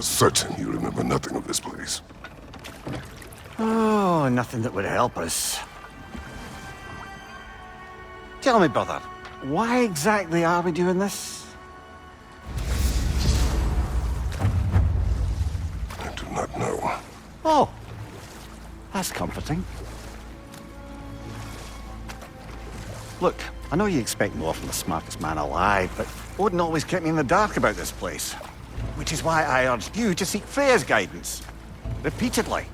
are certain you remember nothing of this place. Oh, nothing that would help us. Tell me, brother, why exactly are we doing this? I do not know. Oh, that's comforting. Look, I know you expect more from the smartest man alive, but Odin always kept me in the dark about this place. Which is why I urged you to seek Freya's guidance. Repeatedly.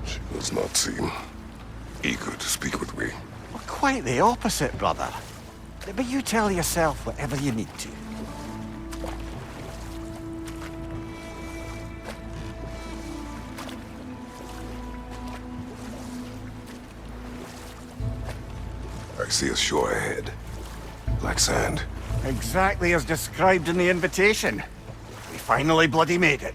She does not seem eager to speak with me. Well, quite the opposite, brother. But you tell yourself whatever you need to. I see a shore ahead. Like sand. Exactly as described in the invitation. We finally bloody made it.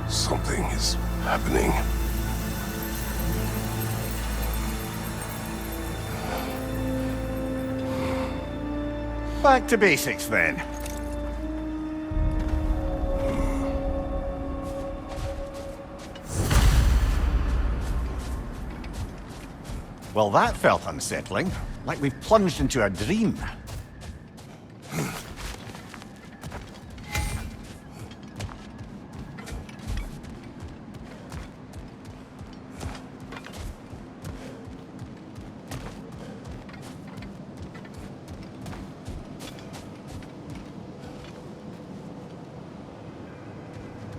Something is happening. Back to basics then. Well, that felt unsettling. Like we've plunged into a dream.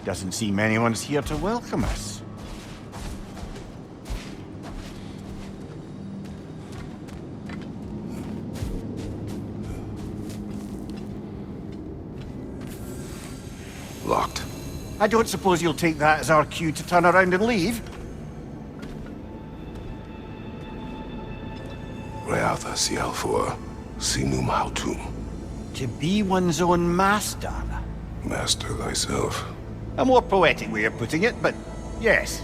Doesn't seem anyone's here to welcome us. Locked. I don't suppose you'll take that as our cue to turn around and leave? Reatha Sialfor, Sinum Hautum. To be one's own master. Master thyself. A more poetic way of putting it, but yes.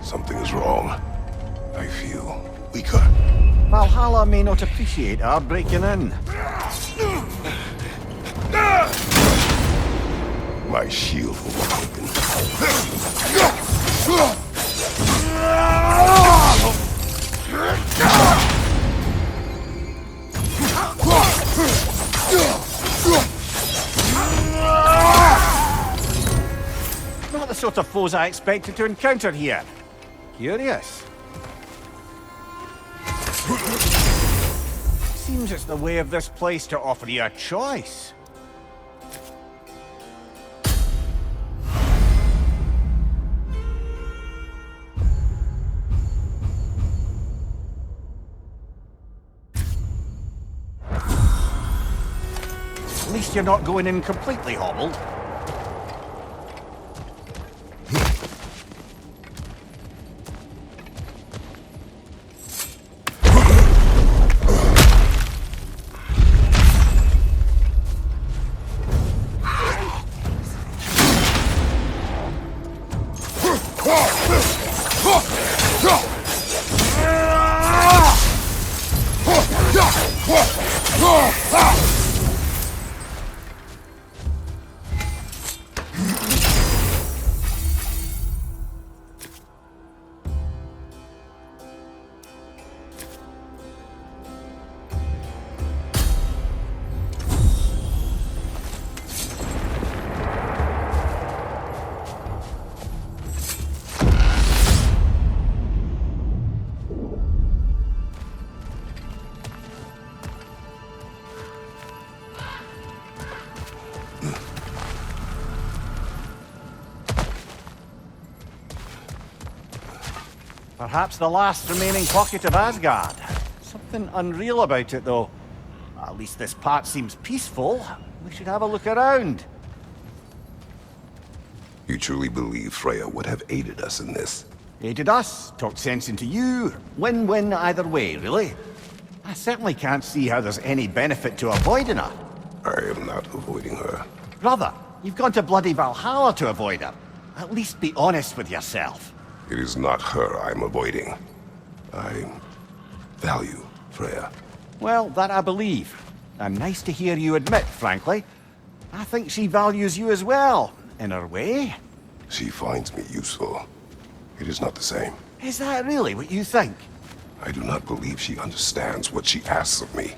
Something is wrong. I feel weaker. Valhalla may not appreciate our breaking in. My shield will be broken. Not the sort of foes I expected to encounter here. Curious. Seems it's the way of this place to offer you a choice. At least you're not going in completely hobbled. Perhaps the last remaining pocket of Asgard. Something unreal about it, though. At least this part seems peaceful. We should have a look around. You truly believe Freya would have aided us in this? Aided us, talked sense into you. Win-win either way, really. I certainly can't see how there's any benefit to avoiding her. I am not avoiding her. Brother, you've gone to bloody Valhalla to avoid her. At least be honest with yourself. It is not her I'm avoiding. I value Freya. Well, that I believe. And nice to hear you admit, frankly. I think she values you as well, in her way. She finds me useful. It is not the same. Is that really what you think? I do not believe she understands what she asks of me.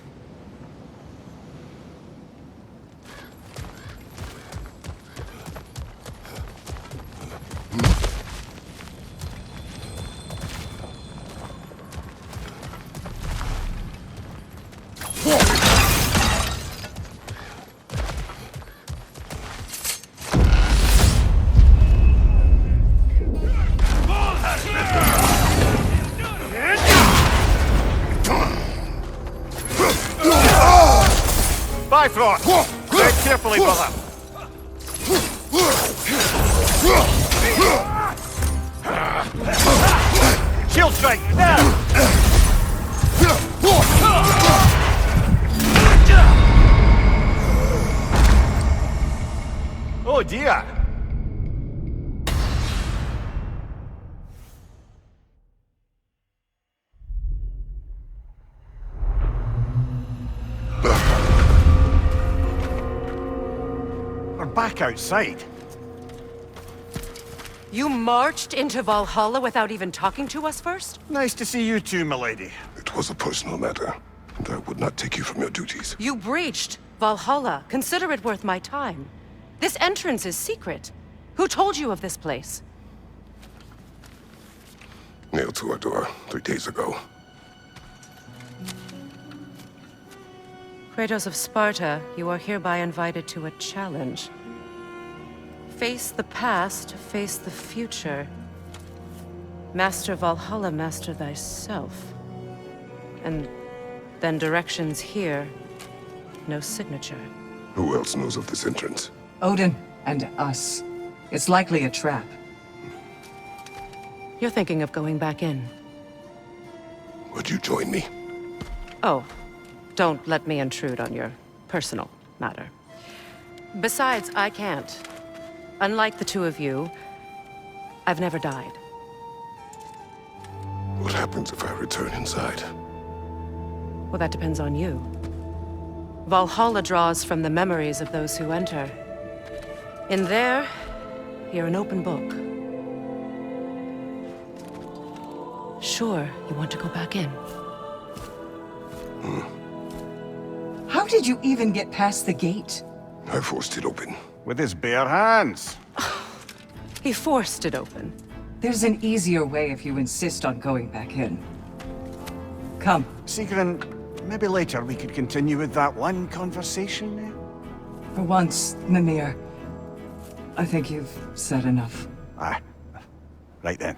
Bifrost! Tread carefully, brother. Shield strike, now! Oh dear! We're back outside. You marched into Valhalla without even talking to us first? Nice to see you too, milady. It was a personal matter, and I would not take you from your duties. You breached Valhalla. Consider it worth my time. This entrance is secret. Who told you of this place? Nailed to our door 3 days ago. Kratos of Sparta, you are hereby invited to a challenge. Face the past, face the future. Master Valhalla, master thyself. And then directions here, no signature. Who else knows of this entrance? Odin and us. It's likely a trap. You're thinking of going back in. Would you join me? Oh, don't let me intrude on your personal matter. Besides, I can't. Unlike the two of you, I've never died. What happens if I return inside? Well, that depends on you. Valhalla draws from the memories of those who enter. In there, you're an open book. Sure, you want to go back in. How did you even get past the gate? I forced it open. With his bare hands. He forced it open. There's an easier way if you insist on going back in. Come. Sigrun, maybe later we could continue with that one conversation. For once, Mimir, I think you've said enough. Ah, right then.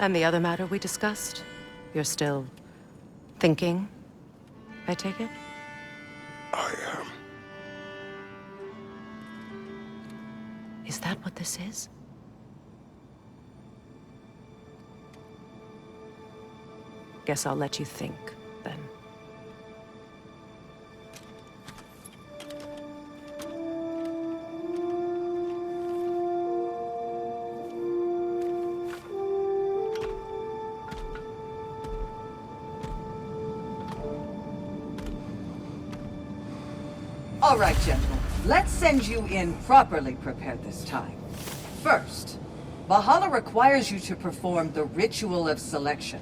And the other matter we discussed? You're still thinking, I take it? I am. Is that what this is? Guess I'll let you think, then. All right, gentlemen. Let's send you in properly prepared this time. First, Valhalla requires you to perform the ritual of selection.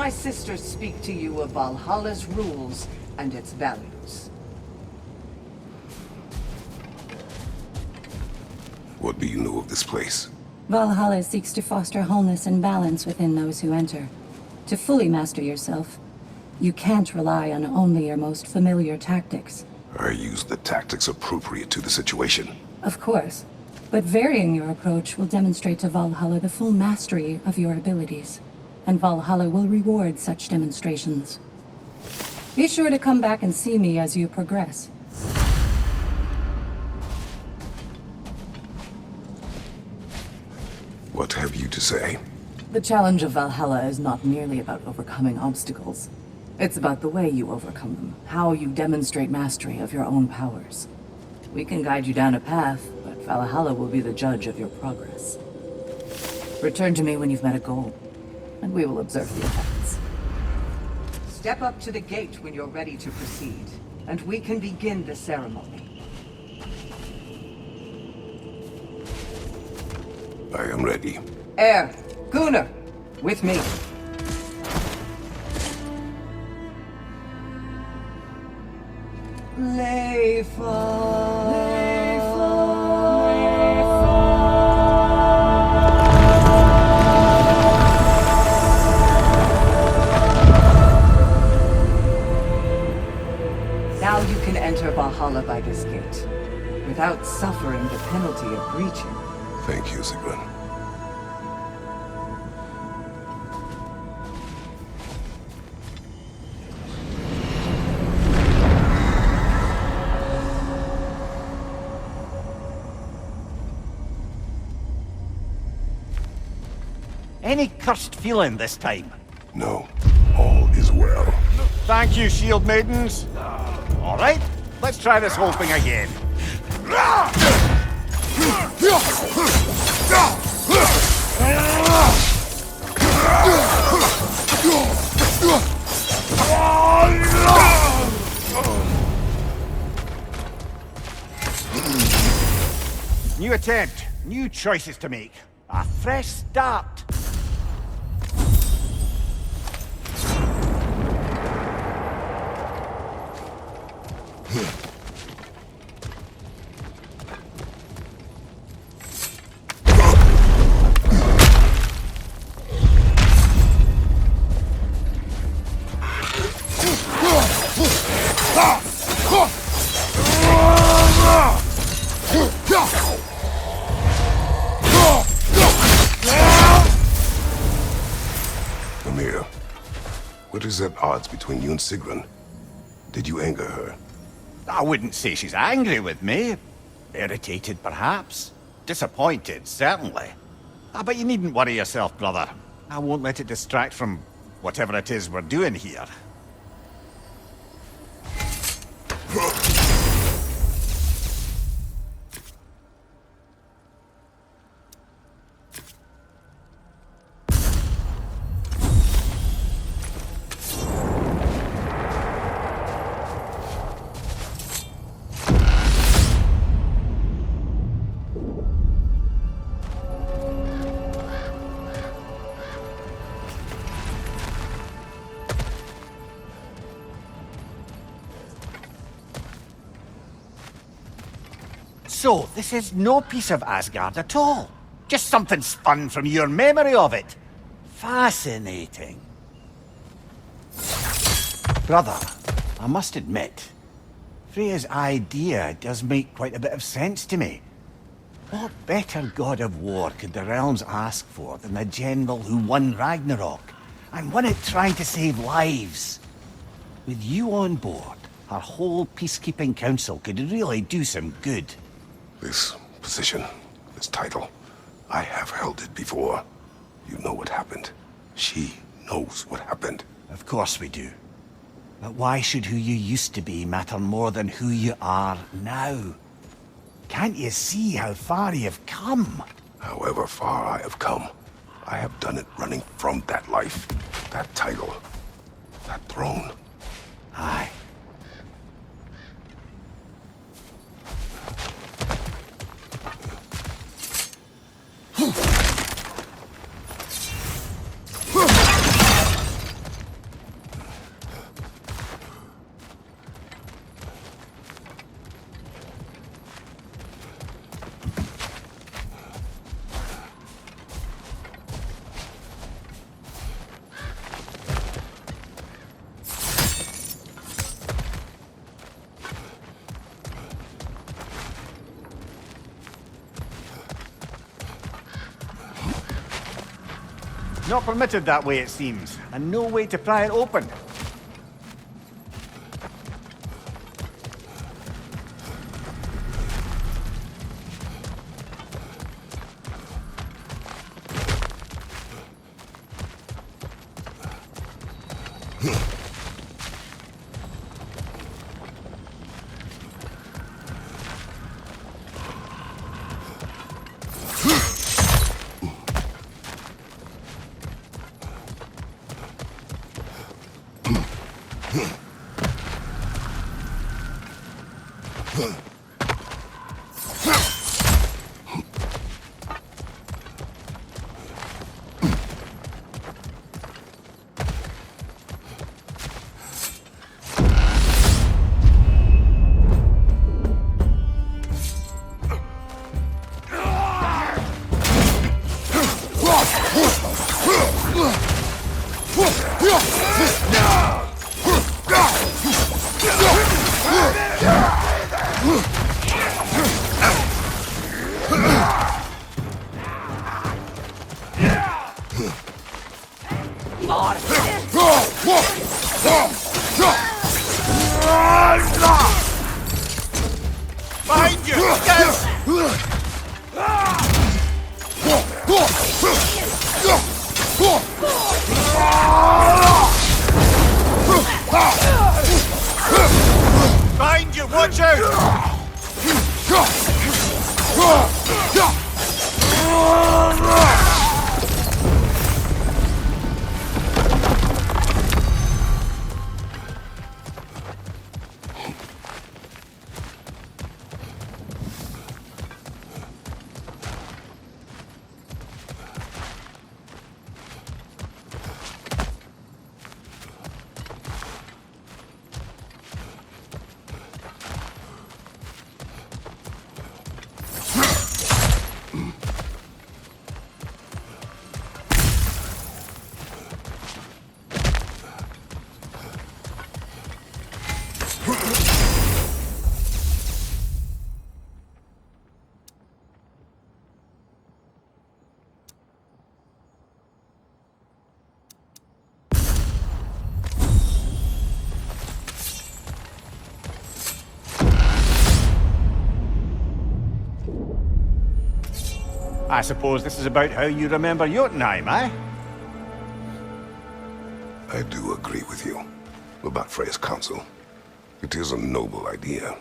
my sisters speak to you of Valhalla's rules and its values. What do you know of this place? Valhalla seeks to foster wholeness and balance within those who enter. To fully master yourself, you can't rely on only your most familiar tactics. I use the tactics appropriate to the situation. Of course, but varying your approach will demonstrate to Valhalla the full mastery of your abilities, and Valhalla will reward such demonstrations. Be sure to come back and see me as you progress. What have you to say? The challenge of Valhalla is not merely about overcoming obstacles. It's about the way you overcome them, how you demonstrate mastery of your own powers. We can guide you down a path, but Valhalla will be the judge of your progress. Return to me when you've met a goal, and we will observe the effects. Step up to the gate when you're ready to proceed, and we can begin the ceremony. I am ready. Air, Gunnar, with me. Now you can enter Valhalla by this gate, without suffering the penalty of breaching. Thank you, Sigrun. Any cursed feeling this time? No, all is well. Thank you, shield maidens. All right, let's try this whole thing again. New attempt, new choices to make. A fresh start. Amir, what is at odds between you and Sigrun? Did you anger her? I wouldn't say she's angry with me. Irritated, perhaps. Disappointed, certainly. But you needn't worry yourself, brother. I won't let it distract from whatever it is we're doing here. So, this is no piece of Asgard at all. Just something spun from your memory of it. Fascinating. Brother, I must admit, Freya's idea does make quite a bit of sense to me. What better god of war could the realms ask for than the general who won Ragnarok, and won it trying to save lives? With you on board, our whole peacekeeping council could really do some good. This position, this title, I have held it before. You know what happened. She knows what happened. Of course we do. But why should who you used to be matter more than who you are now? Can't you see how far you've come? However far I have come, I have done it running from that life, that title, that throne. Aye. Not permitted that way, it seems, and no way to pry it open. Behind you! Go! Behind you! Watch out! I suppose this is about how you remember Jotunheim, eh? I do agree with you about Freya's counsel. It is a noble idea.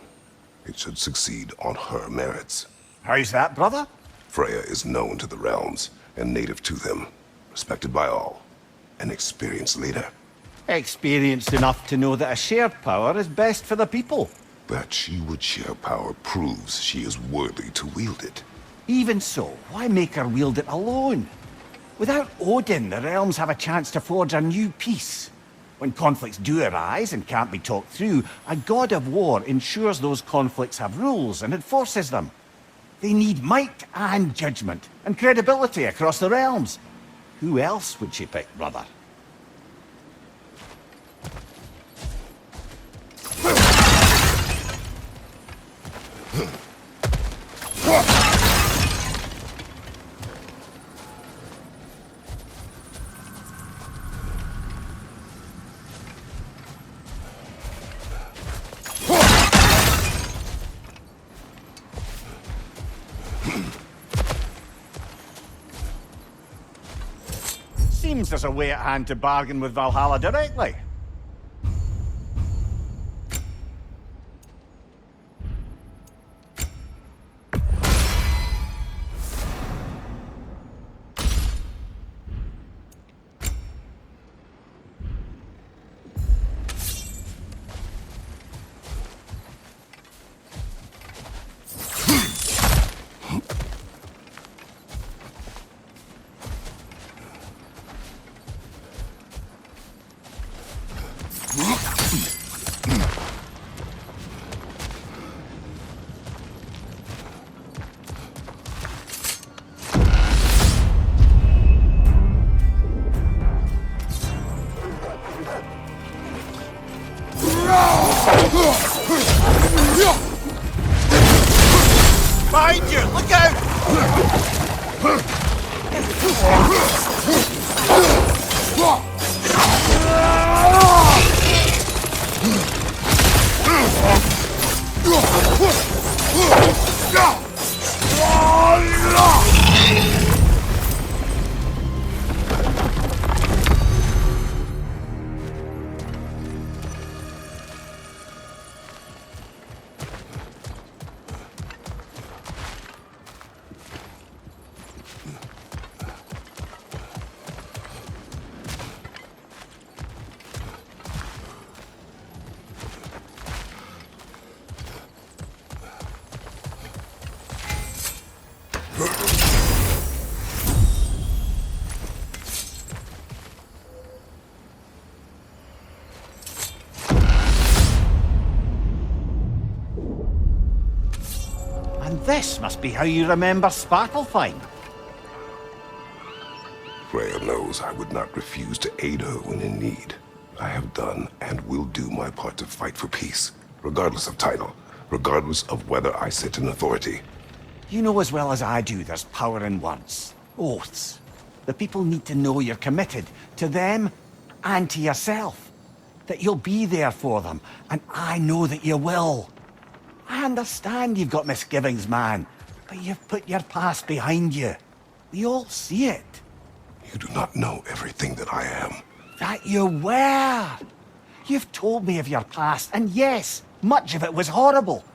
It should succeed on her merits. How's that, brother? Freya is known to the realms and native to them, respected by all, an experienced leader. Experienced enough to know that a shared power is best for the people. That she would share power proves she is worthy to wield it. Even so, why make her wield it alone? Without Odin, the realms have a chance to forge a new peace. When conflicts do arise and can't be talked through, a god of war ensures those conflicts have rules and enforces them. They need might and judgment and credibility across the realms. Who else would she pick, brother? Seems there's a way at hand to bargain with Valhalla directly. Behind you! Look out! And this must be how you remember Sparklefine. Freya knows I would not refuse to aid her when in need. I have done and will do my part to fight for peace, regardless of title, regardless of whether I sit in authority. You know as well as I do there's power in words, oaths. The people need to know you're committed to them and to yourself. That you'll be there for them, and I know that you will. I understand you've got misgivings, man, but you've put your past behind you. We all see it. You do not know everything that I am. That you were. You've told me of your past, and yes, much of it was horrible.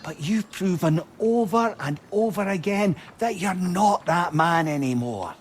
But you've proven over and over again that you're not that man anymore.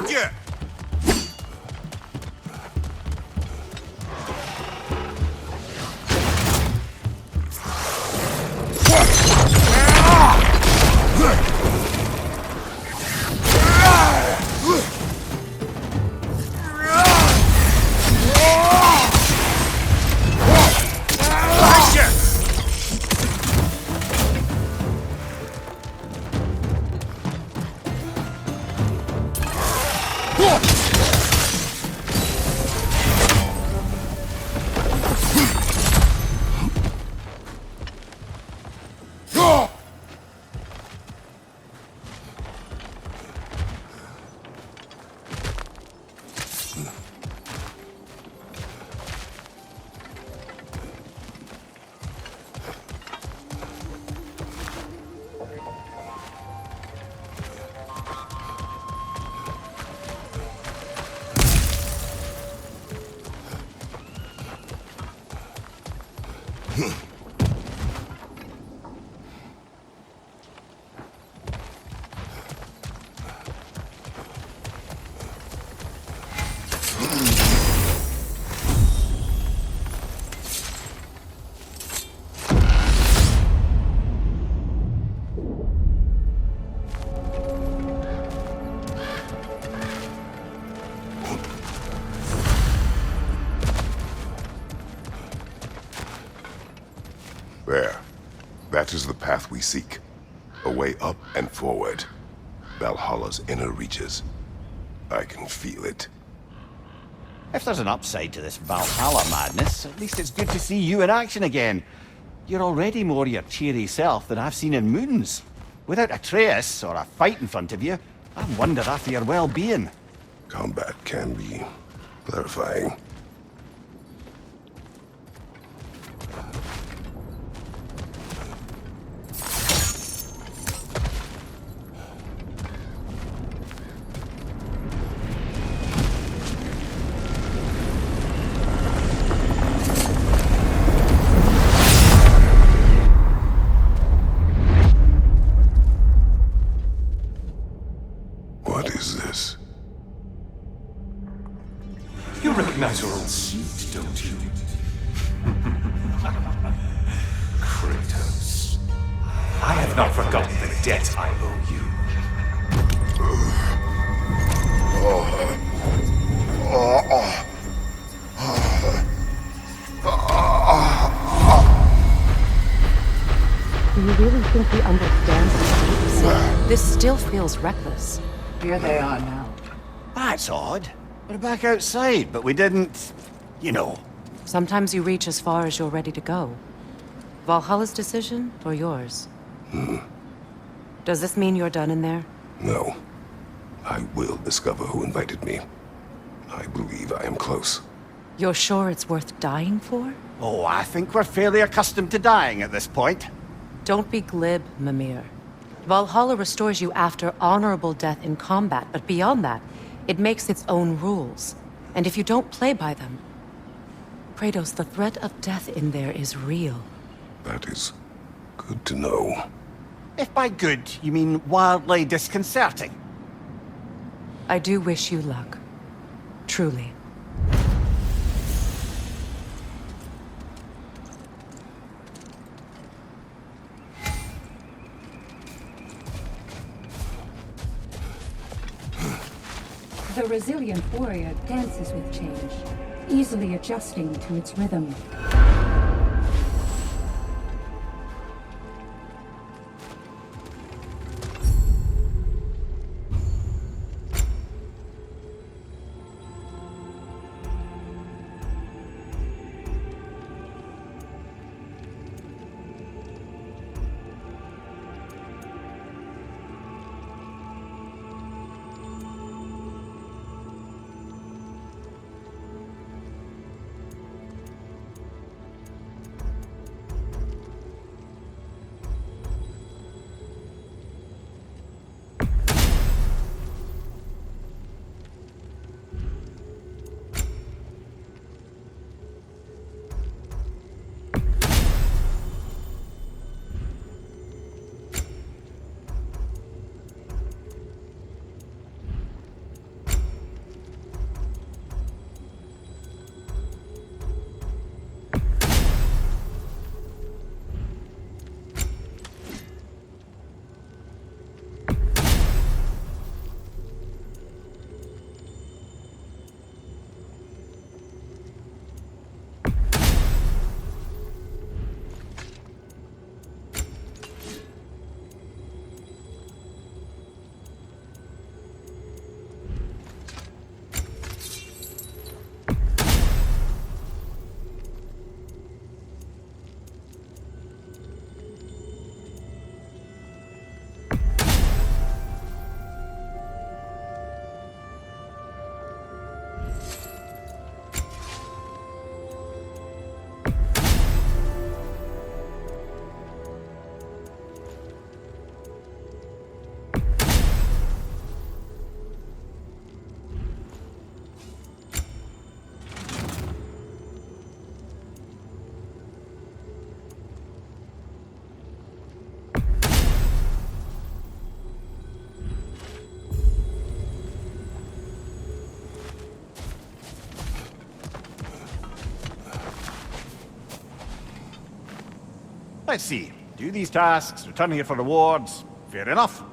Find you! There. That is the path we seek. A way up and forward. Valhalla's inner reaches. I can feel it. If there's an upside to this Valhalla madness, at least it's good to see you in action again. You're already more your cheery self than I've seen in moons. Without Atreus or a fight in front of you, I wonder after your well-being. Combat can be clarifying. What is this? You recognize your old seat, don't you? Kratos. I have not forgotten the debt I owe you. Do you really think he understands the stakes? This still feels reckless. Here they are now. That's odd. We're back outside, but we didn't... you know. Sometimes you reach as far as you're ready to go. Valhalla's decision, or yours? Does this mean you're done in there? No. I will discover who invited me. I believe I am close. You're sure it's worth dying for? Oh, I think we're fairly accustomed to dying at this point. Don't be glib, Mimir. Valhalla restores you after honorable death in combat, but beyond that, it makes its own rules. And if you don't play by them... Kratos, the threat of death in there is real. That is good to know. If by good, you mean wildly disconcerting. I do wish you luck. Truly. The resilient warrior dances with change, easily adjusting to its rhythm. Let's see. Do these tasks, return here for rewards. Fair enough.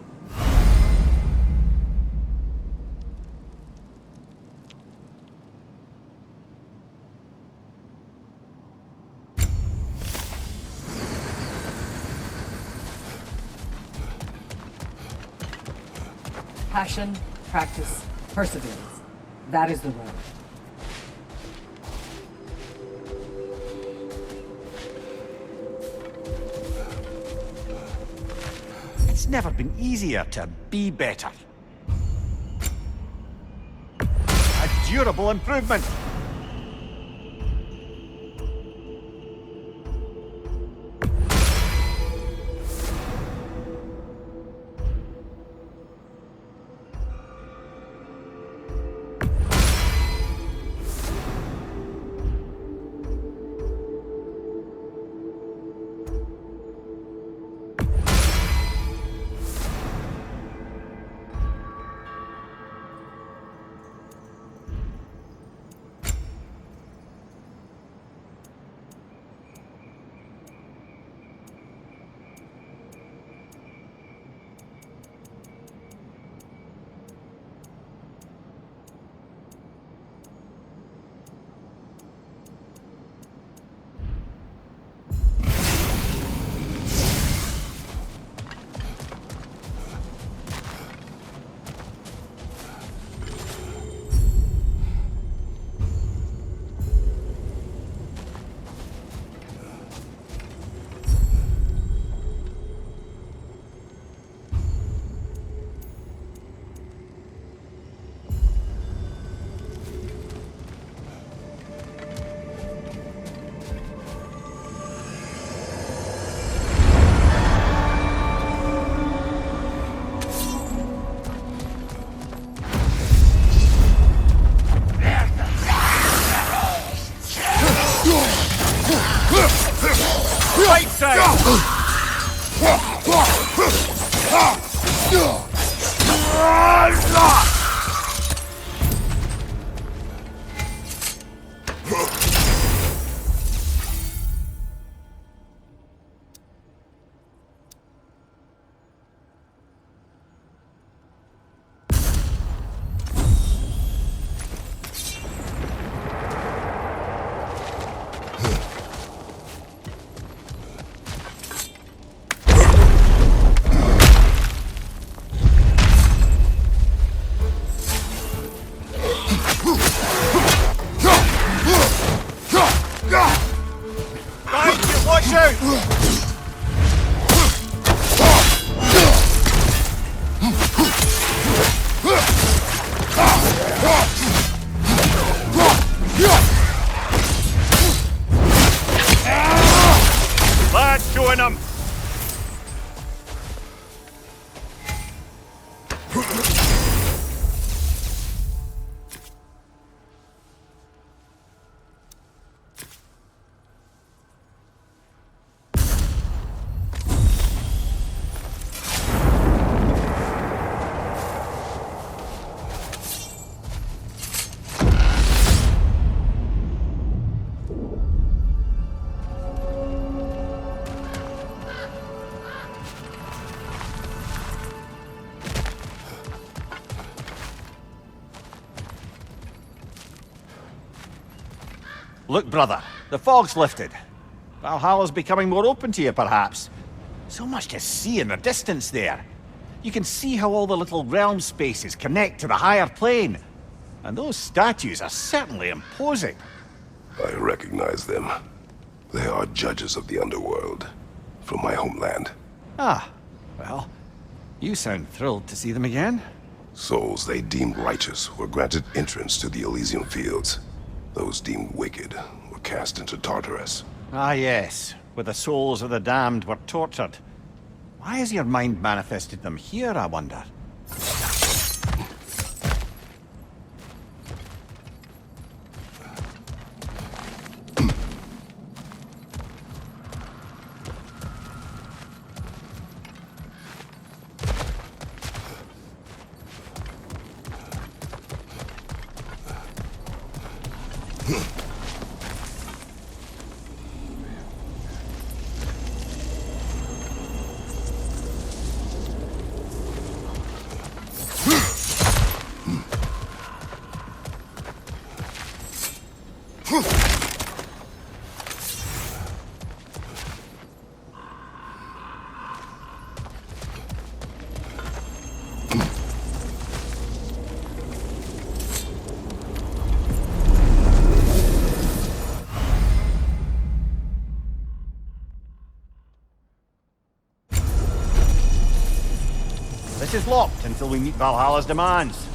Passion, practice, perseverance. That is the road. It's never been easier to be better. A durable improvement. Right side! Watch out! Lads, join them! Look, brother, the fog's lifted. Valhalla's becoming more open to you, perhaps. So much to see in the distance there. You can see how all the little realm spaces connect to the higher plane. And those statues are certainly imposing. I recognize them. They are judges of the underworld, from my homeland. Ah, well, you sound thrilled to see them again. Souls they deemed righteous were granted entrance to the Elysian fields. Those deemed wicked were cast into Tartarus. Ah, yes, where the souls of the damned were tortured. Why has your mind manifested them here, I wonder? flopped until we meet Valhalla's demands.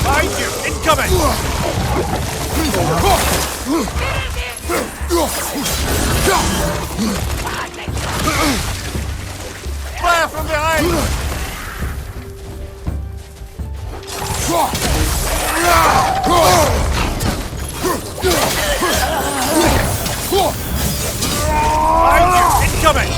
Behind you! Incoming! Fire from behind! Behind you! Incoming!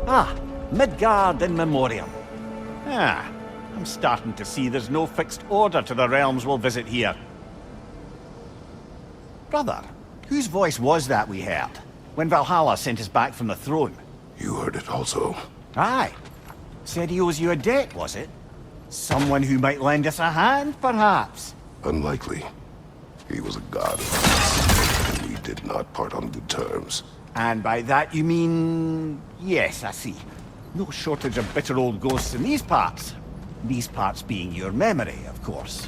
Ah, Midgard in memoriam. Ah, I'm starting to see there's no fixed order to the realms we'll visit here. Brother, whose voice was that we heard when Valhalla sent us back from the throne? You heard it also. Aye. Said he owes you a debt, was it? Someone who might lend us a hand, perhaps? Unlikely. He was a god of peace, and we did not part on good terms. And by that you mean... Yes, I see. No shortage of bitter old ghosts in these parts. These parts being your memory, of course.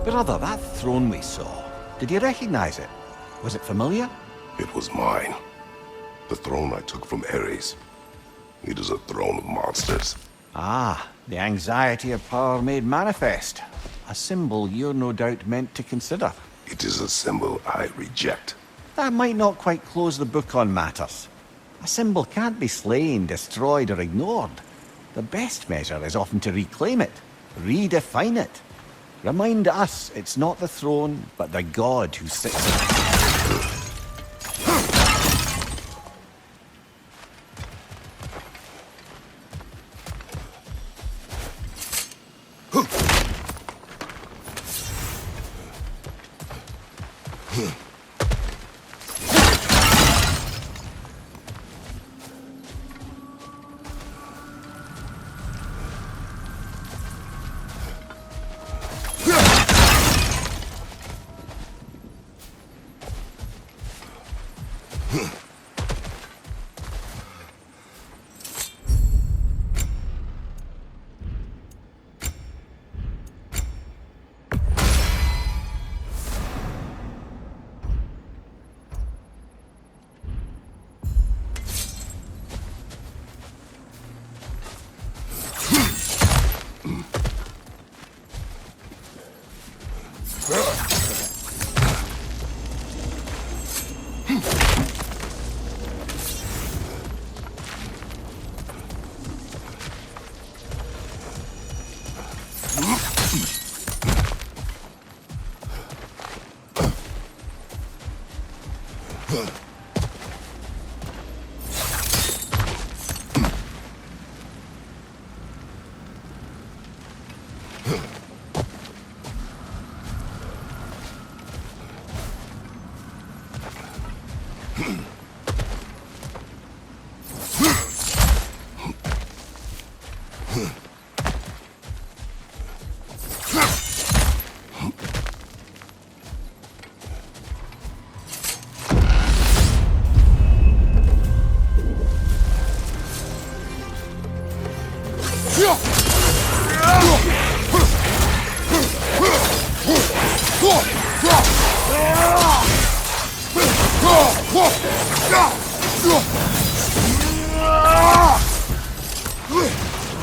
Brother, that throne we saw, did you recognize it? Was it familiar? It was mine. The throne I took from Ares. It is a throne of monsters. Ah, the anxiety of power made manifest. A symbol you're no doubt meant to consider. It is a symbol I reject. That might not quite close the book on matters. A symbol can't be slain, destroyed, or ignored. The best measure is often to reclaim it, redefine it. Remind us it's not the throne, but the god who sits on it.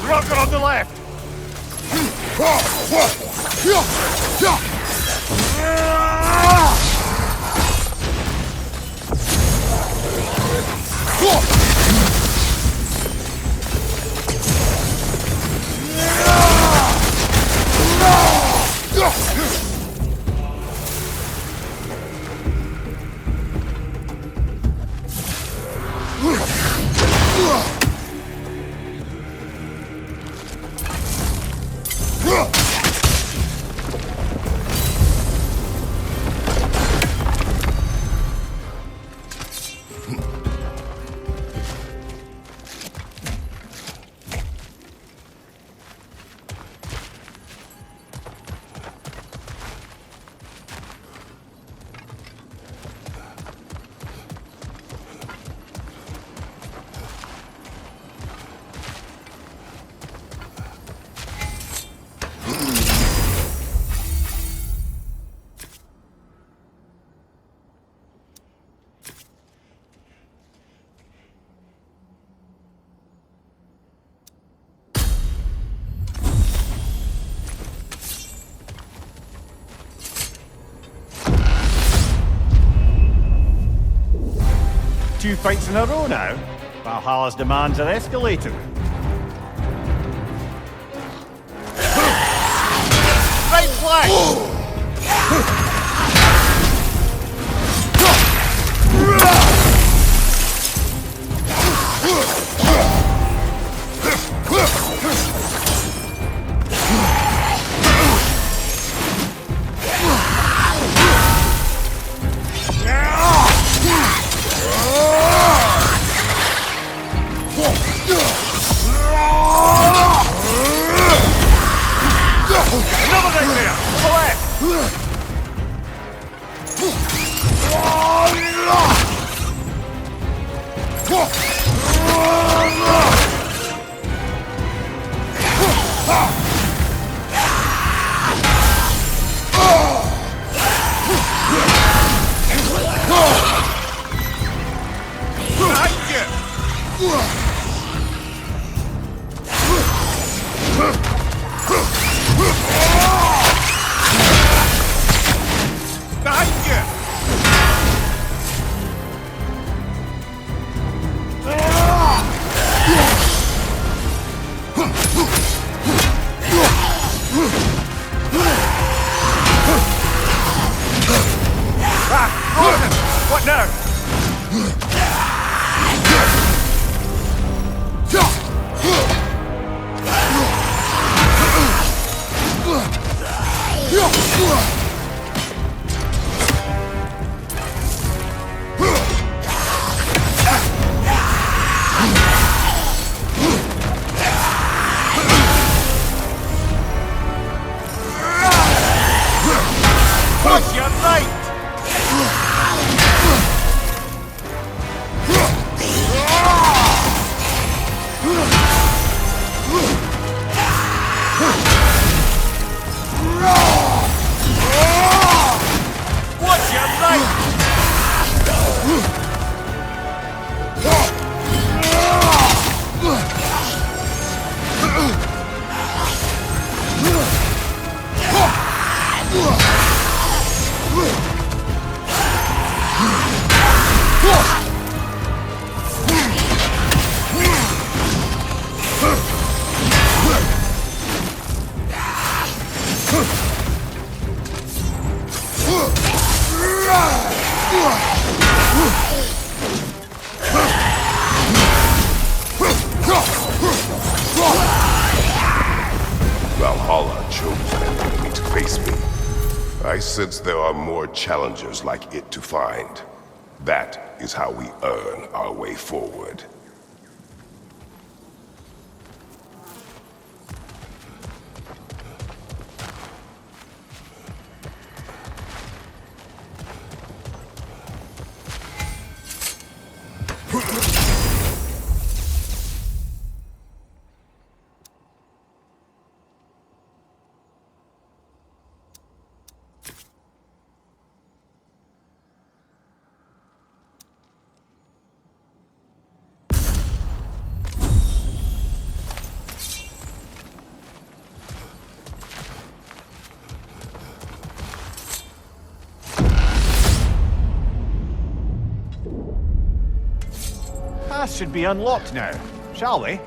Rocket on the left! 2 fights in a row now. Valhalla's demands are escalating. Right flank! What now? What's your right? What's your right? Valhalla chose an enemy to face me. I sense there are more challengers like it to find. That is how we earn our way forward. Path should be unlocked now, shall we?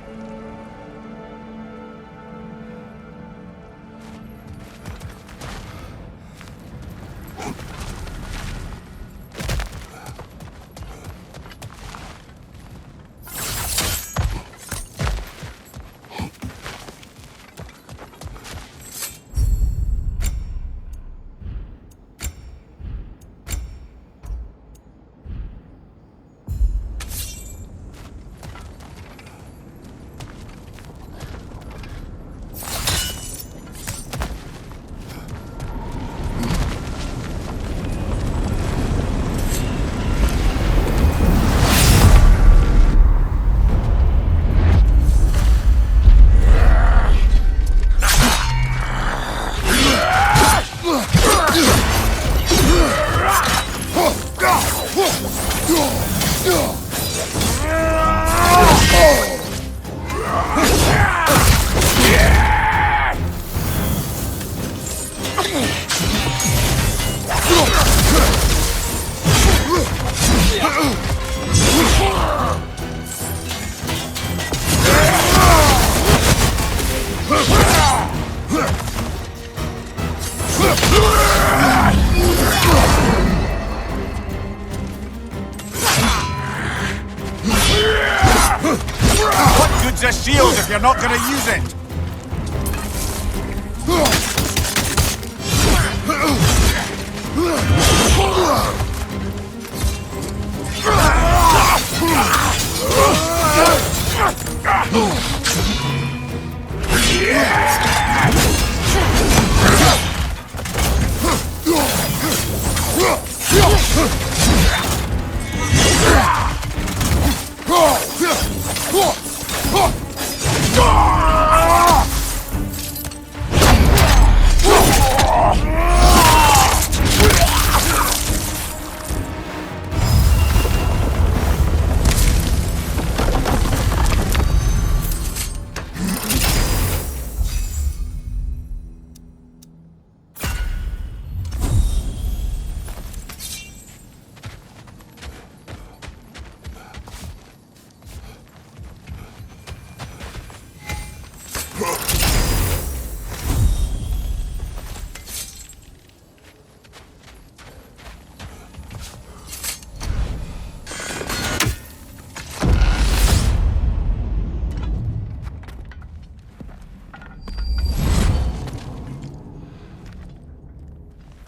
What good's a shield if you're not gonna use it?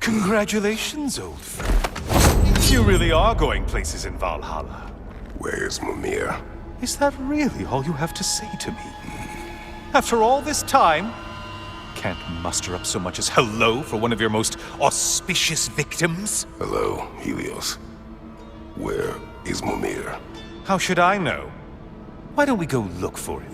Congratulations, old friend. You really are going places in Valhalla. Where's Mimir? Is that really all you have to say to me? After all this time, can't muster up so much as hello for one of your most auspicious victims? Hello, Helios. Where is Mimir? How should I know? Why don't we go look for him?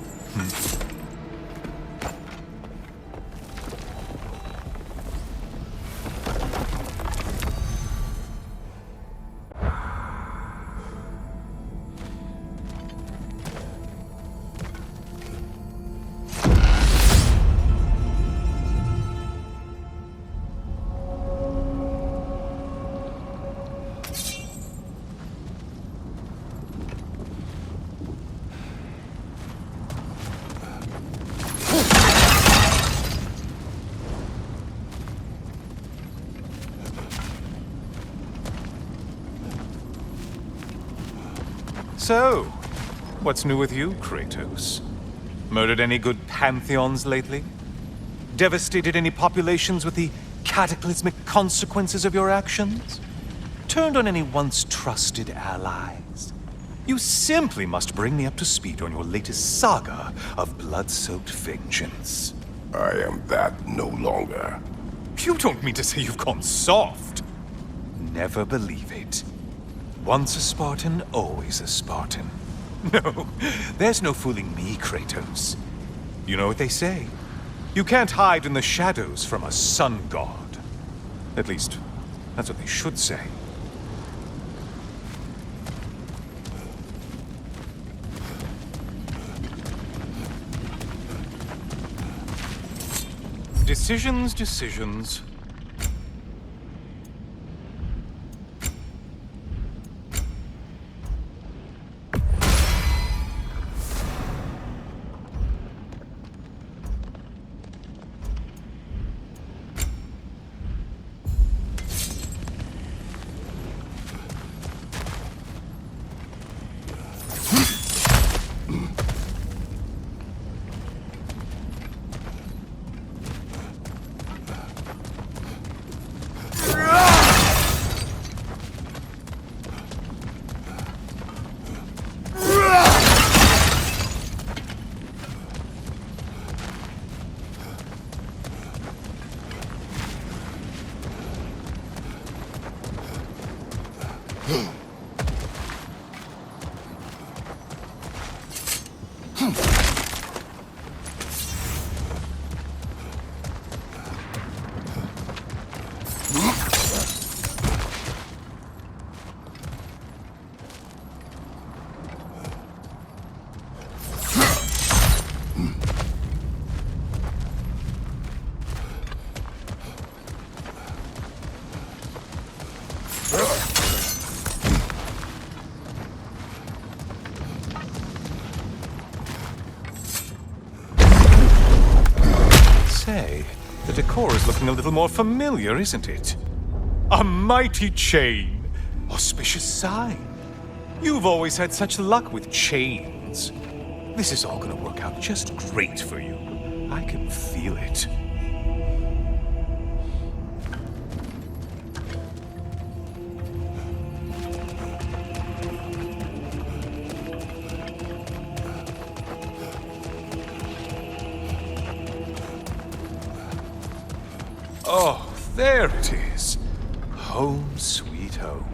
So, what's new with you, Kratos? Murdered any good pantheons lately? Devastated any populations with the cataclysmic consequences of your actions? Turned on any once trusted allies? You simply must bring me up to speed on your latest saga of blood-soaked vengeance. I am that no longer. You don't mean to say you've gone soft? Never believe it. Once a Spartan, always a Spartan. No, there's no fooling me, Kratos. You know what they say. You can't hide in the shadows from a sun god. At least, that's what they should say. Decisions, decisions. Say, the decor is looking a little more familiar, isn't it? A mighty chain. Auspicious sign. You've always had such luck with chains. plans. This is all gonna work out just great for you. I can feel it. Oh, there it is. Home sweet home.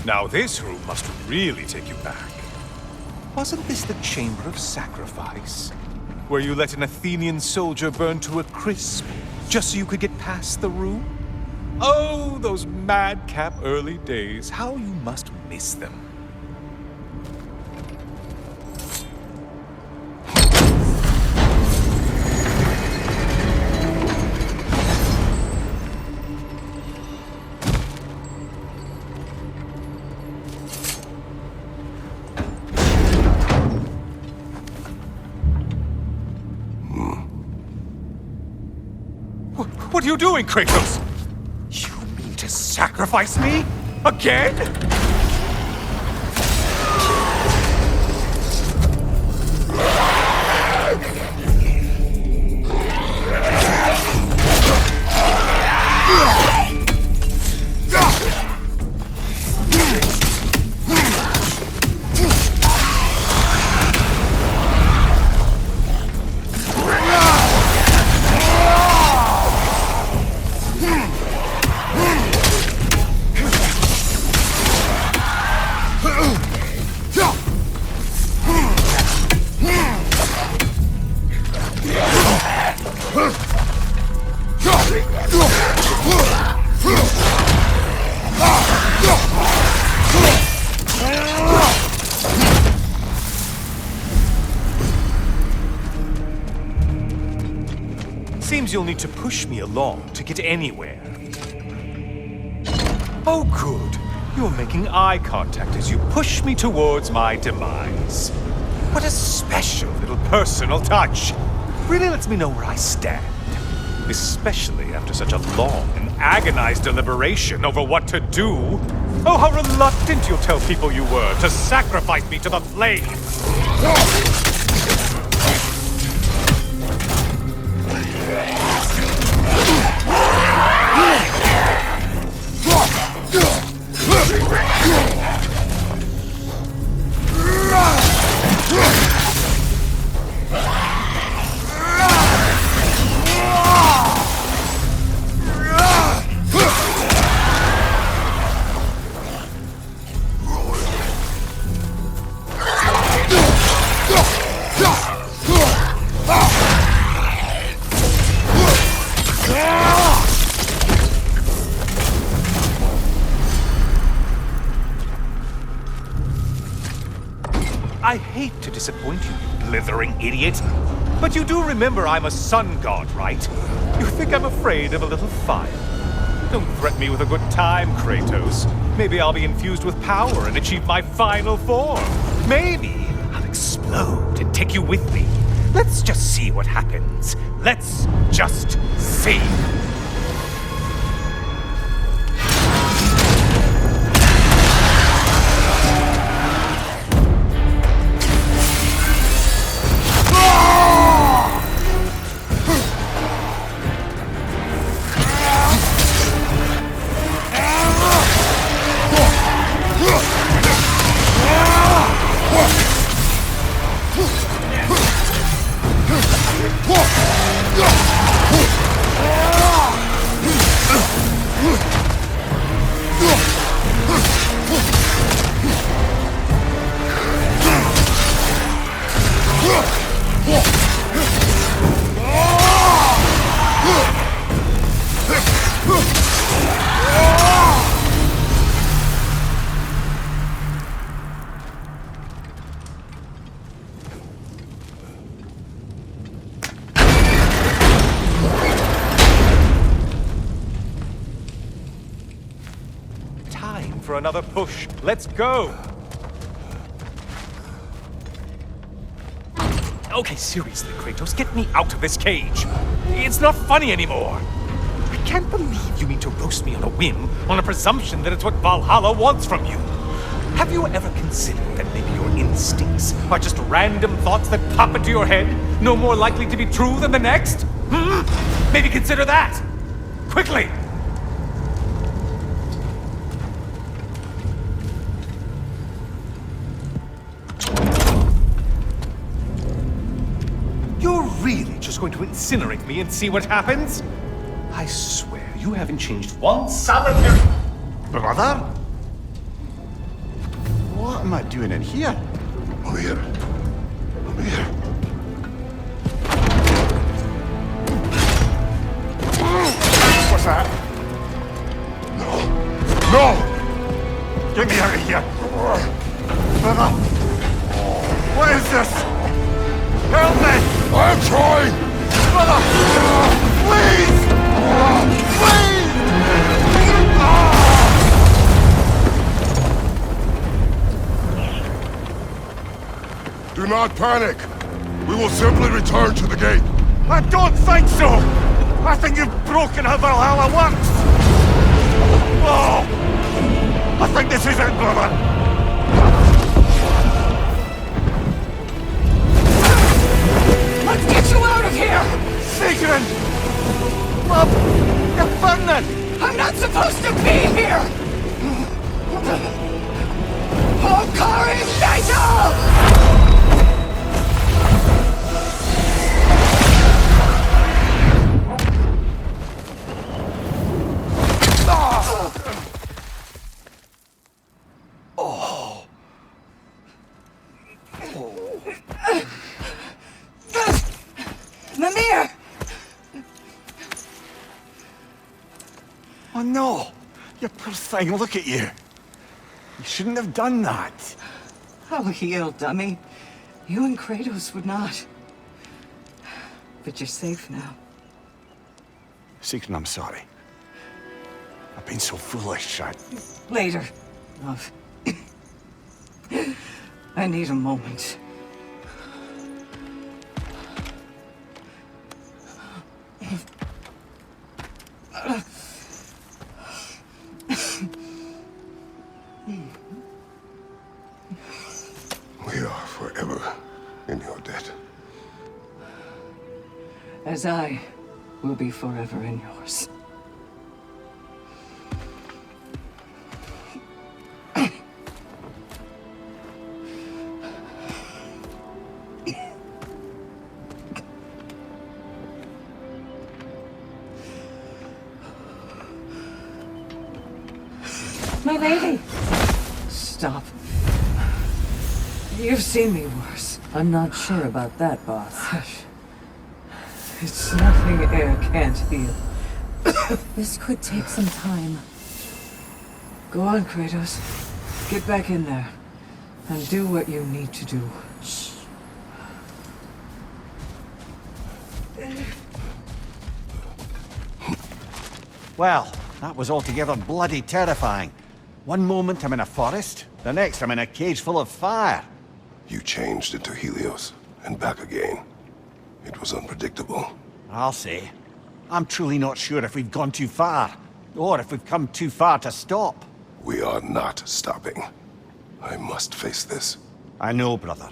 Now this room must really take you back. Wasn't this the Chamber of Sacrifice? Where you let an Athenian soldier burn to a crisp, just so you could get past the room? Oh, those madcap early days. How you must miss them. What are you doing, Kratos? You mean to sacrifice me? Again? Seems you'll need to push me along to get anywhere. Oh, good. You're making eye contact as you push me towards my demise. What a special little personal touch. Really lets me know where I stand. Especially after such a long and agonized deliberation over what to do. Oh, how reluctant you'll tell people you were to sacrifice me to the flames. I hate to disappoint you, you blithering idiot. But you do remember I'm a sun god, right? You think I'm afraid of a little fire? Don't threaten me with a good time, Kratos. Maybe I'll be infused with power and achieve my final form. Maybe I'll explode and take you with me. Let's just see what happens. Let's just see. for another push. Let's go! Okay, seriously, Kratos, get me out of this cage. It's not funny anymore. I can't believe you mean to roast me on a whim, on a presumption that it's what Valhalla wants from you. Have you ever considered that maybe your instincts are just random thoughts that pop into your head, no more likely to be true than the next? Hmm? Maybe consider that! Quickly! You're really just going to incinerate me and see what happens? I swear, you haven't changed one solitary... Brother? What am I doing in here? Over here. Over here. What's that? No! No! Get me out of here! Brother! What is this? Help me! I'm trying! Brother! Please! Please! Do not panic! We will simply return to the gate. I don't think so! I think you've broken how Valhalla works! Oh! I think this is it, brother! Let's get you out of here! Sigrun! Love, you're burning! I'm not supposed to be here! Hokari Fatal! Mimir! Oh no! You poor thing, look at you! You shouldn't have done that! Oh, heal, dummy. You and Kratos would not. But you're safe now. Sigrun, I'm sorry. I've been so foolish, Later, love. I need a moment. We are forever in your debt. As I will be forever in yours. My lady! Stop. You've seen me worse. I'm not sure about that, boss. Hush. It's nothing air can't heal. This could take some time. Go on, Kratos. Get back in there. And do what you need to do. Shh. Well, that was altogether bloody terrifying. One moment I'm in a forest, the next I'm in a cage full of fire. You changed into Helios and back again. It was unpredictable. I'll say. I'm truly not sure if we've gone too far, or if we've come too far to stop. We are not stopping. I must face this. I know, brother.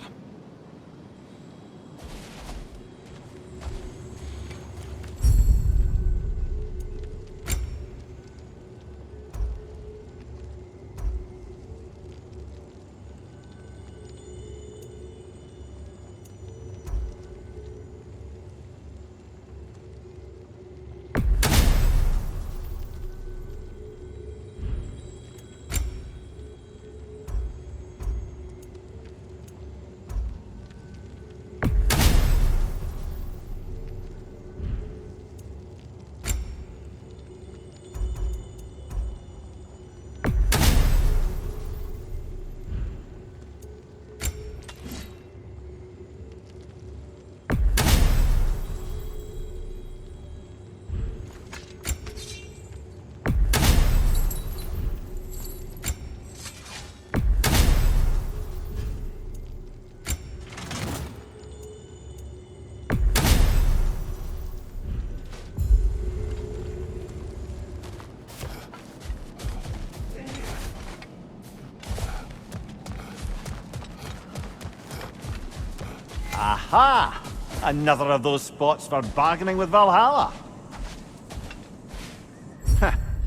Aha! Another of those spots for bargaining with Valhalla.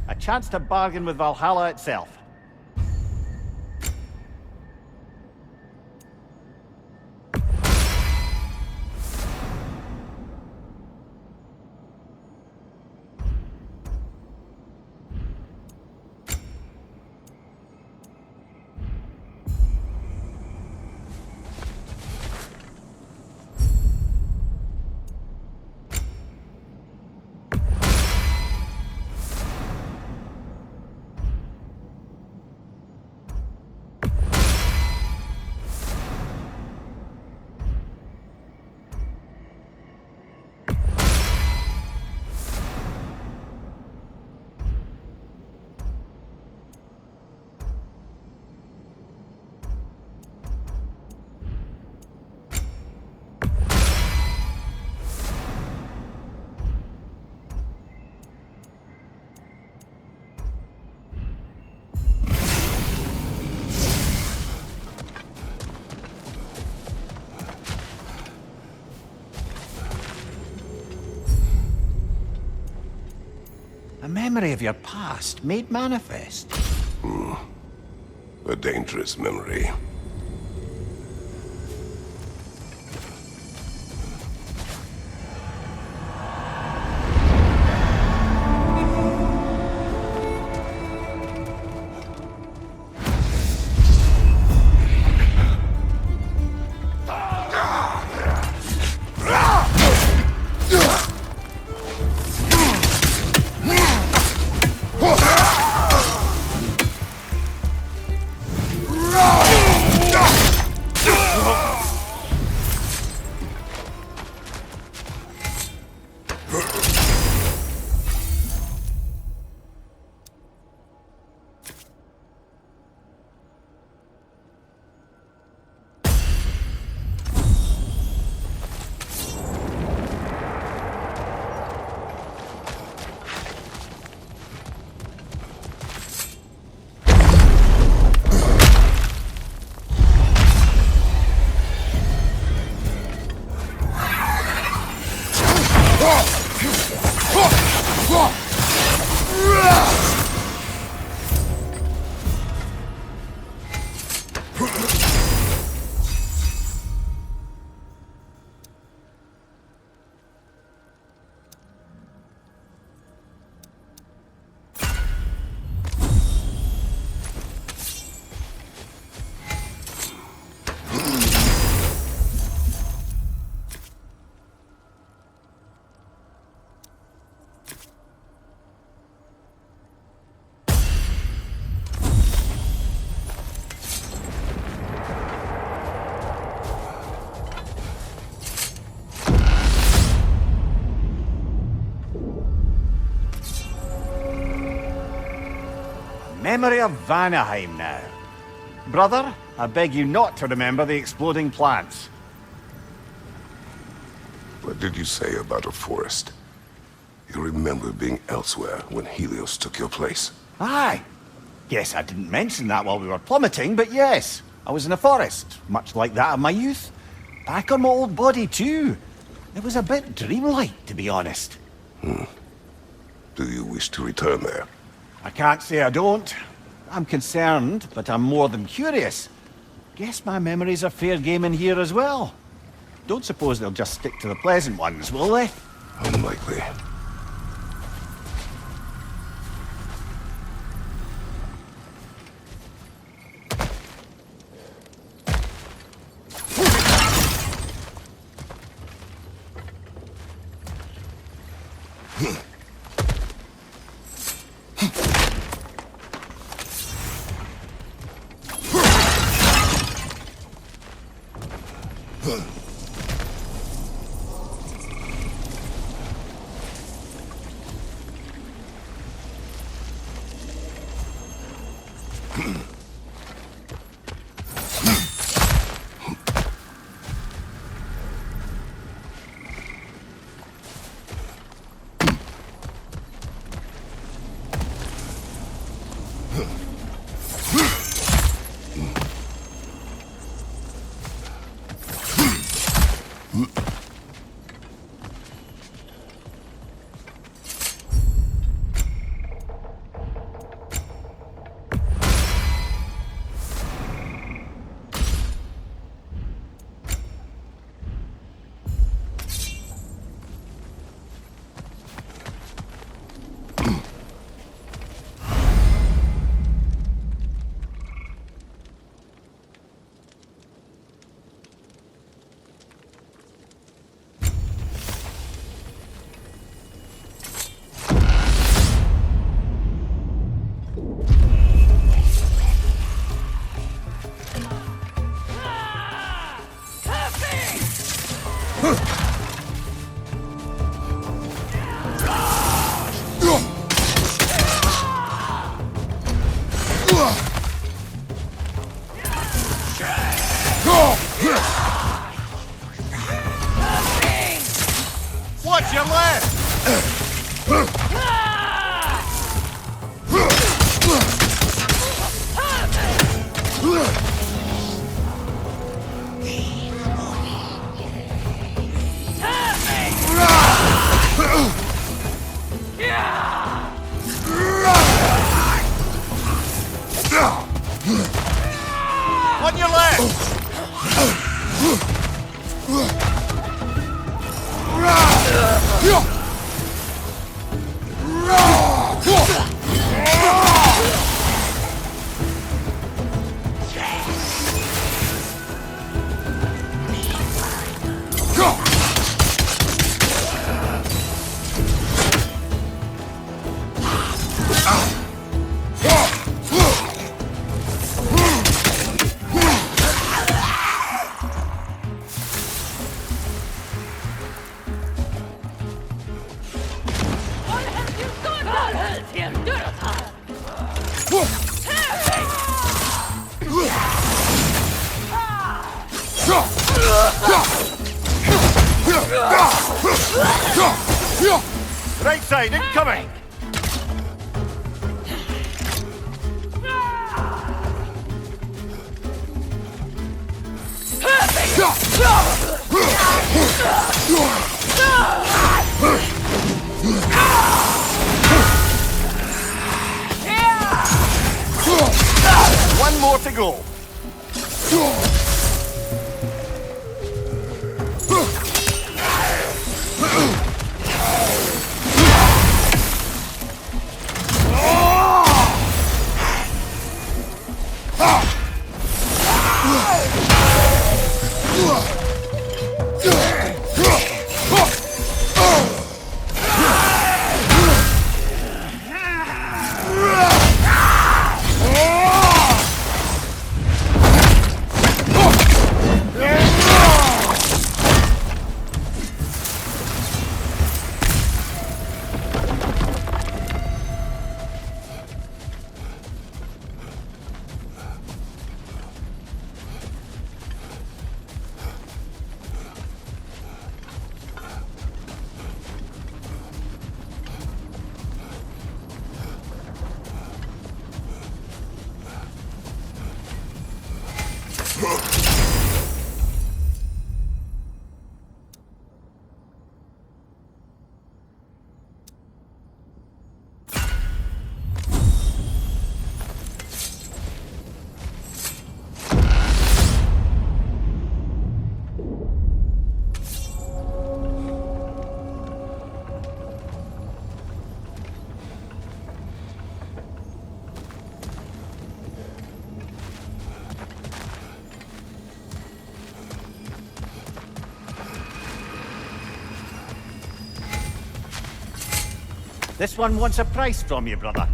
A chance to bargain with Valhalla itself. A memory of your past made manifest. A dangerous memory. Memory of Vanaheim now. Brother, I beg you not to remember the exploding plants. What did you say about a forest? You remember being elsewhere when Helios took your place? Aye. Yes, I didn't mention that while we were plummeting, but yes, I was in a forest, much like that of my youth. Back on my old body, too. It was a bit dreamlike, to be honest. Do you wish to return there? I can't say I don't. I'm concerned, but I'm more than curious. Guess my memories are fair game in here as well. Don't suppose they'll just stick to the pleasant ones, will they? Unlikely. On your left! Right side, incoming! One more to go. This one wants a price from you, brother.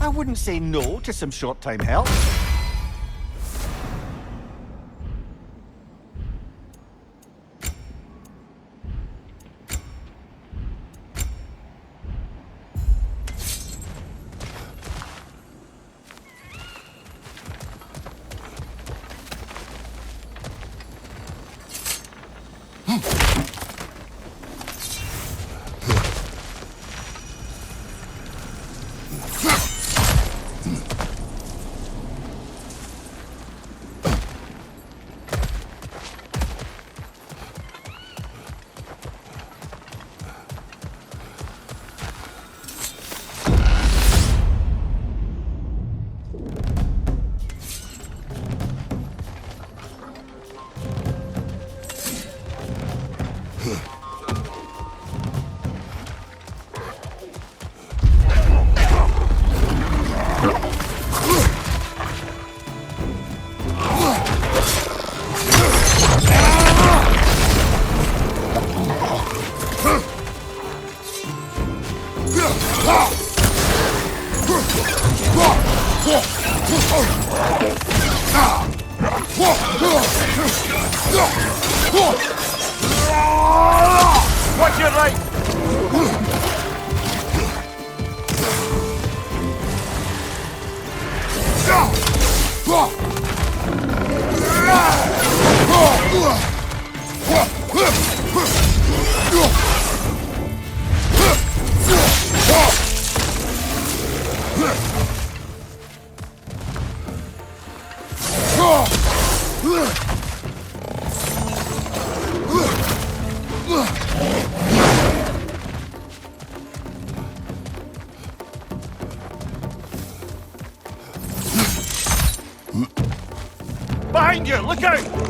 I wouldn't say no to some short-time help. Watch your right! Behind you! Look out!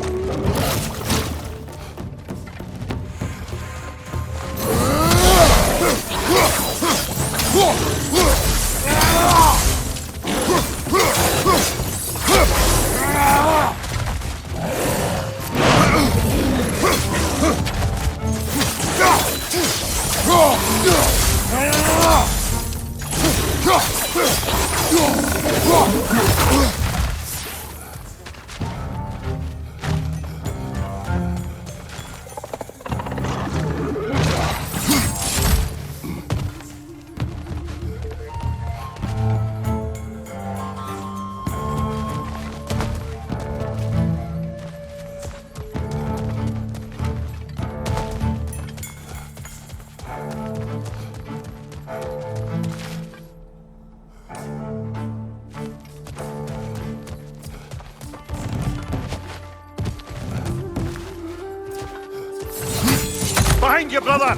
Behind you, brother!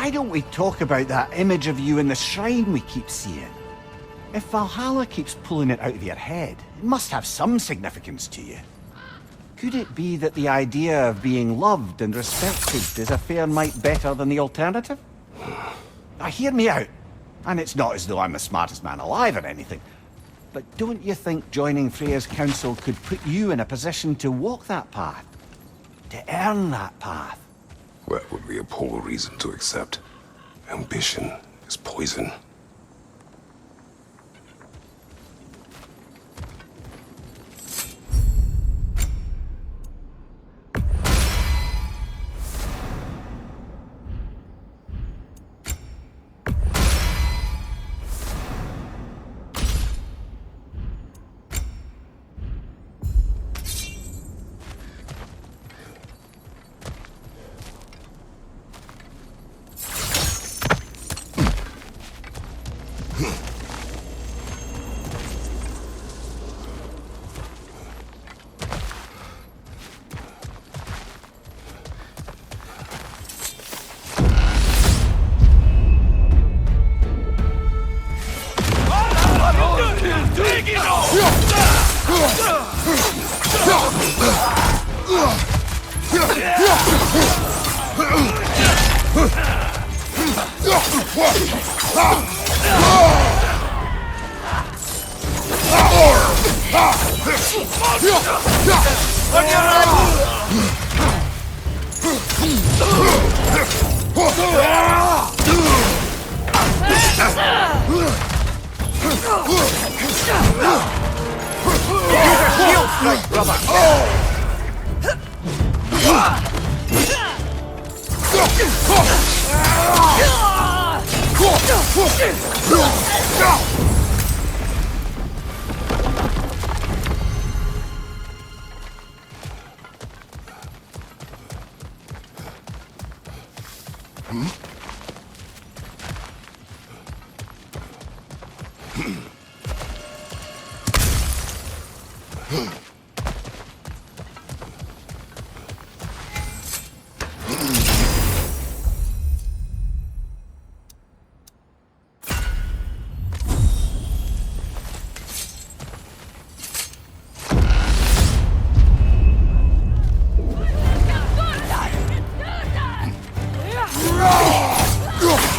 Why don't we talk about that image of you in the shrine we keep seeing? If Valhalla keeps pulling it out of your head, it must have some significance to you. Could it be that the idea of being loved and respected is a fair mite better than the alternative? Now hear me out. And it's not as though I'm the smartest man alive or anything. But don't you think joining Freya's council could put you in a position to walk that path? To earn that path? That would be a poor reason to accept. Ambition is poison.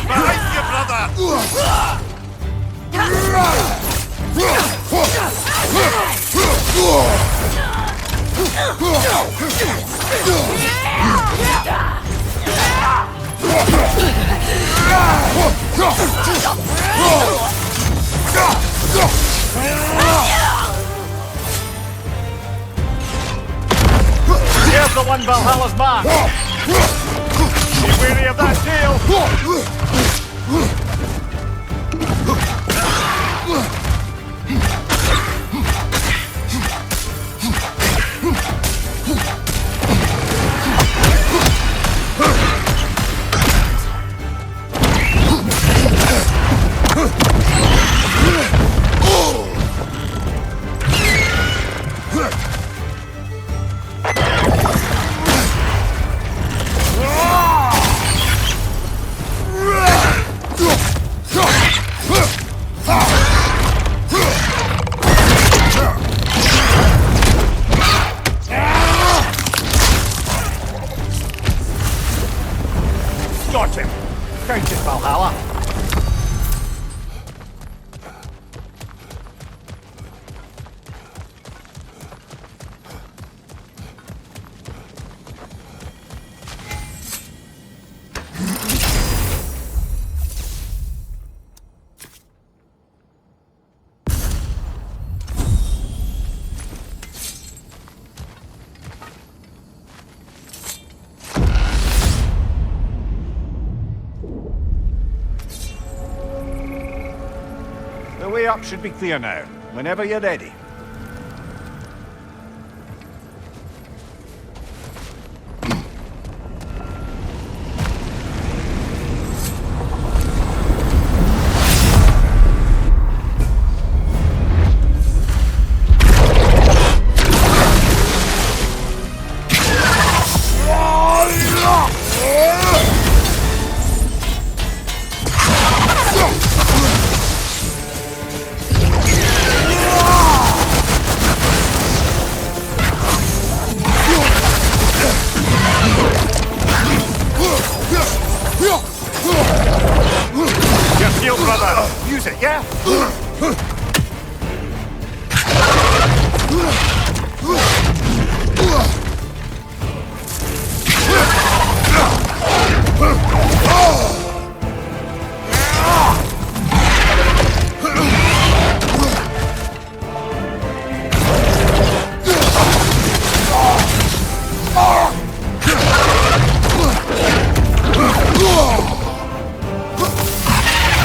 Behind you, brother! Here's the one Valhalla's mark. Be wary of that tail. Got him. Count it, Valhalla. The way up should be clear now, whenever you're ready. Your shield, brother! Use it, yeah?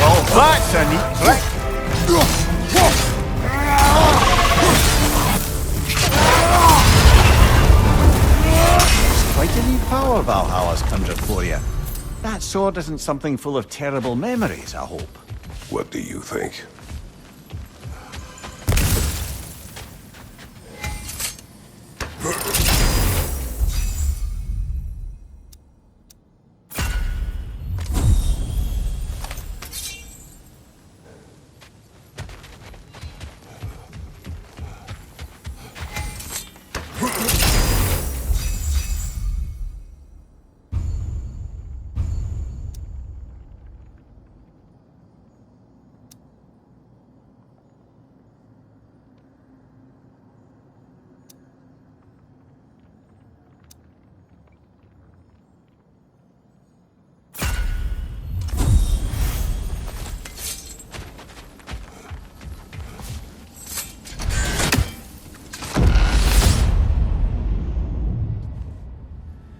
Well, that's a neat trick. Quite a new power Valhalla's conjured for you. That sword isn't something full of terrible memories, I hope. What do you think?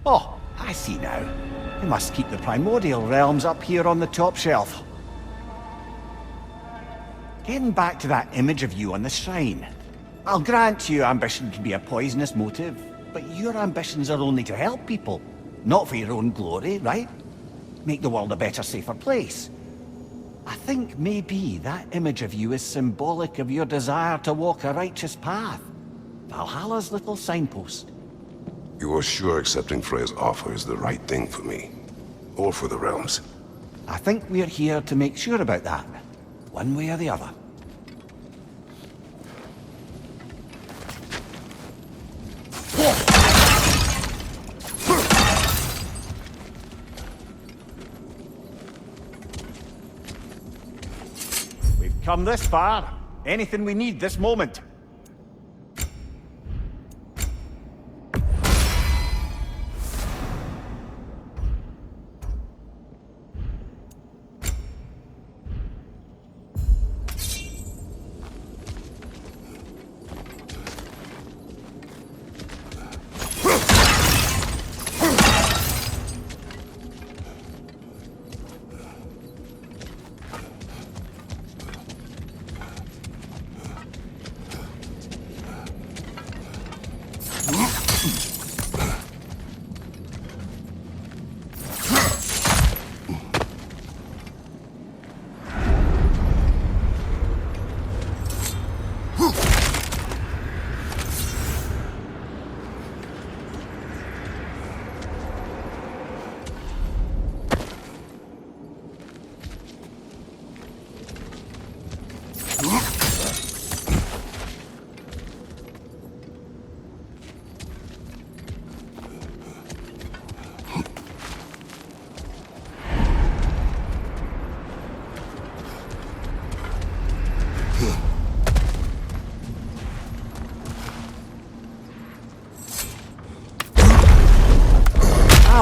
Oh, I see now. They must keep the primordial realms up here on the top shelf. Getting back to that image of you on the shrine. I'll grant you ambition can be a poisonous motive, but your ambitions are only to help people, not for your own glory, right? make the world a better, safer place. I think maybe that image of you is symbolic of your desire to walk a righteous path. Valhalla's little signpost. You are sure accepting Freya's offer is the right thing for me? Or for the realms? I think we're here to make sure about that, one way or the other. We've come this far. Anything we need this moment.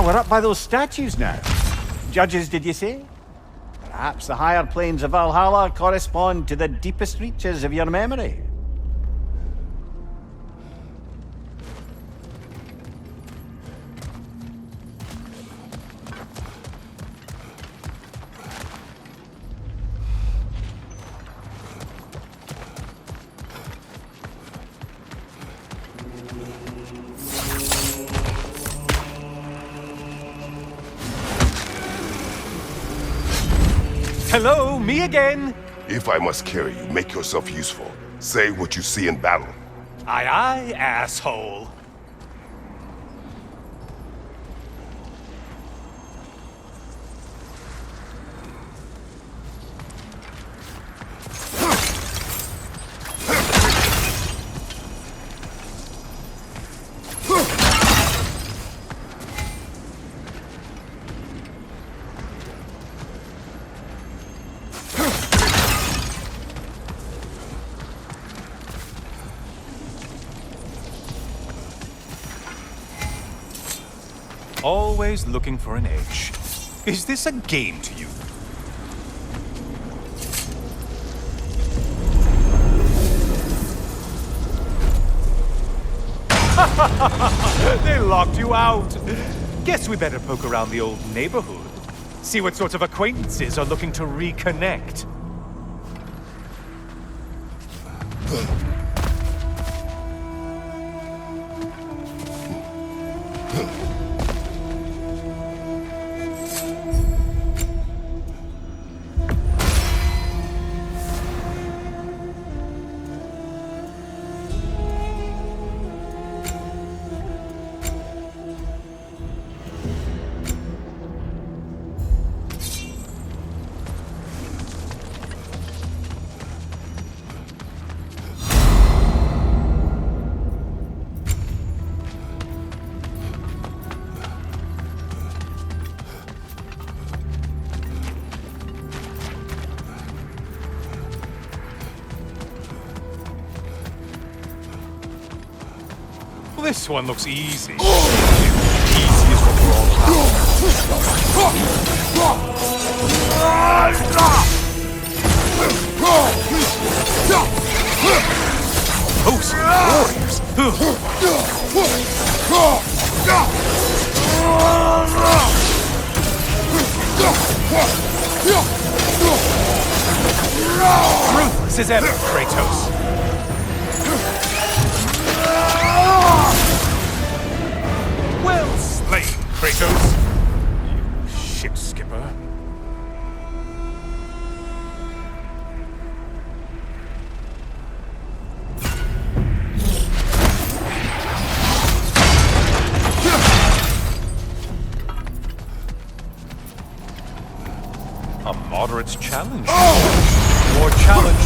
We're up by those statues now. Judges, did you say? Perhaps the higher planes of Valhalla correspond to the deepest reaches of your memory. Hello, me again. If I must carry you, make yourself useful. Say what you see in battle. Aye, aye, asshole. Always looking for an edge. Is this a game to you? They locked you out. Guess we better poke around the old neighborhood. See what sorts of acquaintances are looking to reconnect. This one looks easy. Easy is what we're all about. Oh, some warriors. Ruthless as ever, Kratos. Well slain, Kratos. You shit skipper. words challenge. More challenge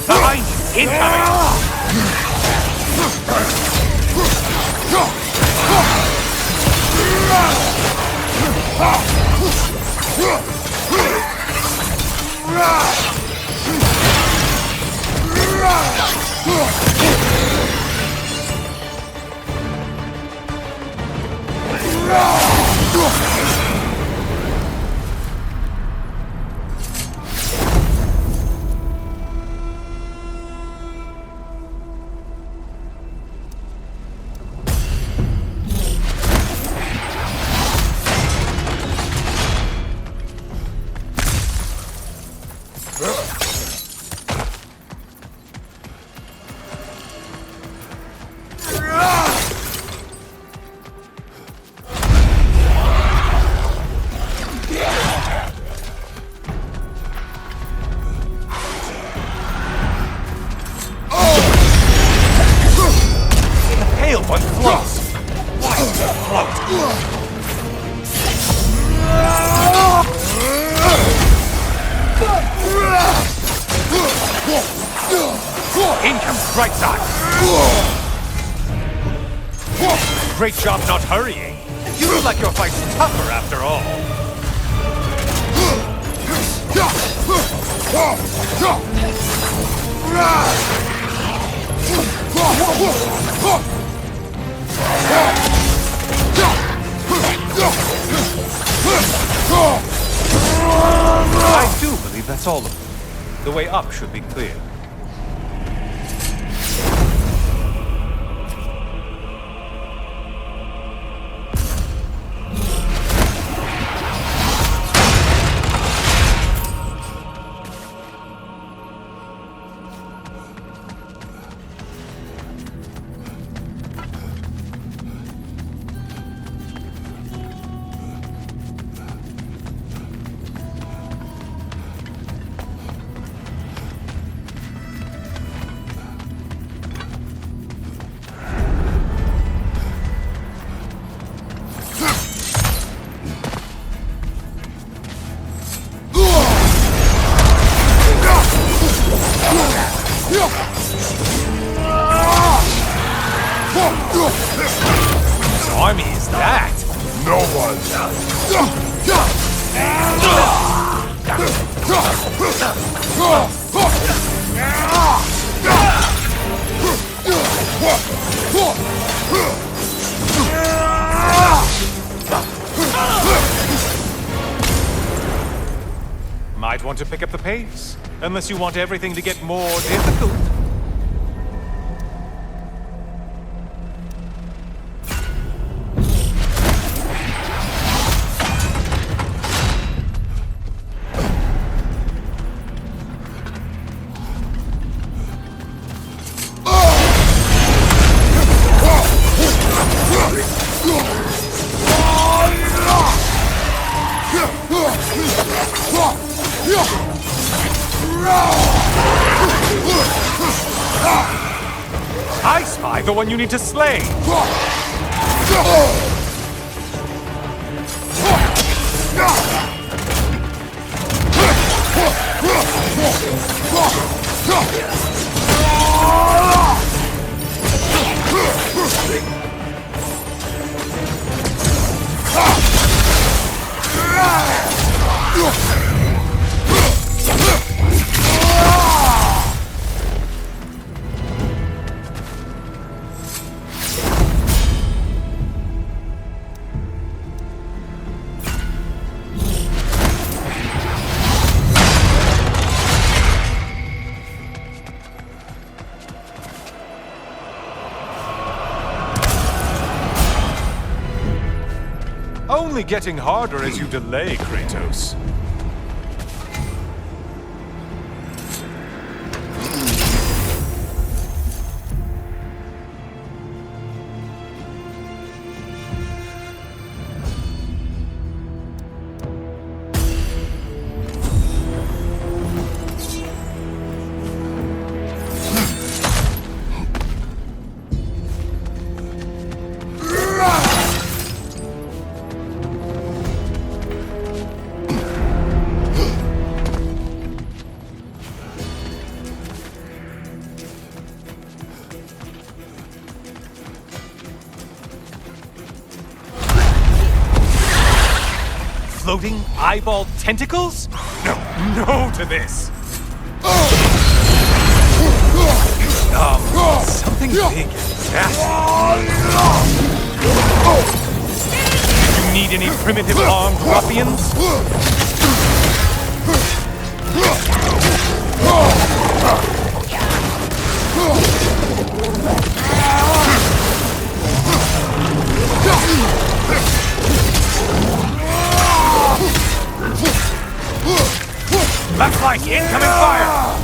behind you, incoming! Right side. Great job not hurrying. You look like your fight's tougher after all. I do believe that's all of them. The way up should be clear. Army is that? No one. Might want to pick up the pace, unless you want everything to get more difficult. I spy the one you need to slay! Only getting harder as you delay, Kratos. floating eyeball tentacles? No, no to this! Something big and nasty. Do you need any primitive armed ruffians? Left flank, incoming fire!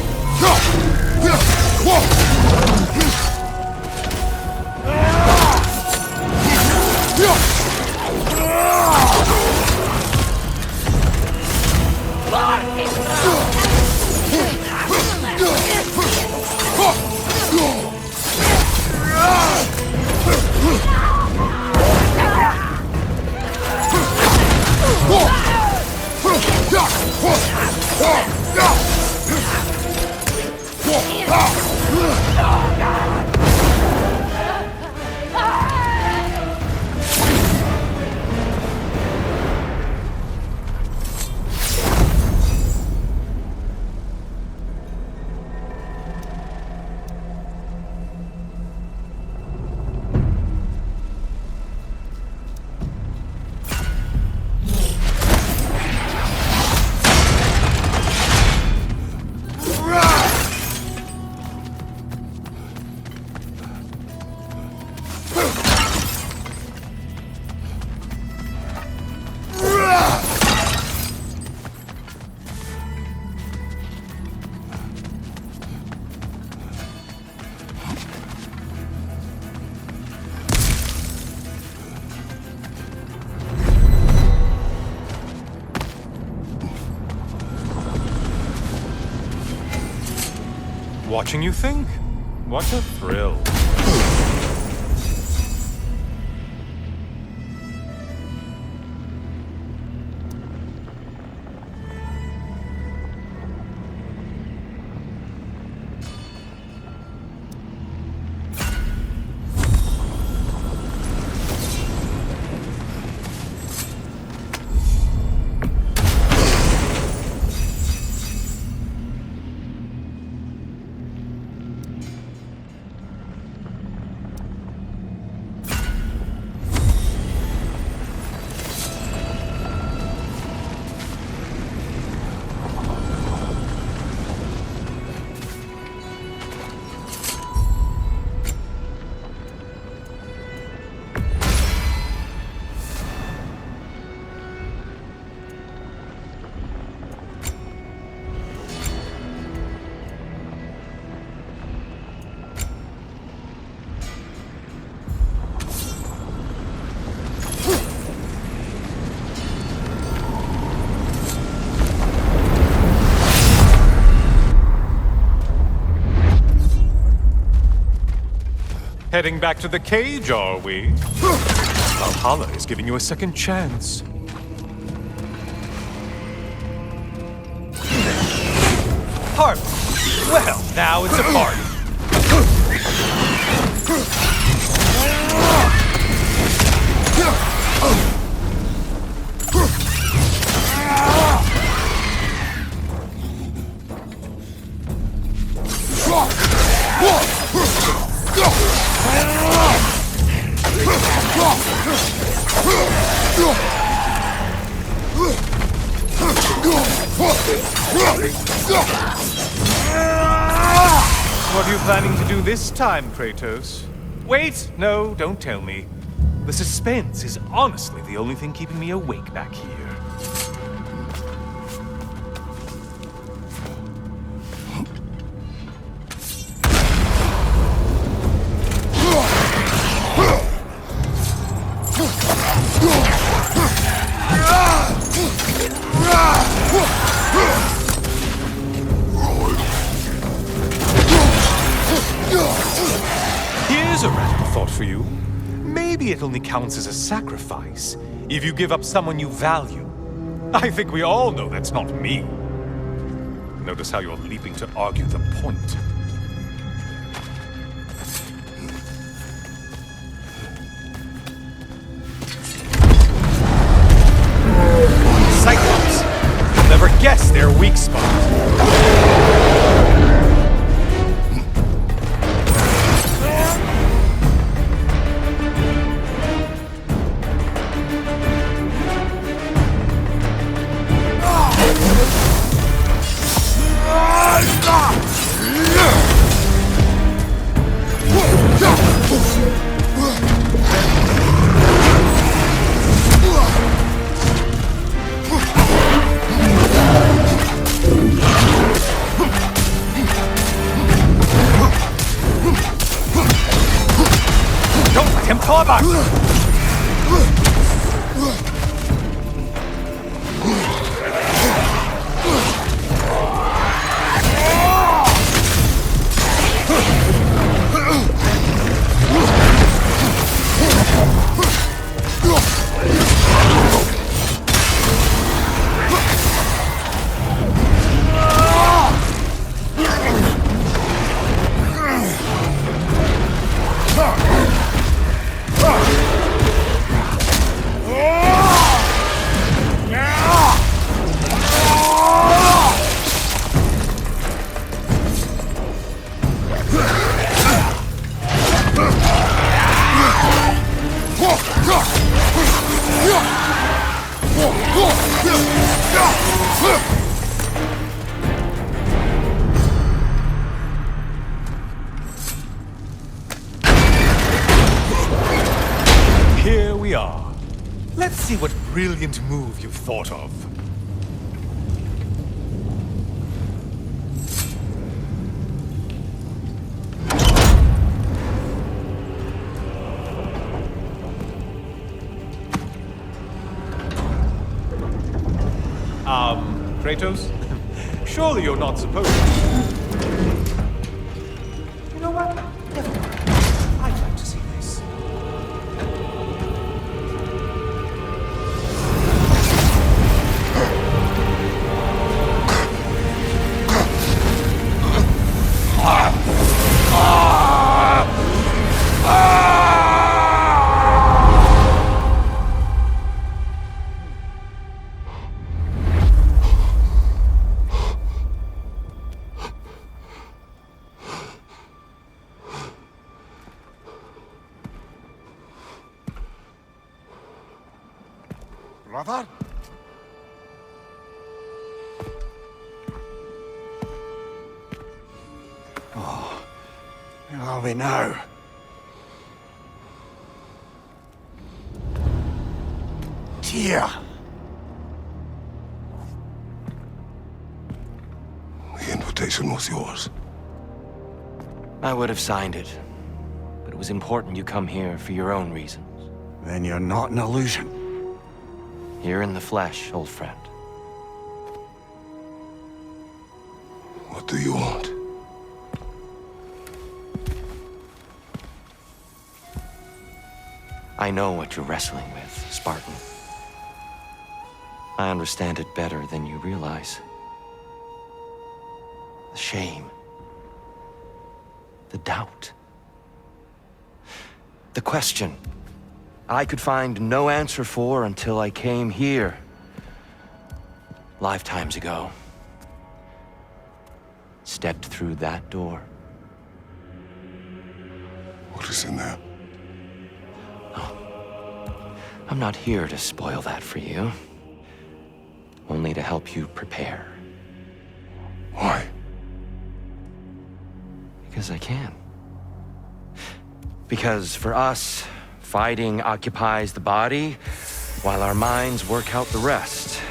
Watching you think? What a thrill. Heading back to the cage, are we? Valhalla is giving you a second chance. Party! Well, now it's a party. What are you planning to do this time, Kratos? Wait, no, don't tell me. The suspense is honestly the only thing keeping me awake back here. Here's a radical thought for you. Maybe it only counts as a sacrifice if you give up someone you value. I think we all know that's not me. Notice how you're leaping to argue the point. their weak spot. Don't let him club us! Here we are. Let's see what brilliant move you've thought of. Kratos? Surely you're not supposed to. You know what? Never mind. I'd like to see this. Brother? Oh, where are we now? Dear. The invitation was yours. I would have signed it, but it was important you come here for your own reasons. Then you're not an illusion. Here in the flesh, old friend. What do you want? I know what you're wrestling with, Spartan. I understand it better than you realize. The shame. The doubt. The question I could find no answer for until I came here. Lifetimes ago. Stepped through that door. What is in there? I'm not here to spoil that for you. Only to help you prepare. Why? Because I can. Because for us, fighting occupies the body, while our minds work out the rest.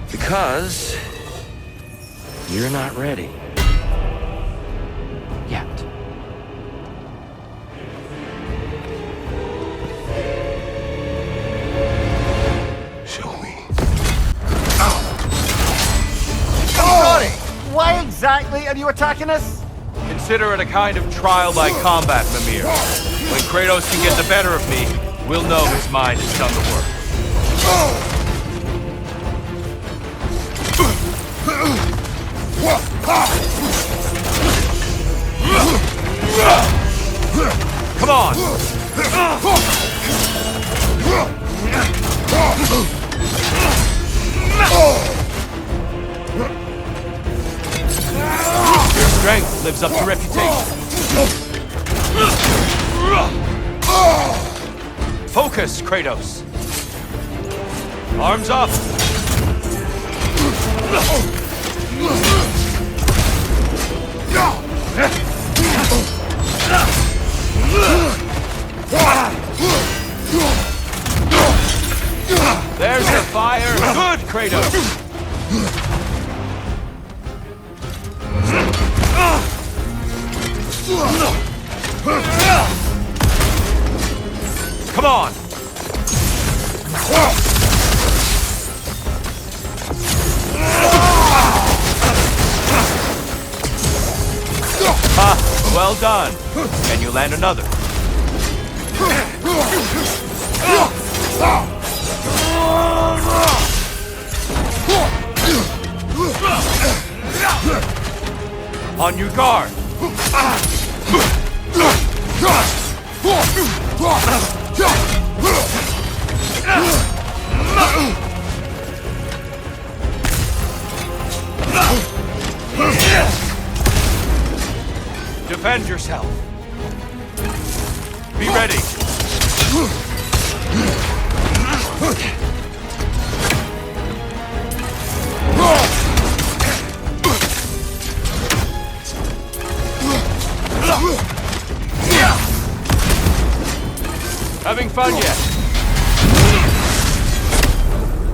Because you're not ready. Yet. Show me. Sorry! Why exactly are you attacking us? Consider it a kind of trial by combat, Mimir. When Kratos can get the better of me, we'll know his mind has done the work. Come on! Lives up to reputation. Focus, Kratos. Arms up. There's the fire. Good, Kratos. Come on. Ah, well done. Can you land another? On your guard. Defend yourself. Be ready. Having fun yet?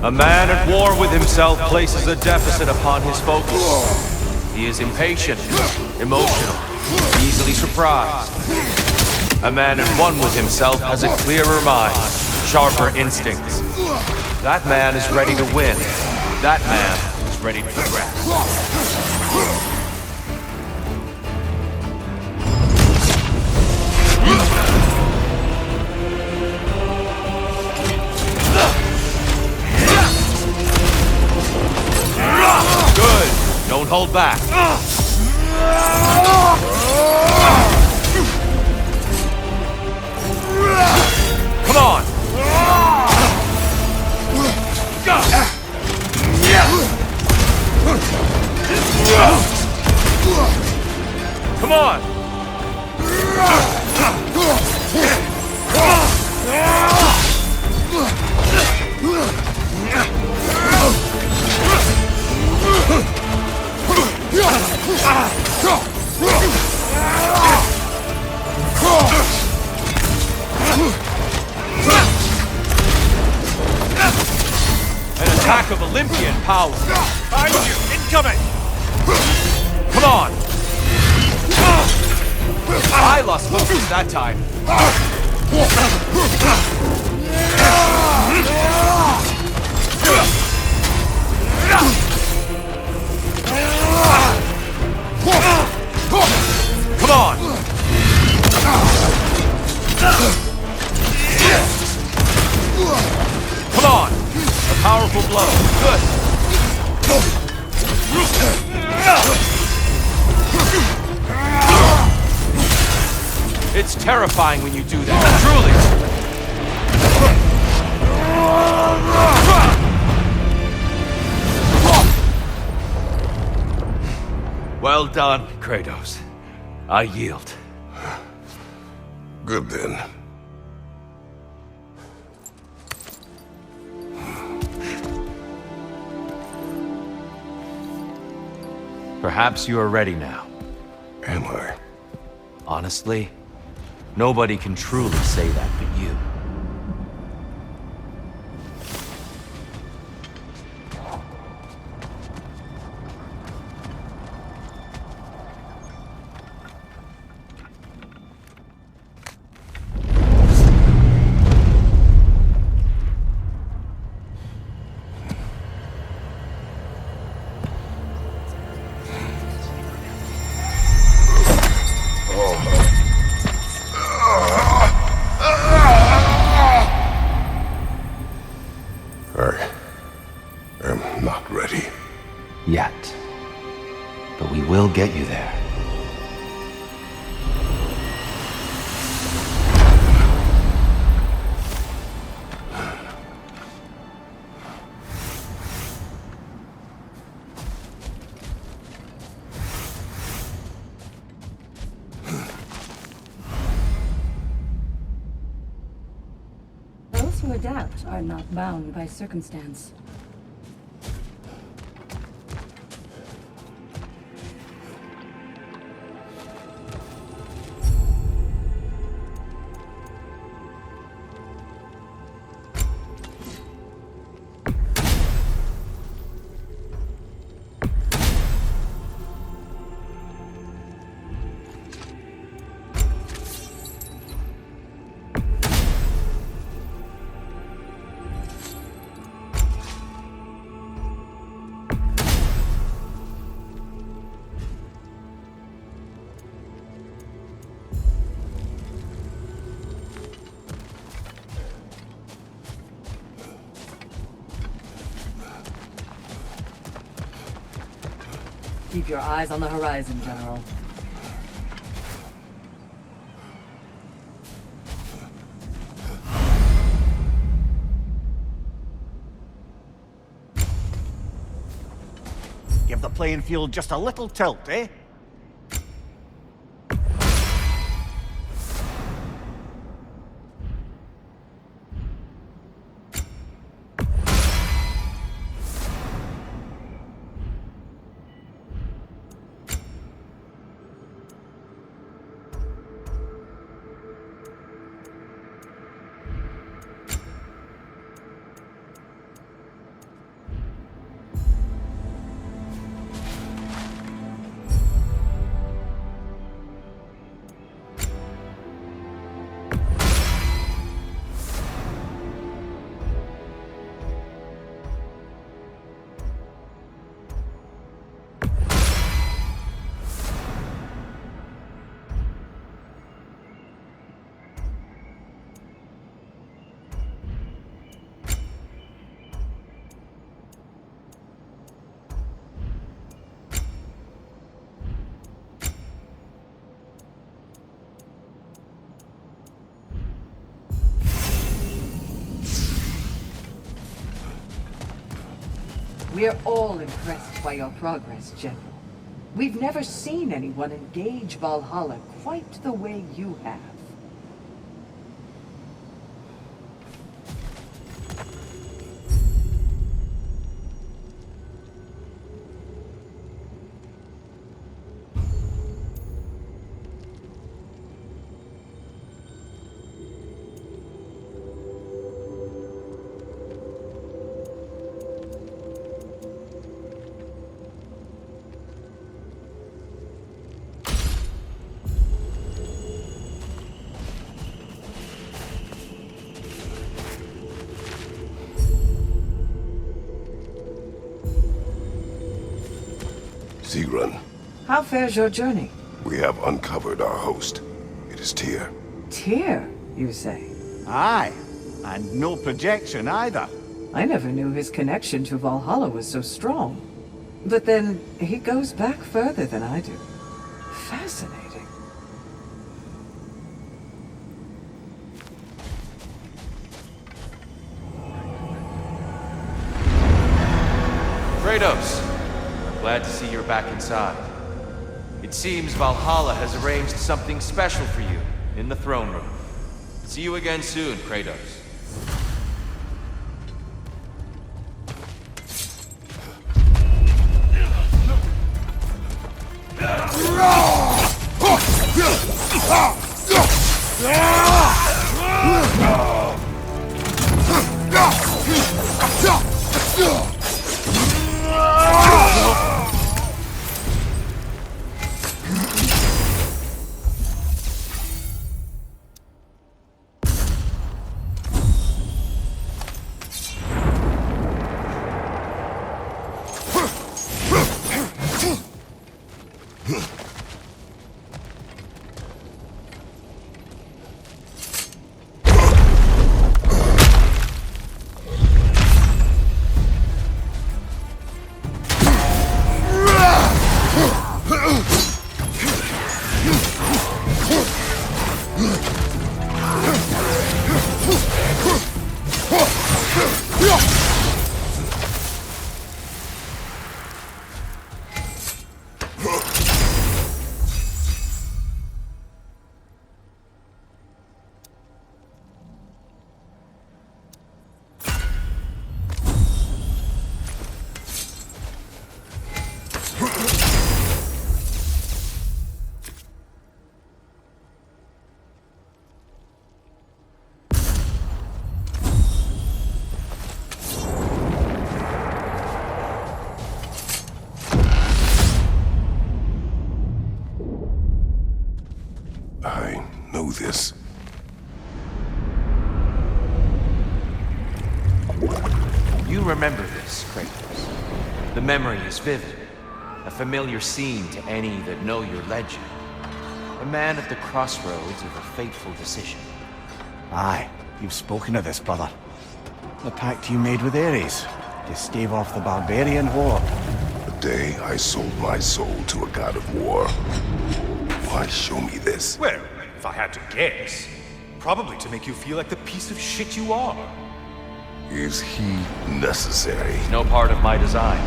A man at war with himself places a deficit upon his focus. He is impatient, emotional, easily surprised. A man at one with himself has a clearer mind, sharper instincts. That man is ready to win. That man is ready to progress. Good. Don't hold back. Come on. Come on. An attack of Olympian power. Behind you, incoming. Come on. I lost focus that time. Come on. Come on. A powerful blow. Good. It's terrifying when you do that. Truly. Well done, Kratos. I yield. Good then. Perhaps you are ready now. Am I? Honestly, nobody can truly say that but you. I am not ready. Yet. But we will get you there. to adapt are not bound by circumstance. Keep your eyes on the horizon, General. Give the playing field just a little tilt, eh? We're all impressed by your progress, General. We've never seen anyone engage Valhalla quite the way you have. Sigrun, How fares your journey? we have uncovered our host. It is Tyr. Tyr, you say? Aye, and no projection either. I never knew his connection to Valhalla was so strong. But then, he goes back further than I do. Fascinating. Kratos, glad to see you're back inside. It seems Valhalla has arranged something special for you in the throne room. See you again soon, Kratos. do this. You remember this, Kratos. The memory is vivid. A familiar scene to any that know your legend. A man at the crossroads of a fateful decision. Aye, you've spoken of this, brother. The pact you made with Ares to stave off the barbarian horde. The day I sold my soul to a god of war. Why show me this? Well, if I had to guess, probably to make you feel like the piece of shit you are. Is he necessary? He's no part of my design.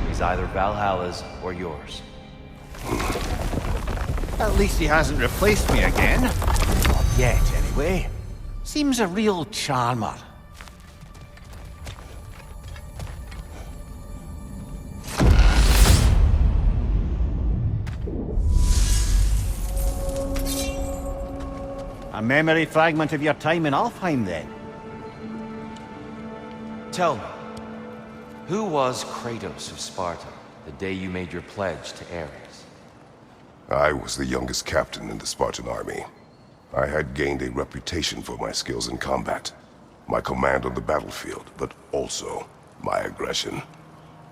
He's either Valhalla's or yours. At least he hasn't replaced me again. Not yet, anyway. Seems a real charmer. A memory fragment of your time in Alfheim, then? Tell me, who was Kratos of Sparta the day you made your pledge to Ares? I was the youngest captain in the Spartan army. I had gained a reputation for my skills in combat, my command on the battlefield, but also my aggression.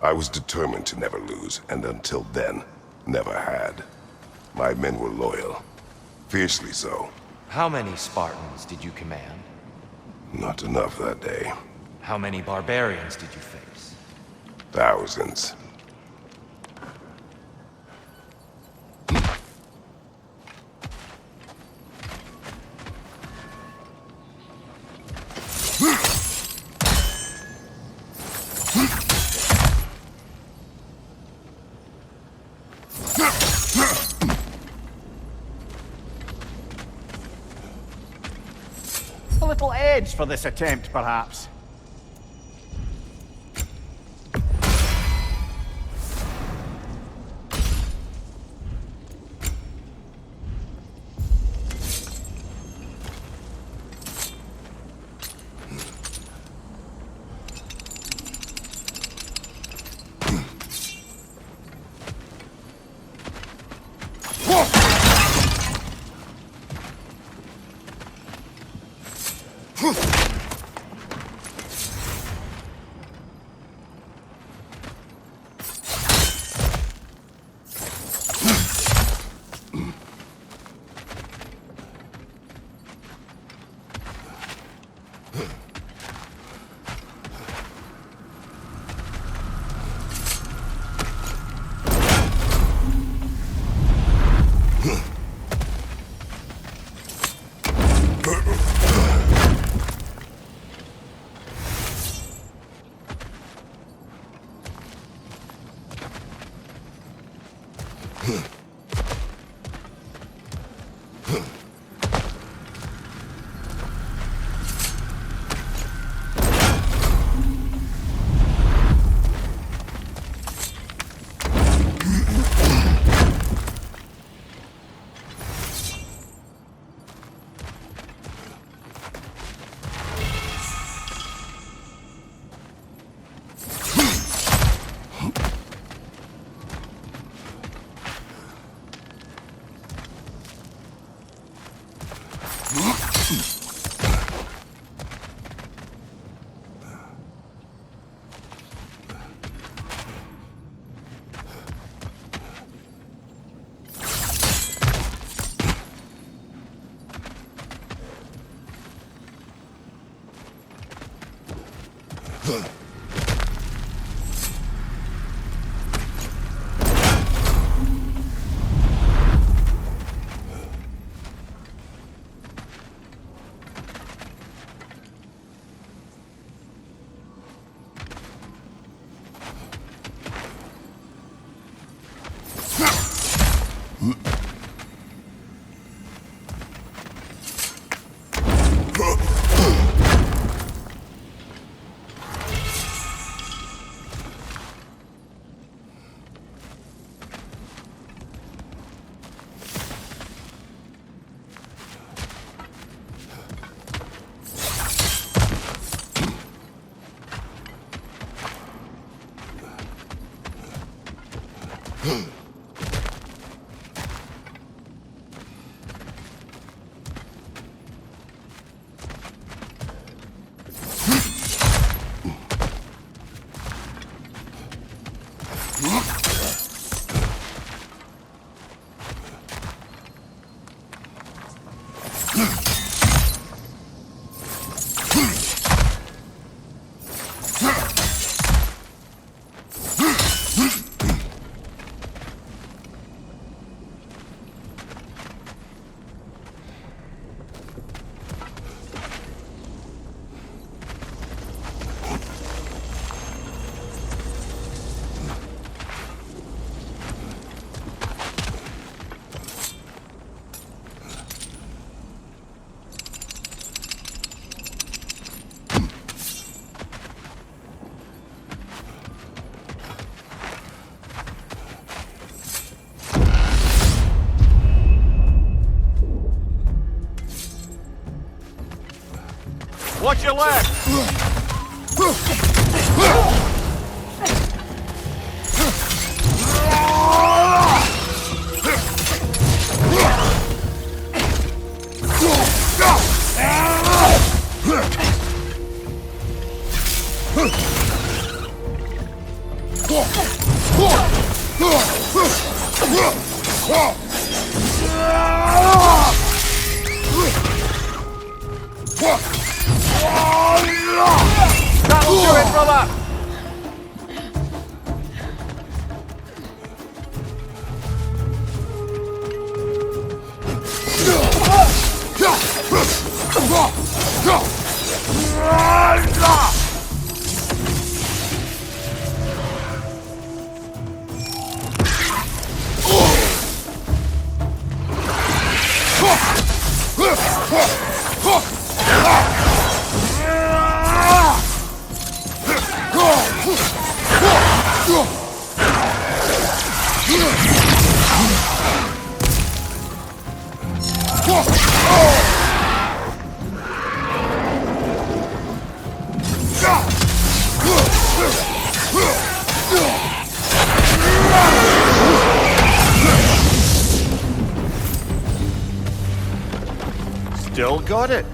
I was determined to never lose, and until then, never had. My men were loyal, fiercely so. How many Spartans did you command? Not enough that day. How many barbarians did you face? Thousands. A little edge for this attempt, perhaps. Watch your left! That'll do it, brother! Still got it.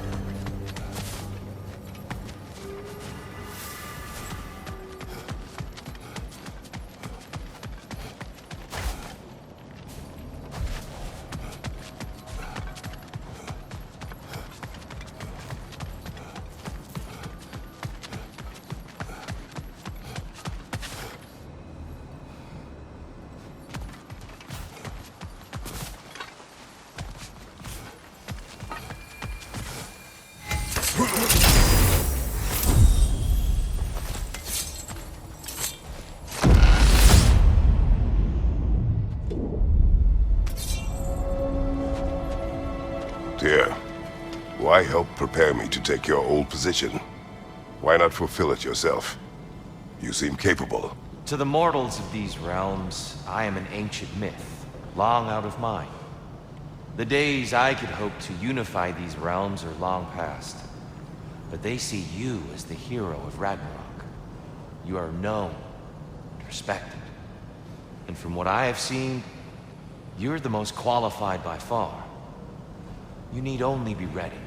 Dear, why help prepare me to take your old position? Why not fulfill it yourself? You seem capable. To the mortals of these realms, I am an ancient myth, long out of mind. The days I could hope to unify these realms are long past. But they see you as the hero of Ragnarok. You are known and respected. And from what I have seen, you're the most qualified by far. You need only be ready.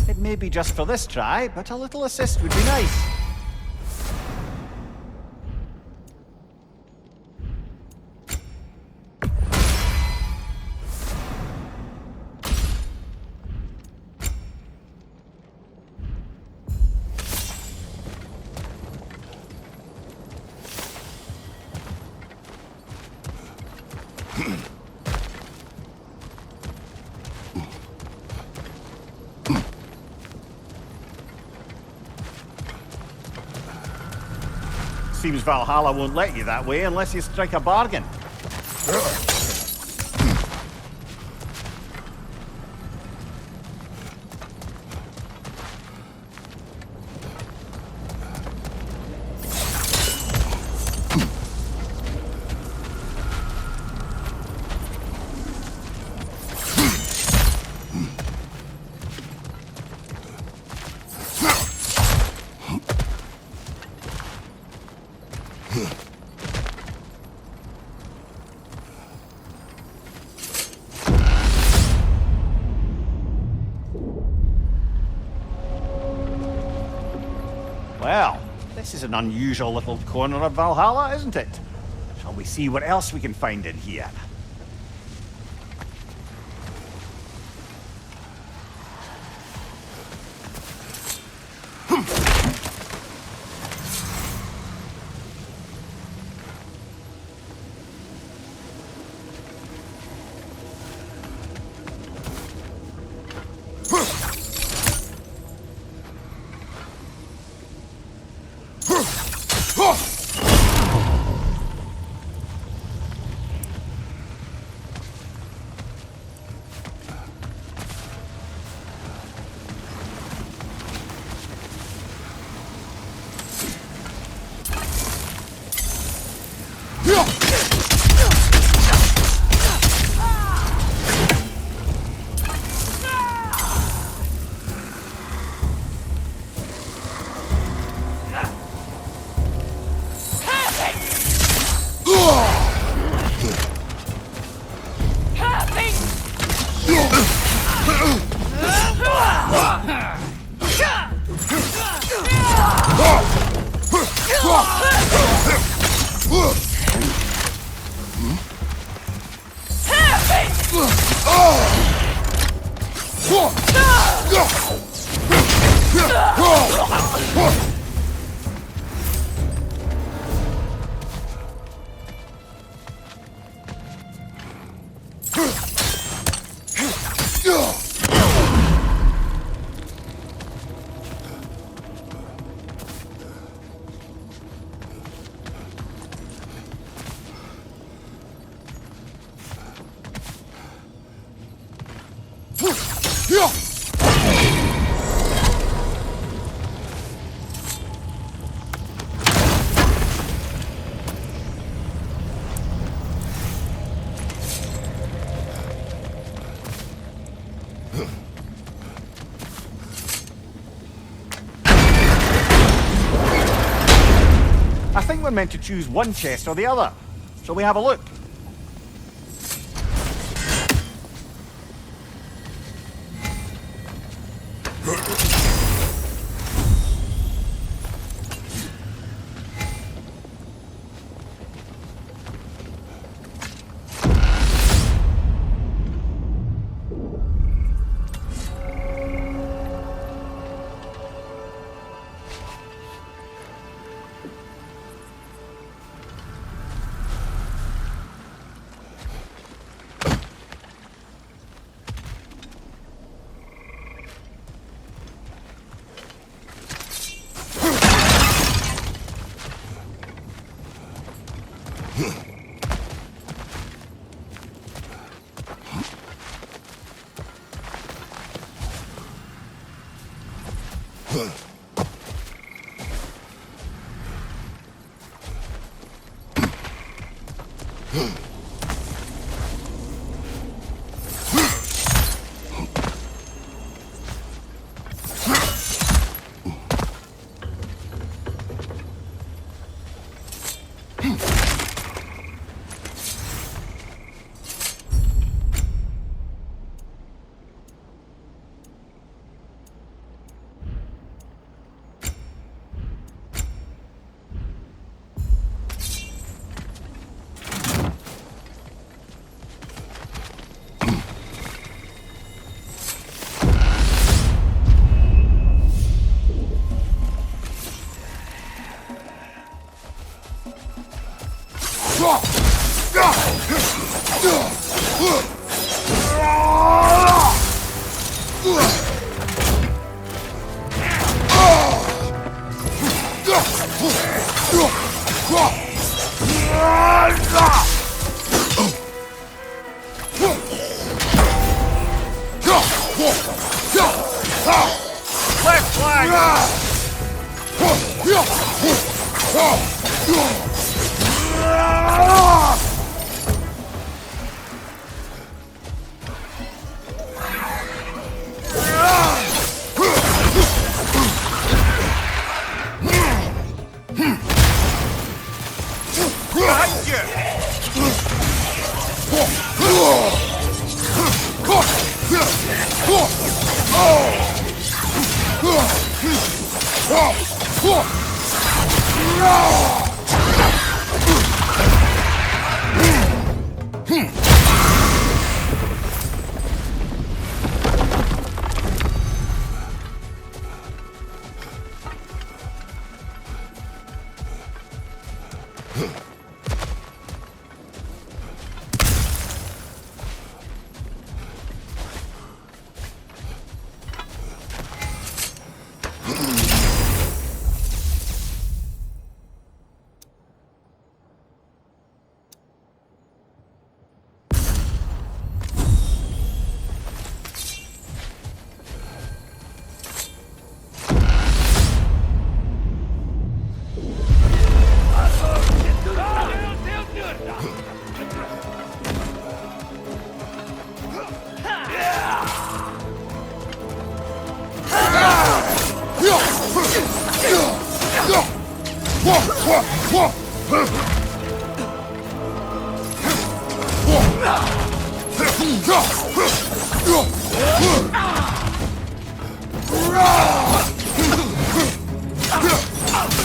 It may be just for this try, but a little assist would be nice. Seems Valhalla won't let you that way unless you strike a bargain. is an unusual little corner of Valhalla, isn't it? Shall we see what else we can find in here? I think we're meant to choose one chest or the other. Shall we have a look?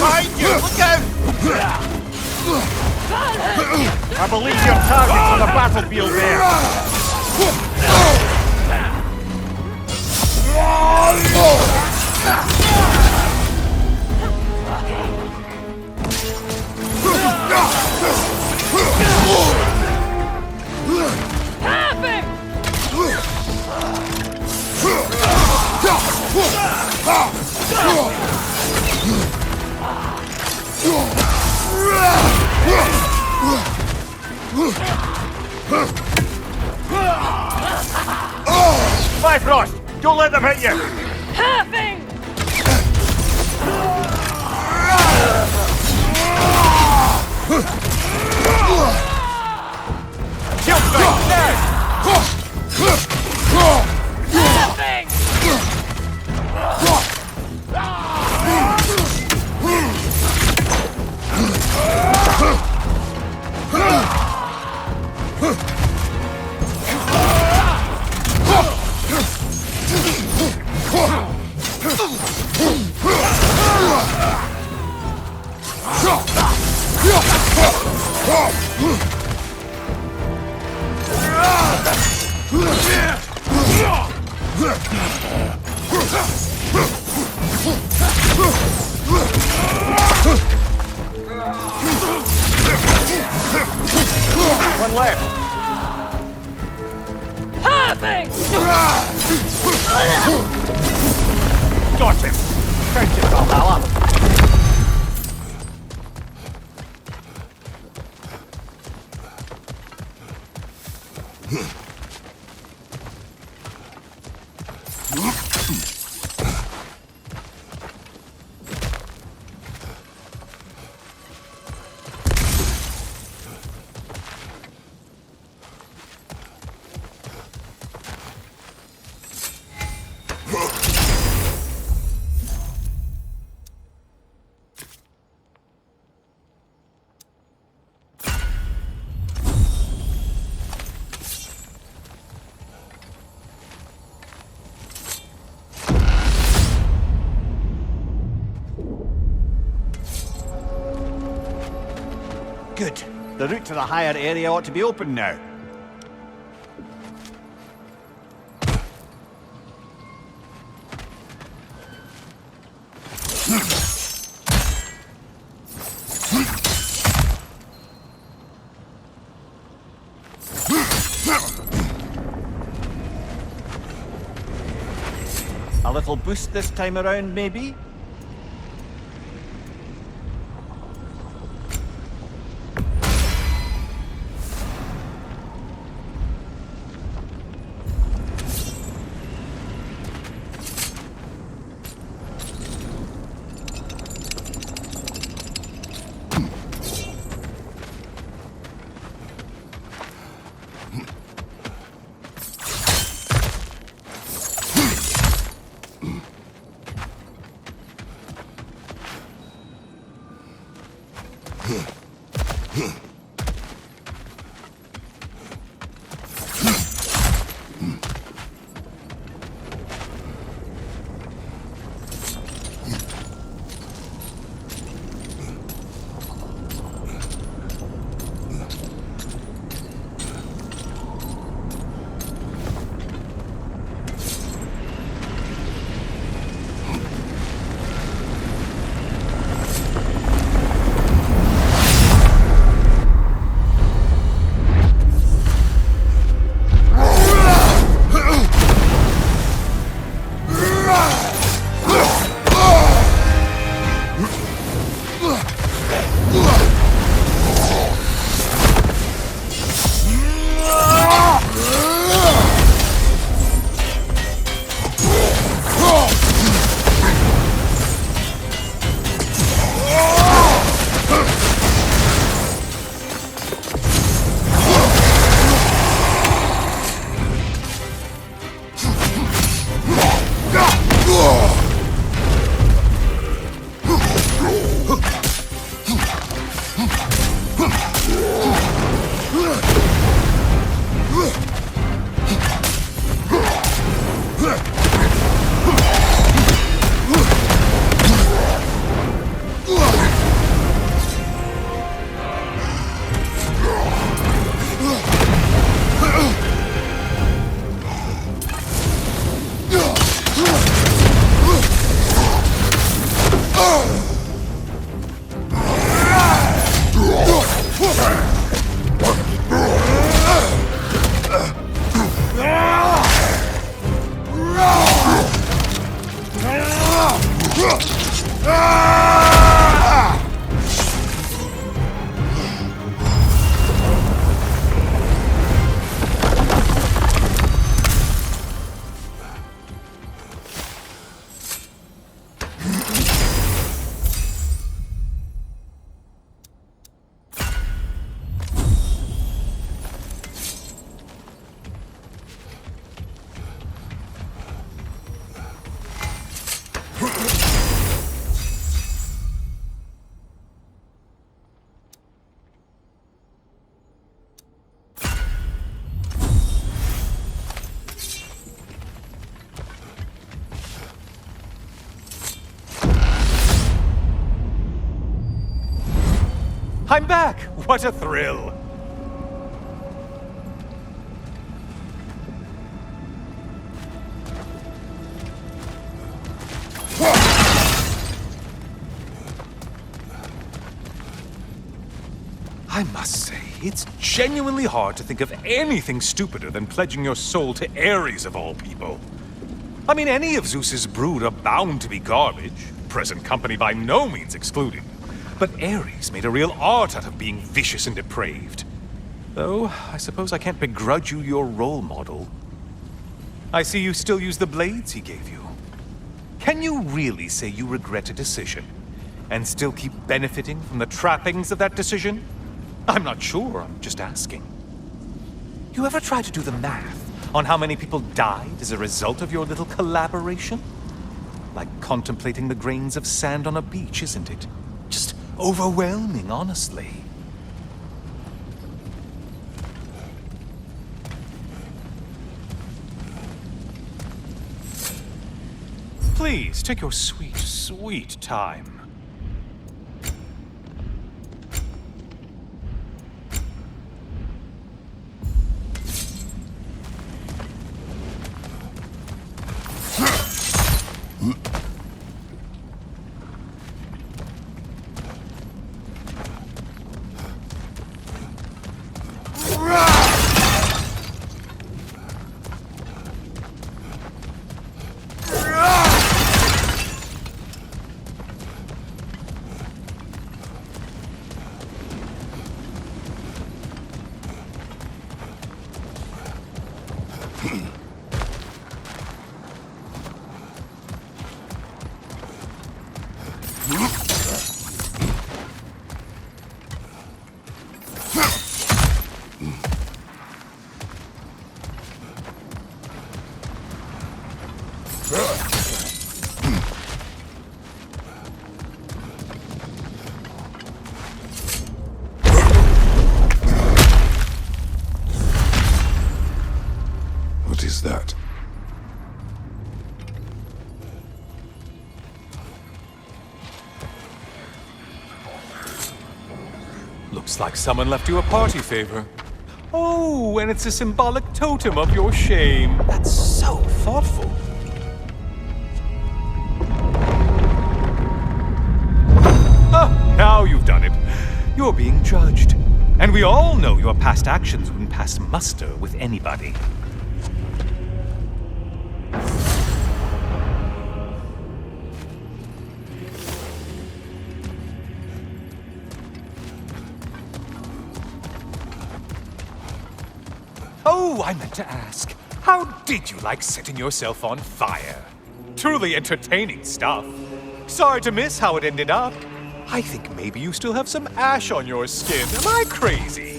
Behind you! Look out! I believe your target's on the battlefield there. Bifrost! Don't let them hit you! Having! Kill strike now! One left. Having! Got him. Thank you, Valhalla. Good. The route to the higher area ought to be open now. A little boost this time around, maybe? I'm back! What a thrill! I must say, it's genuinely hard to think of anything stupider than pledging your soul to Ares of all people. I mean, any of Zeus's brood are bound to be garbage, present company by no means excluded. But Ares made a real art out of being vicious and depraved. Though, I suppose I can't begrudge you your role model. I see you still use the blades he gave you. Can you really say you regret a decision, and still keep benefiting from the trappings of that decision? I'm not sure, I'm just asking. You ever try to do the math on how many people died as a result of your little collaboration? Like contemplating the grains of sand on a beach, isn't it? Just overwhelming, honestly. Please, take your sweet, sweet time. What is that? Looks like someone left you a party favor. Oh, and it's a symbolic totem of your shame. That's so thoughtful. Ah, now you've done it. You're being judged. And we all know your past actions wouldn't pass muster with anybody. Oh, I meant to ask, how did you like setting yourself on fire? Truly entertaining stuff. Sorry to miss how it ended up. I think maybe you still have some ash on your skin. Am I crazy?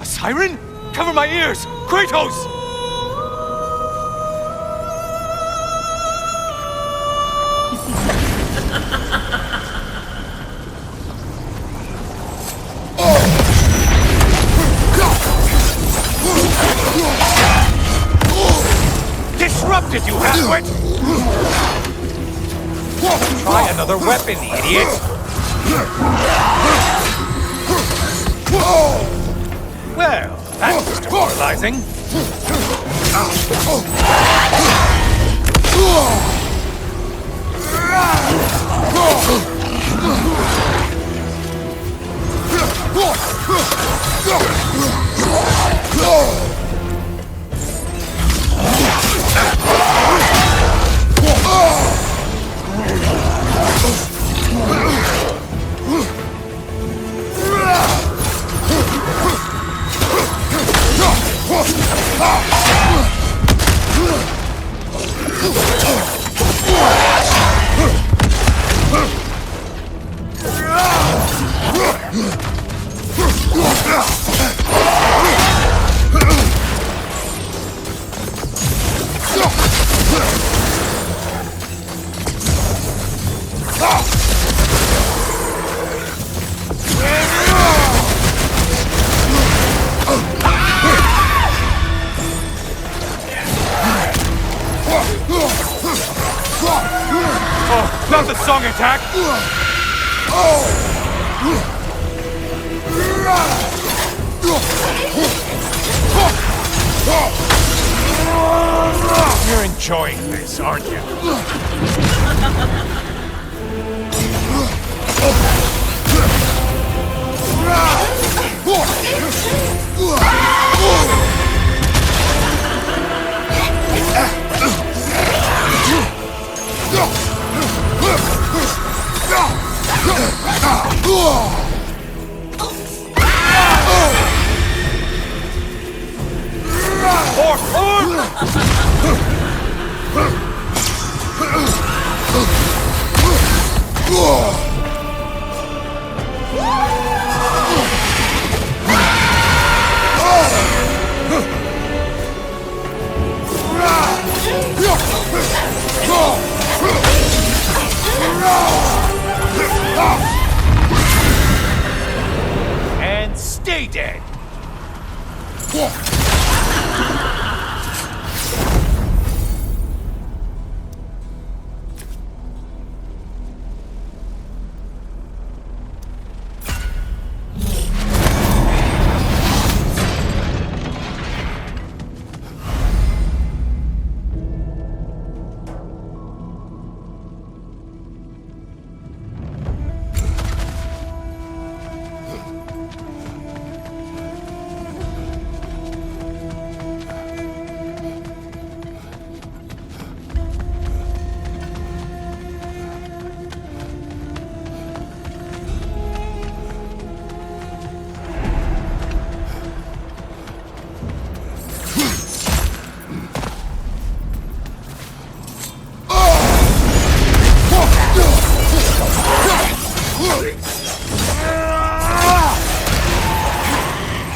Siren? Cover my ears! Kratos! Disrupted, you halfwit! Try another weapon, idiot! Well, that's demoralizing. Oh, not the song attack! You're enjoying this, aren't you? And stay dead!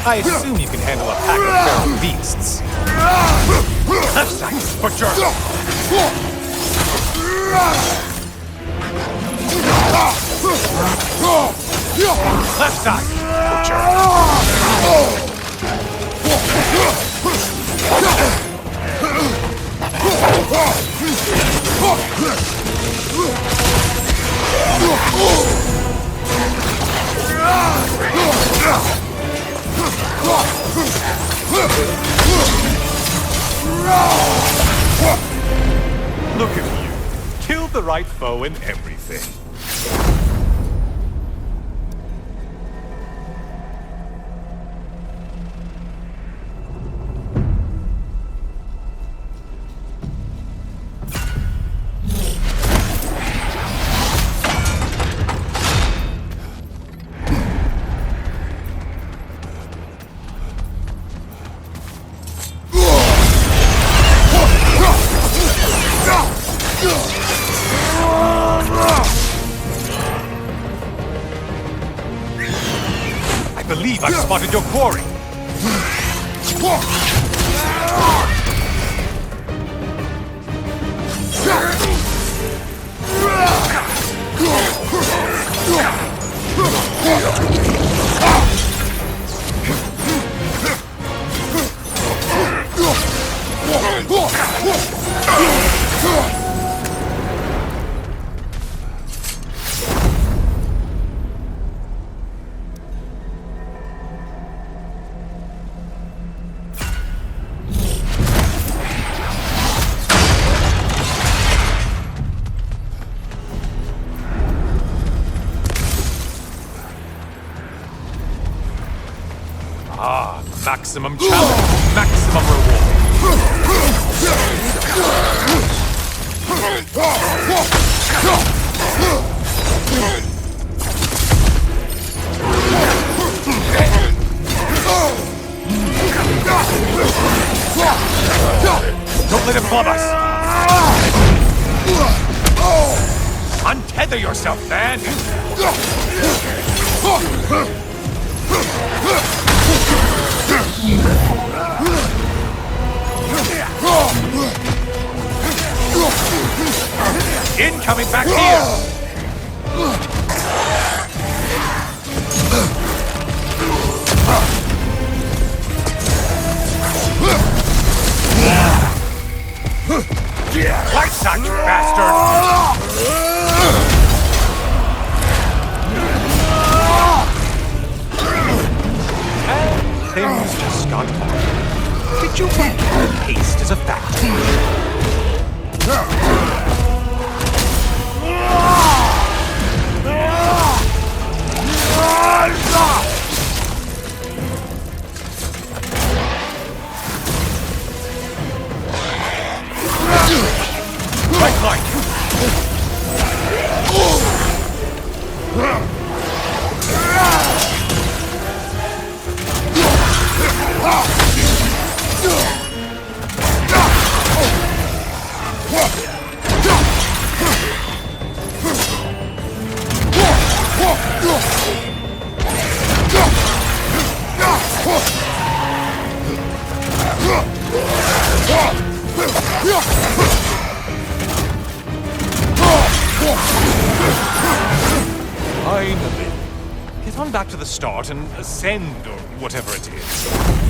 I assume you can handle a pack of feral beasts. Left side, butcher! Left side, Look at you. Killed the right foe and everything. I believe I've spotted your quarry. Maximum challenge, maximum reward. Don't let him flub us! Untether yourself, man! Incoming back here! Lights out, you bastard! And things just got hard. Did you forget haste is a fact? Right line. Finally. Get on back to the start and ascend, or whatever it is.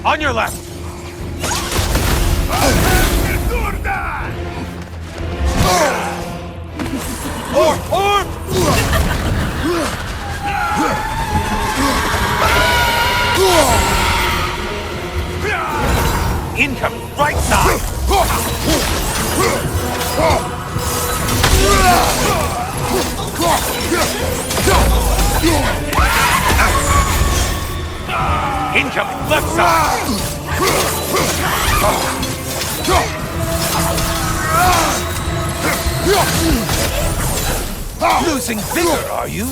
On your left! Orb! Incoming, right side! Incoming, left side! Losing vigor, are you?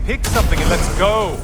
Kratos, pick something and let's go!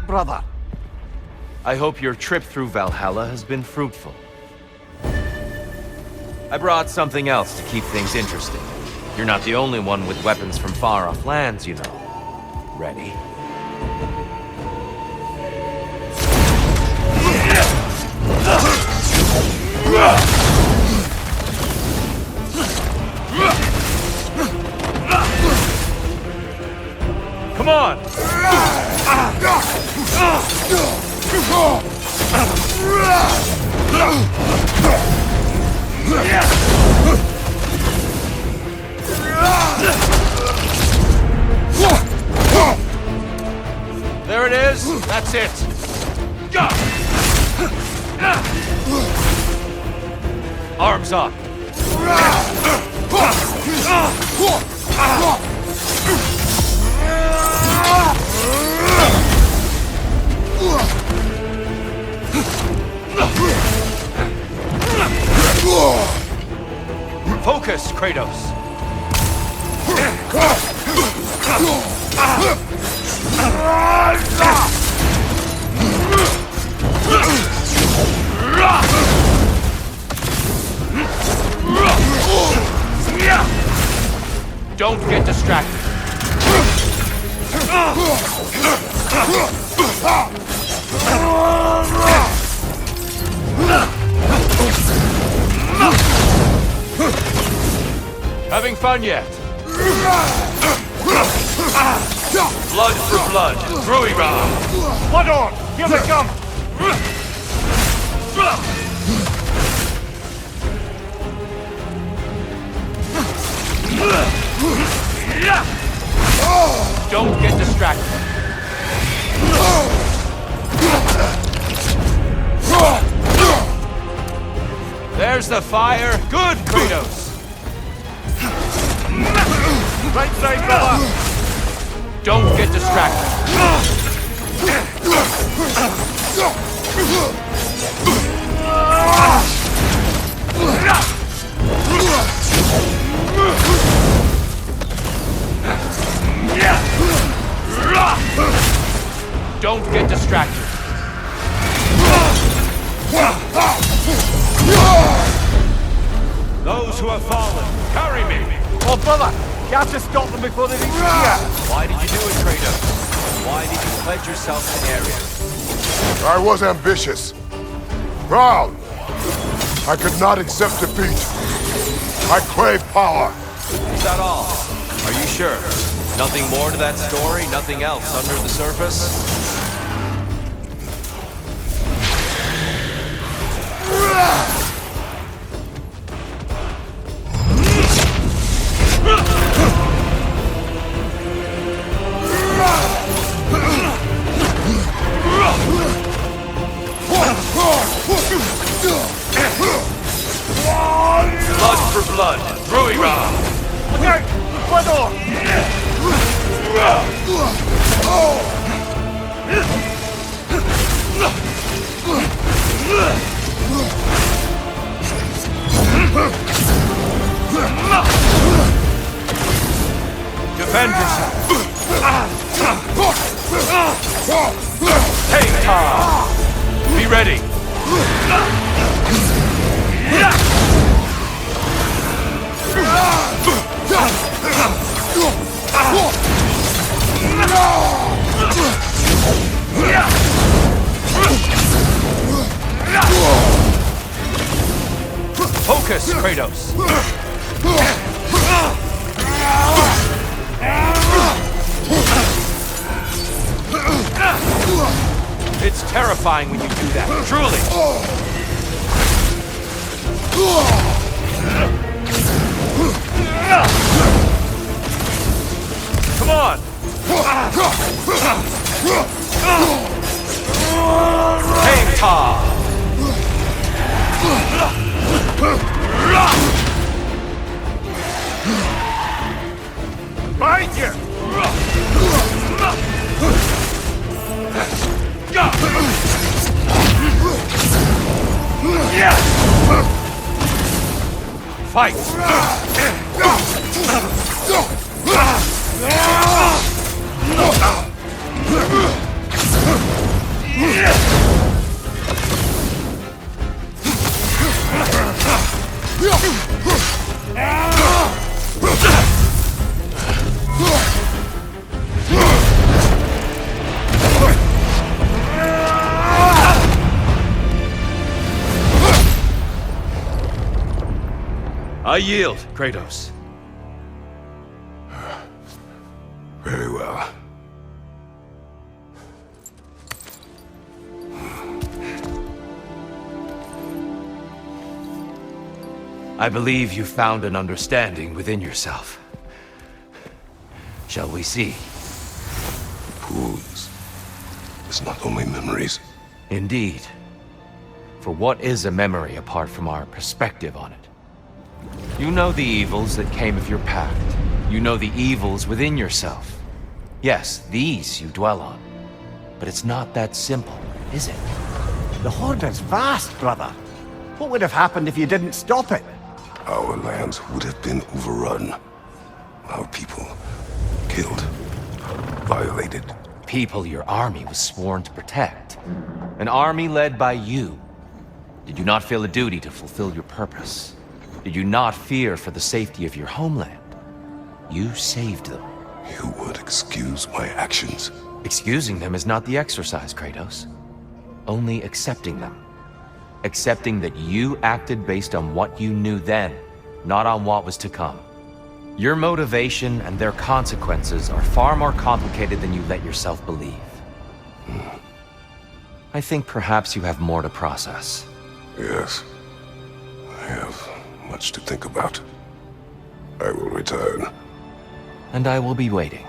Brother. I hope your trip through Valhalla has been fruitful. I brought something else to keep things interesting. You're not the only one with weapons from far-off lands, you know. Ready? Come on! There it is. That's it. Arms up. Focus, Kratos. Don't get distracted. Having fun yet? Blood for blood, Druida! Blood on! Here they come! Don't get distracted. There's the fire. Good, Kratos. Right side, brother! Don't get distracted. Don't get distracted. Those who have fallen, carry me. Oh, brother! You have to stop them before they reach here! Why did you do it, Kratos? Why did you pledge yourself to Ares? I was ambitious. Proud. I could not accept defeat. I crave power. Is that all? Are you sure? Nothing more to that story? Nothing else under the surface? for blood, Druira! Okay, Ecuador! Defend yourself! Take time! Be ready! Focus, Kratos! It's terrifying when you do that, truly! Come on! Hang time! Right here! Fight! I yield, Kratos. Very well. I believe you found an understanding within yourself. Shall we see? Fools. It's not only memories. Indeed. For what is a memory apart from our perspective on it? You know the evils that came of your pact. You know the evils within yourself. Yes, these you dwell on. But it's not that simple, is it? The Horde is vast, brother. What would have happened if you didn't stop it? Our lands would have been overrun. Our people killed, violated. People your army was sworn to protect. An army led by you. Did you not feel a duty to fulfill your purpose? Did you not fear for the safety of your homeland? You saved them. You would excuse my actions. Excusing them is not the exercise, Kratos. Only accepting them. Accepting that you acted based on what you knew then, not on what was to come. Your motivation and their consequences are far more complicated than you let yourself believe. I think perhaps you have more to process. Yes. I have much to think about. I will return. And I will be waiting.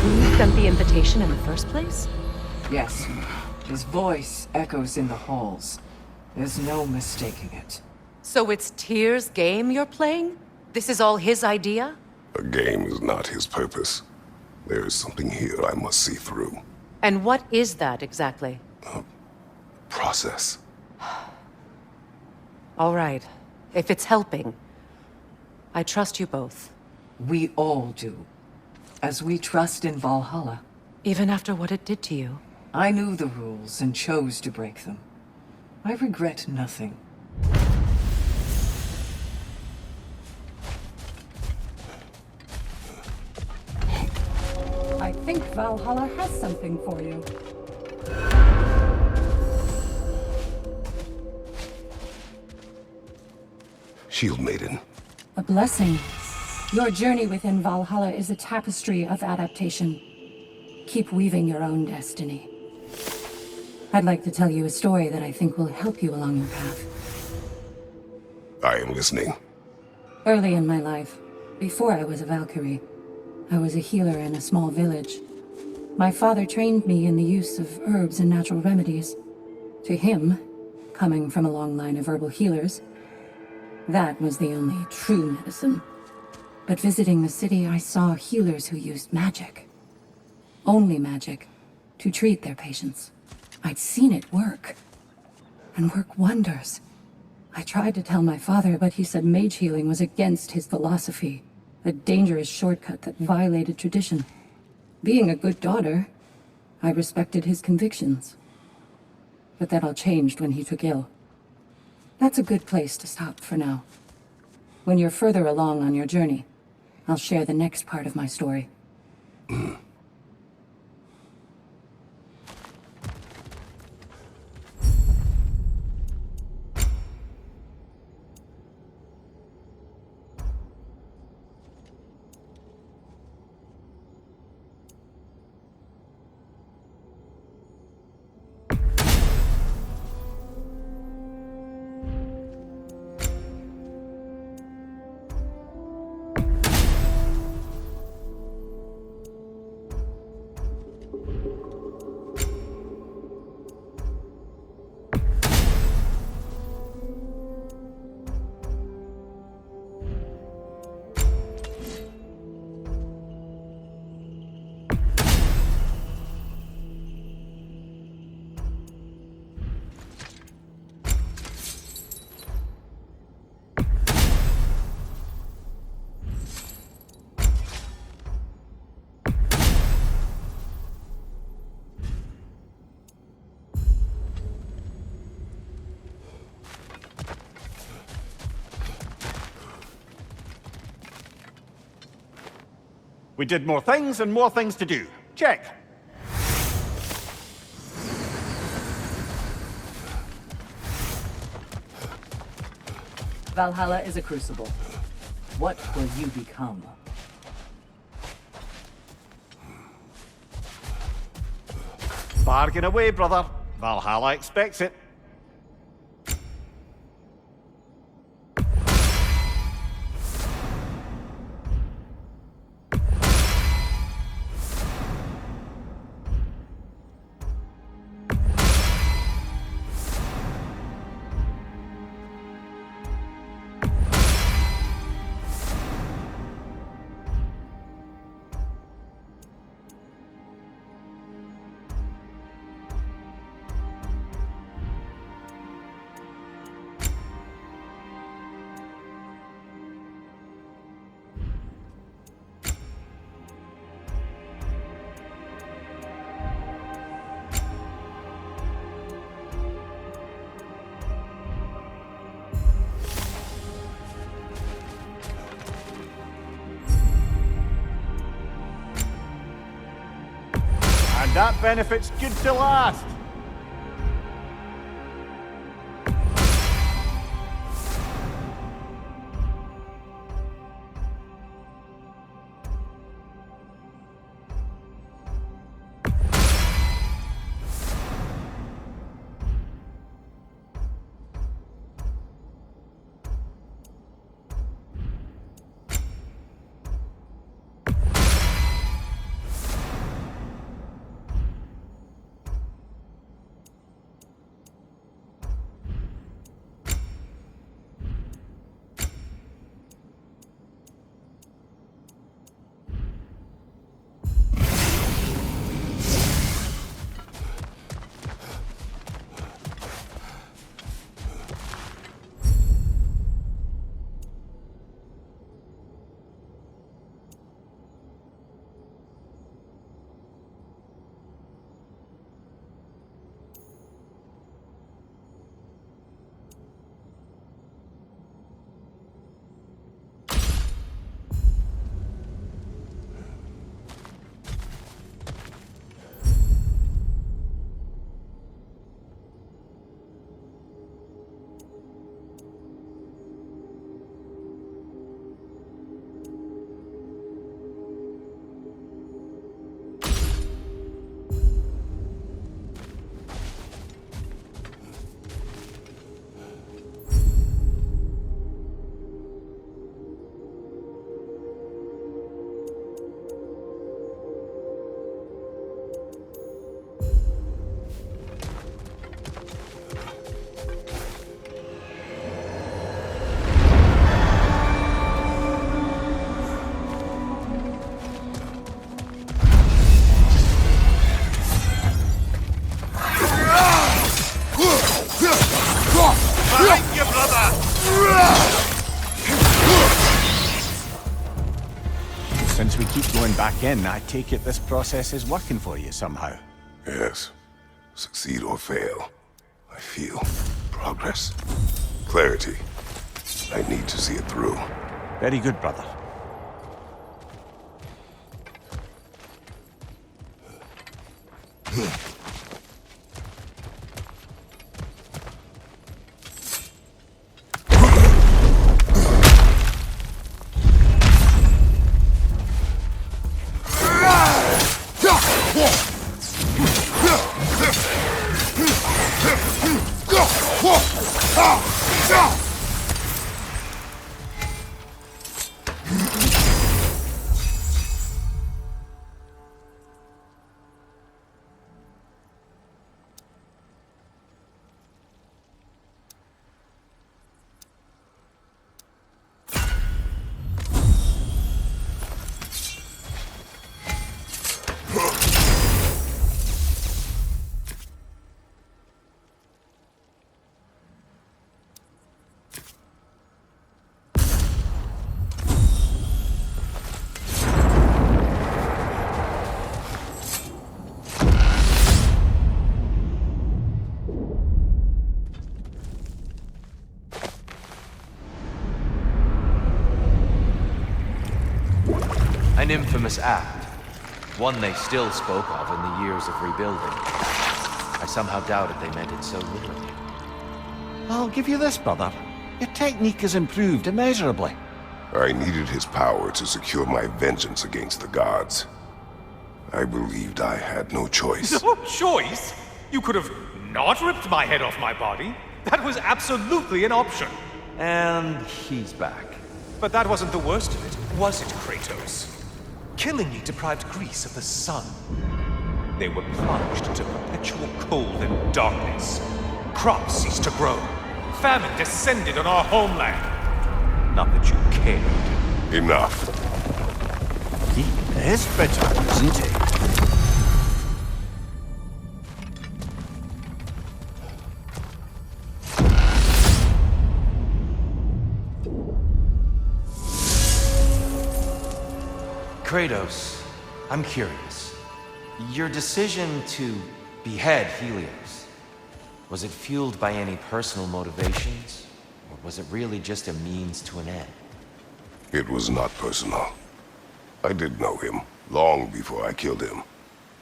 Who sent the invitation in the first place? Yes. His voice echoes in the halls. There's no mistaking it. So it's Tyr's game you're playing? This is all his idea? A game is not his purpose. There is something here I must see through. And what is that exactly? Process. All right. If it's helping, I trust you both. We all do. As we trust in Valhalla. Even after what it did to you. I knew the rules and chose to break them. I regret nothing. I think Valhalla has something for you. Shield Maiden. A blessing. Your journey within Valhalla is a tapestry of adaptation. Keep weaving your own destiny. I'd like to tell you a story that I think will help you along your path. I am listening. Early in my life, before I was a Valkyrie, I was a healer in a small village. My father trained me in the use of herbs and natural remedies. To him, coming from a long line of herbal healers, that was the only true medicine. But visiting the city, I saw healers who used magic. Only magic, to treat their patients. I'd seen it work. And work wonders. I tried to tell my father, but he said mage healing was against his philosophy. A dangerous shortcut that violated tradition. Being a good daughter, I respected his convictions. But that all changed when he took ill. That's a good place to stop for now. When you're further along on your journey, I'll share the next part of my story. We did more things and more things to do. Check. Valhalla is a crucible. What will you become? Bargain away, brother. Valhalla expects it. And that benefit's good to last. keep going back in, I take it this process is working for you somehow. Yes. Succeed or fail, I feel progress. Clarity. I need to see it through. Very good, brother. An infamous act. One they still spoke of in the years of rebuilding. I somehow doubted they meant it so literally. I'll give you this, brother. Your technique has improved immeasurably. I needed his power to secure my vengeance against the gods. I believed I had no choice. No choice? You could have not ripped my head off my body. That was absolutely an option. And he's back. But that wasn't the worst of it, was it, Kratos? Killing me deprived Greece of the sun. They were plunged into perpetual cold and darkness. Crops ceased to grow. Famine descended on our homeland. Not that you cared. Enough. He is bitter, isn't he? Kratos, I'm curious. Your decision to behead Helios, was it fueled by any personal motivations? Or was it really just a means to an end? It was not personal. I did know him long before I killed him.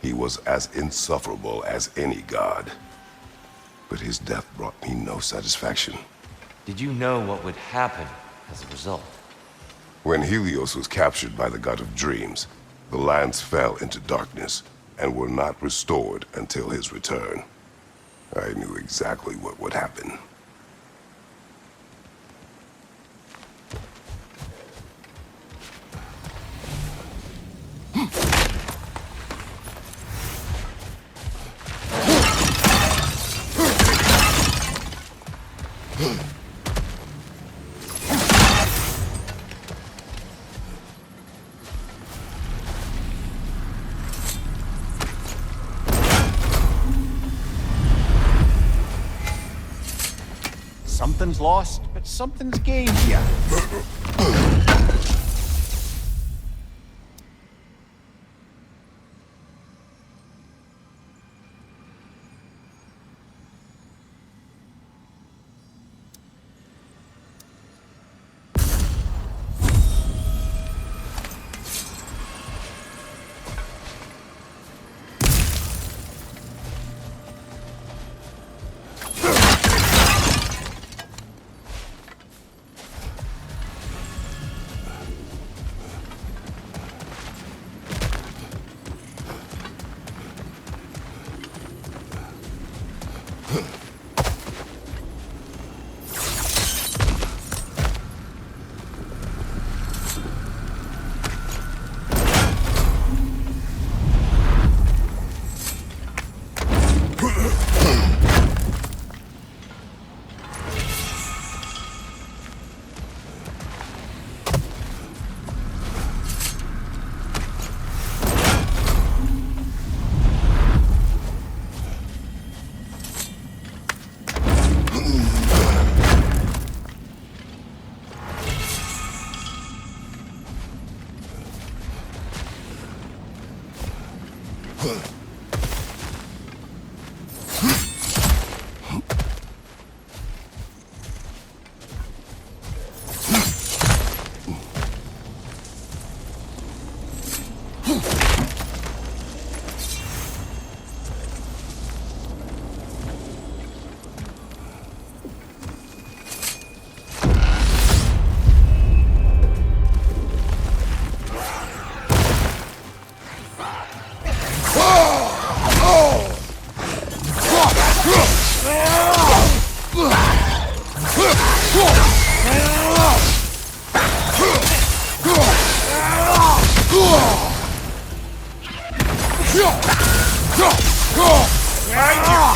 He was as insufferable as any god. But his death brought me no satisfaction. Did you know what would happen as a result? When Helios was captured by the god of dreams, the lands fell into darkness and were not restored until his return. I knew exactly what would happen. Something's lost, but something's gained here.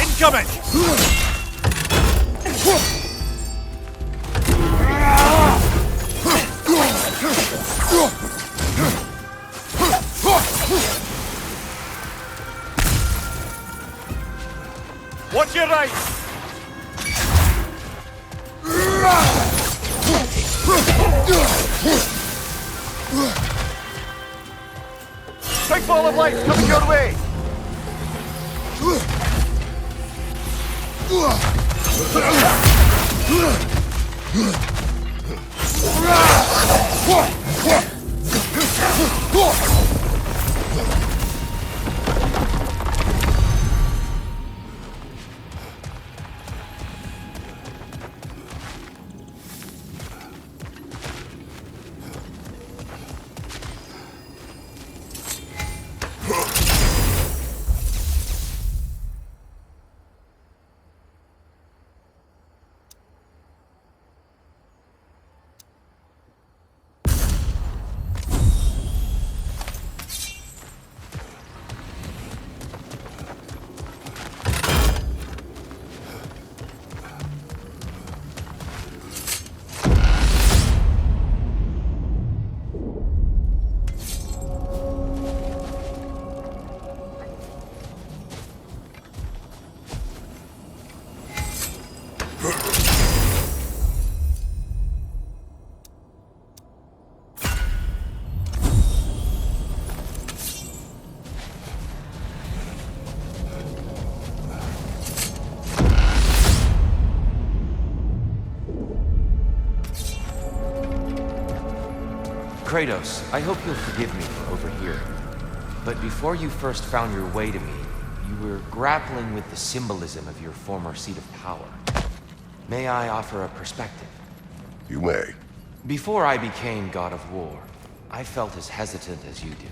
Incoming! Watch your right! Big ball of light coming your way! Kratos, I hope you'll forgive me for overhearing. But before you first found your way to me, you were grappling with the symbolism of your former seat of power. May I offer a perspective? You may. Before I became God of War, I felt as hesitant as you do.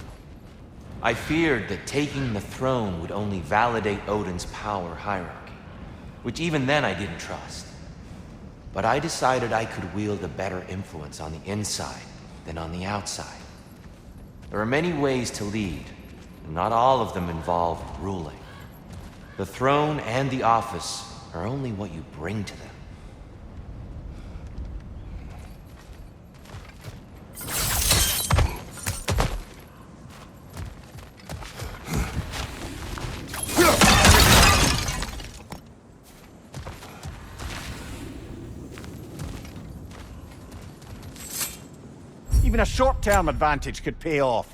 I feared that taking the throne would only validate Odin's power hierarchy, which even then I didn't trust. But I decided I could wield a better influence on the inside than on the outside. There are many ways to lead, and not all of them involve ruling. The throne and the office are only what you bring to them. Even a short-term advantage could pay off.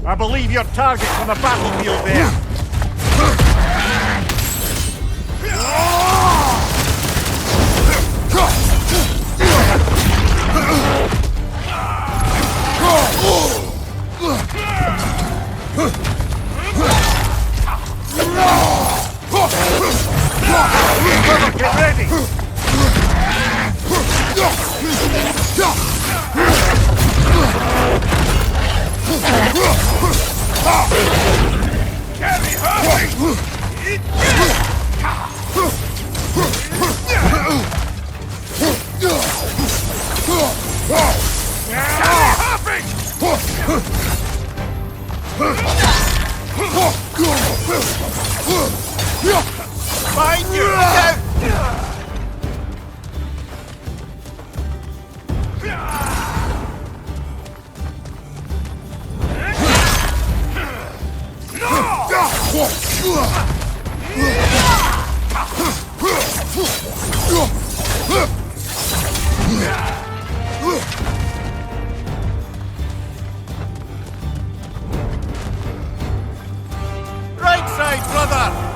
I believe your target's on the battlefield there. Get ready! Carry her! behind you! Look out! Right side, brother!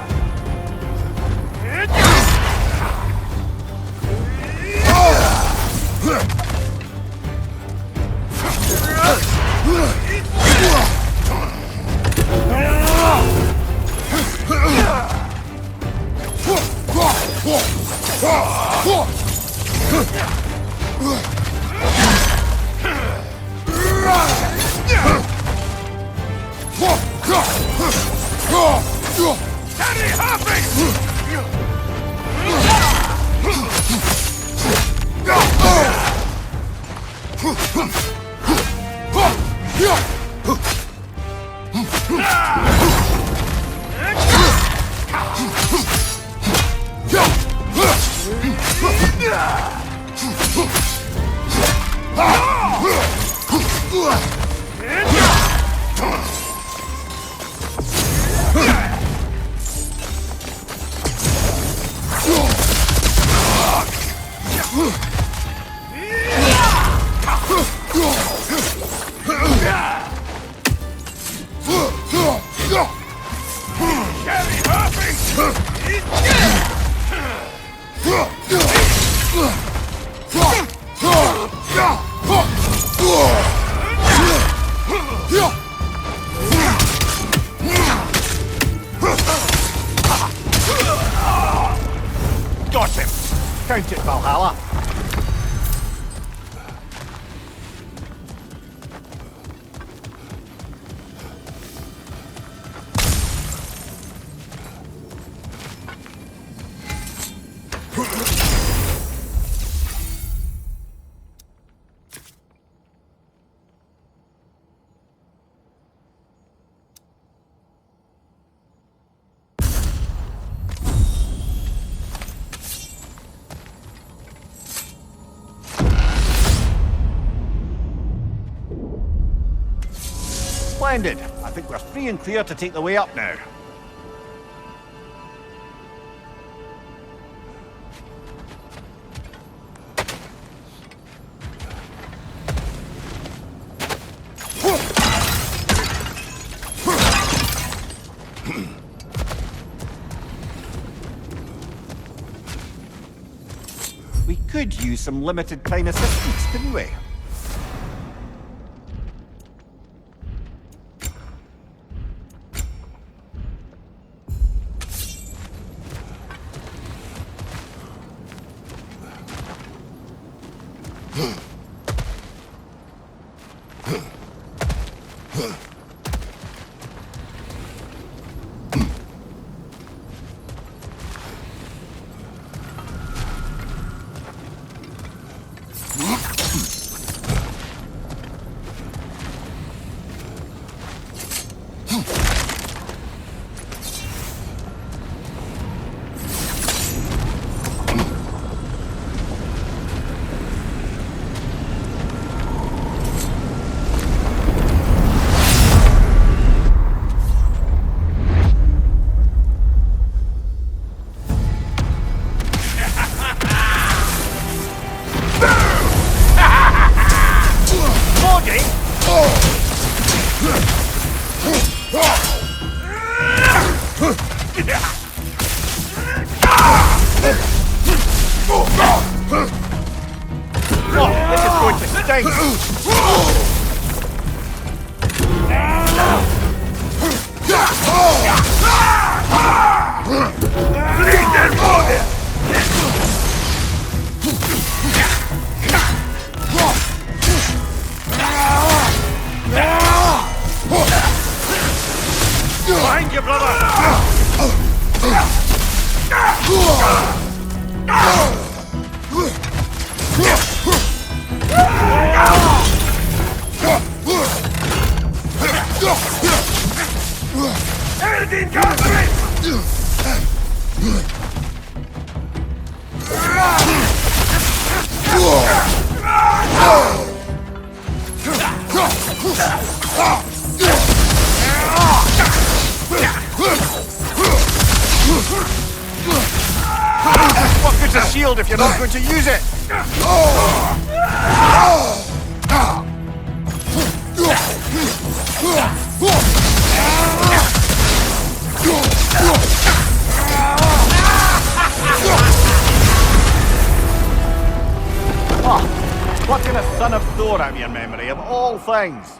Got him! Count it, Valhalla! Splendid. I think we're free and clear to take the way up now. We could use some limited time assistance, couldn't we? Behind you, brother! Erdin, What good's a shield if you're not going to use it? Oh, plucking a son of Thor out of your memory, of all things.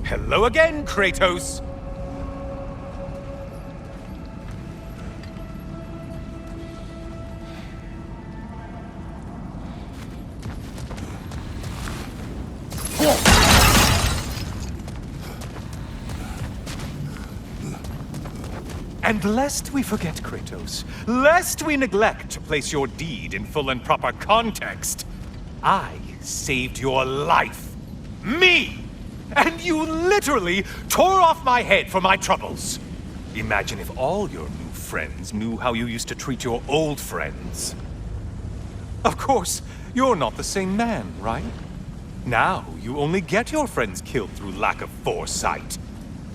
Hello again, Kratos! And lest we forget, Kratos, lest we neglect to place your deed in full and proper context, I saved your life. Me! And you literally tore off my head for my troubles. Imagine if all your new friends knew how you used to treat your old friends. Of course, you're not the same man, right? Now you only get your friends killed through lack of foresight.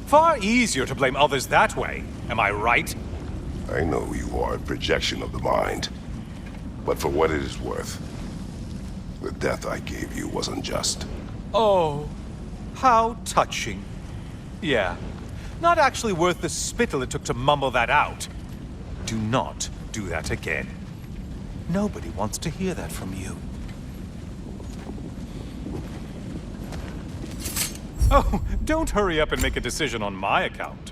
Far easier to blame others that way, am I right? I know you are a projection of the mind. But for what it is worth, the death I gave you was unjust. Oh, how touching. Yeah, not actually worth the spittle it took to mumble that out. Do not do that again. Nobody wants to hear that from you. Oh, don't hurry up and make a decision on my account.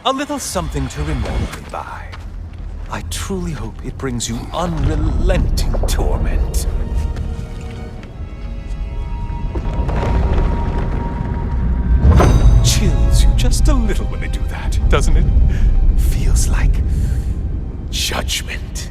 A little something to remember me by. I truly hope it brings you unrelenting torment. Chills you just a little when they do that, doesn't it? Feels like judgment.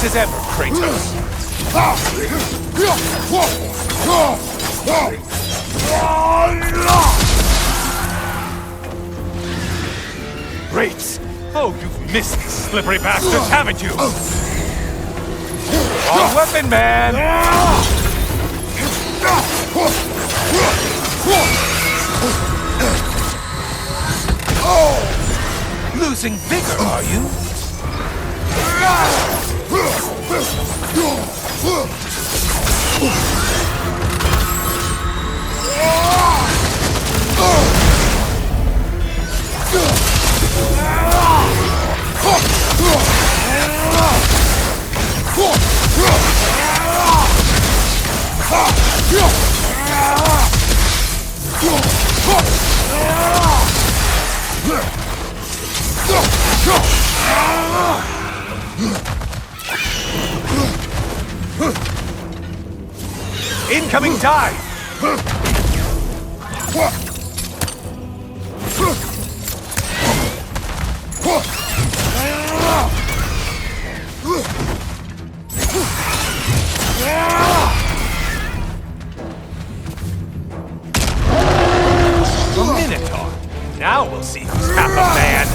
Wise as ever, Kratos. Great! Oh, you've missed these slippery bastards, haven't you? Wrong weapon, man! Losing vigor, are you? Incoming dive! The Minotaur. Now we'll see who's half a man.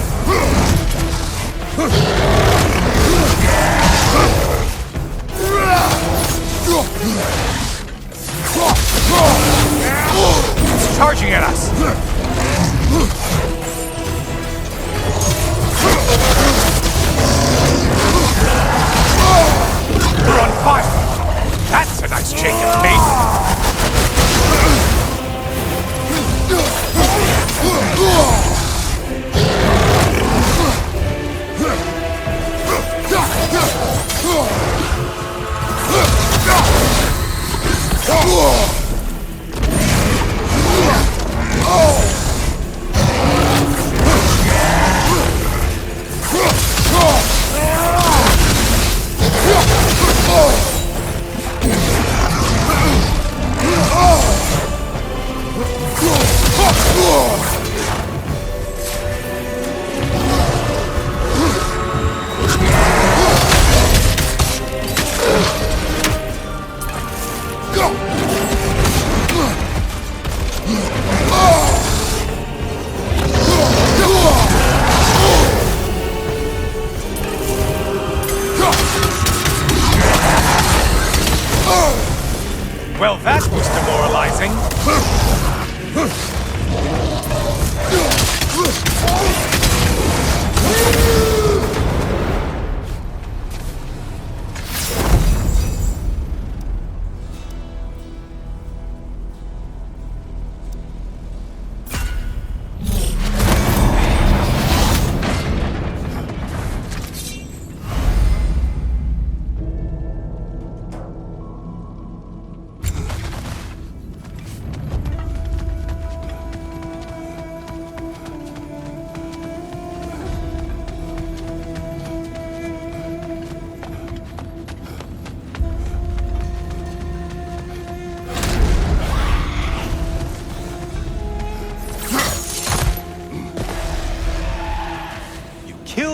It's charging at us. We're on fire. That's a nice change of pace. Well, that was demoralizing.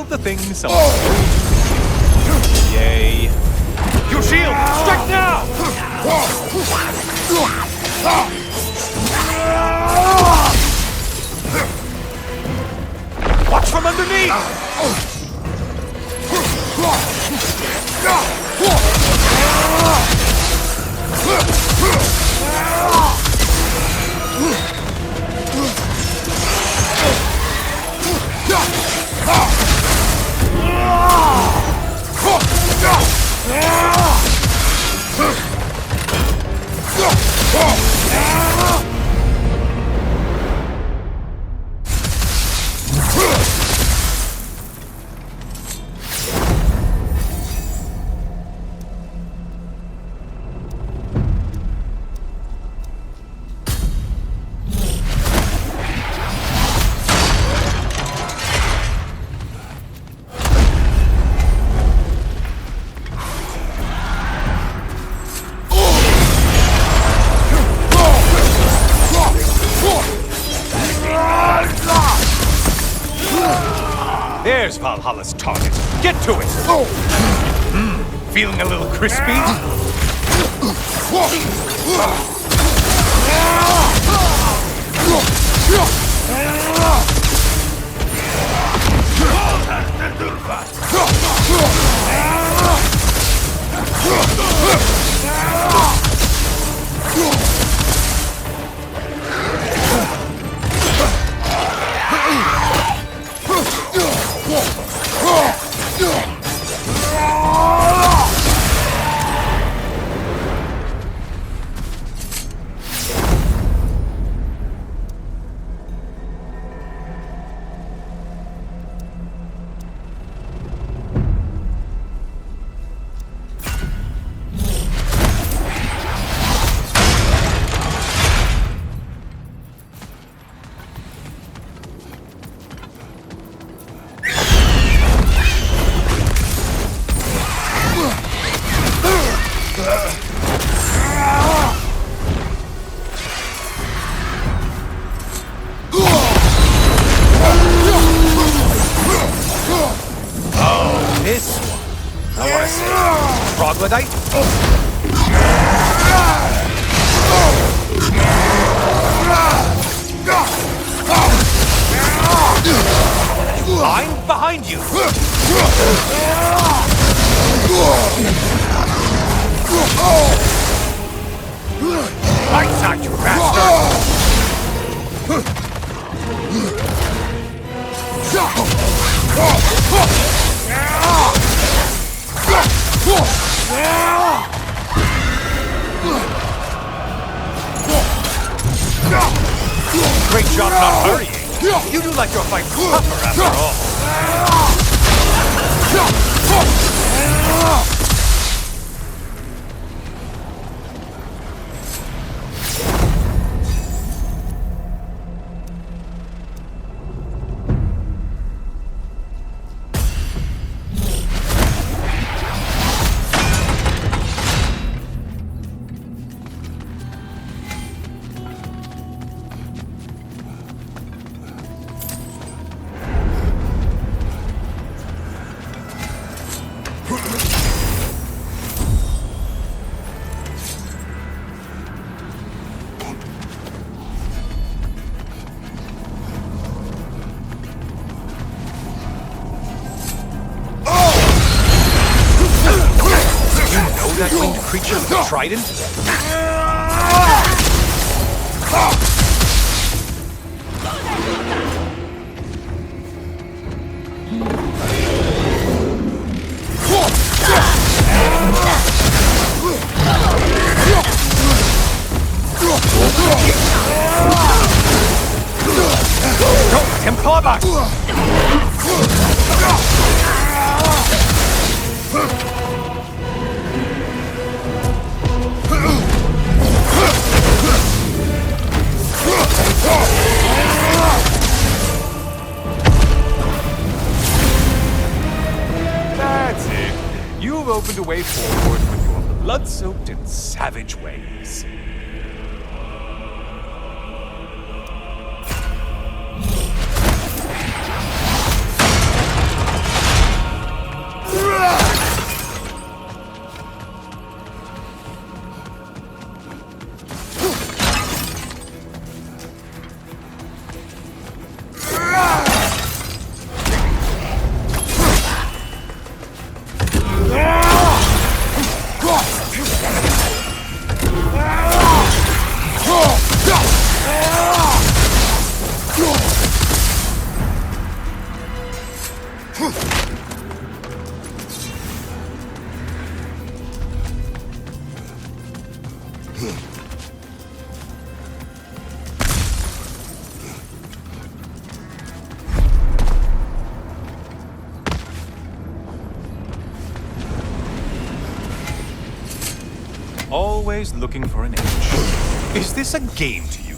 The thing somewhere. Yay. Your shield! Strike now! Watch from underneath! There's Valhalla's target. Get to it! Feeling a little crispy? This one. I want to say, troglodyte? I'm behind you. Lights out, you bastard! Great job not hurrying. You do like your fight tougher after all. That winged creature with the trident? Go, Tim Clawback! That's it. You've opened a way forward with your blood-soaked and savage ways. Always looking for an edge. Is this a game to you?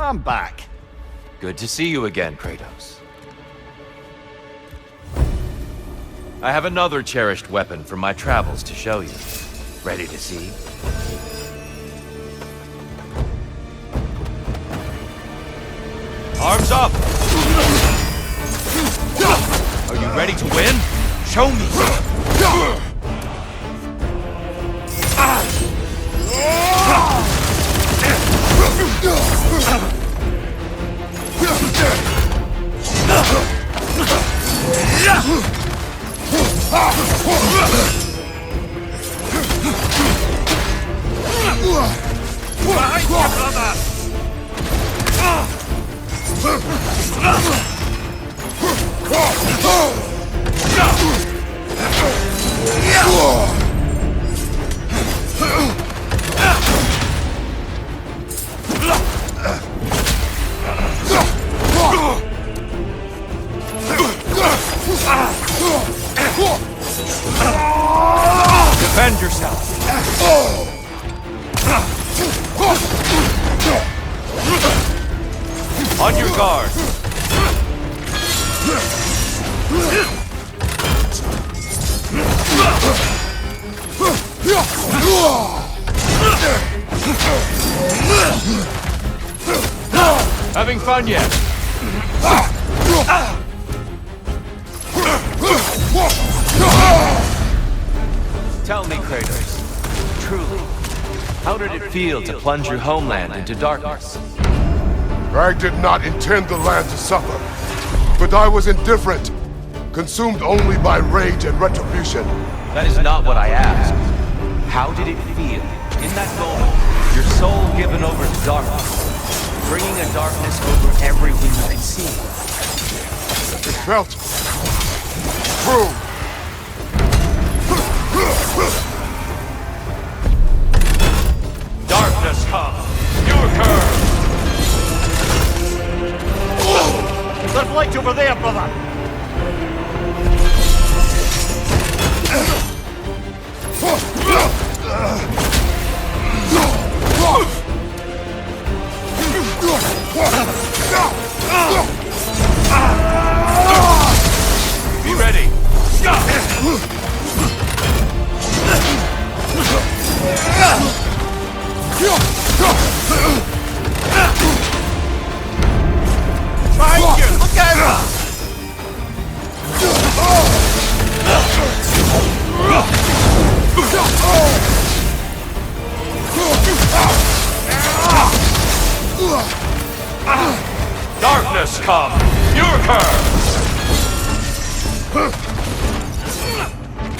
I'm back. Good to see you again, Kratos. I have another cherished weapon from my travels to show you. Ready to see? Arms up! Are you ready to win? Show me! Defend yourself! On your guard! Having fun yet? Tell me, Kratos, truly, how did it feel to plunge your homeland into darkness? I did not intend the land to suffer, but I was indifferent, consumed only by rage and retribution. That is not what I asked. How did it feel, in that moment, your soul given over to darkness, bringing a darkness over everything you could see? It felt true. Darkness come, your curse! There's light over there, brother! Be ready! Behind you! Look out! Darkness come, your curse!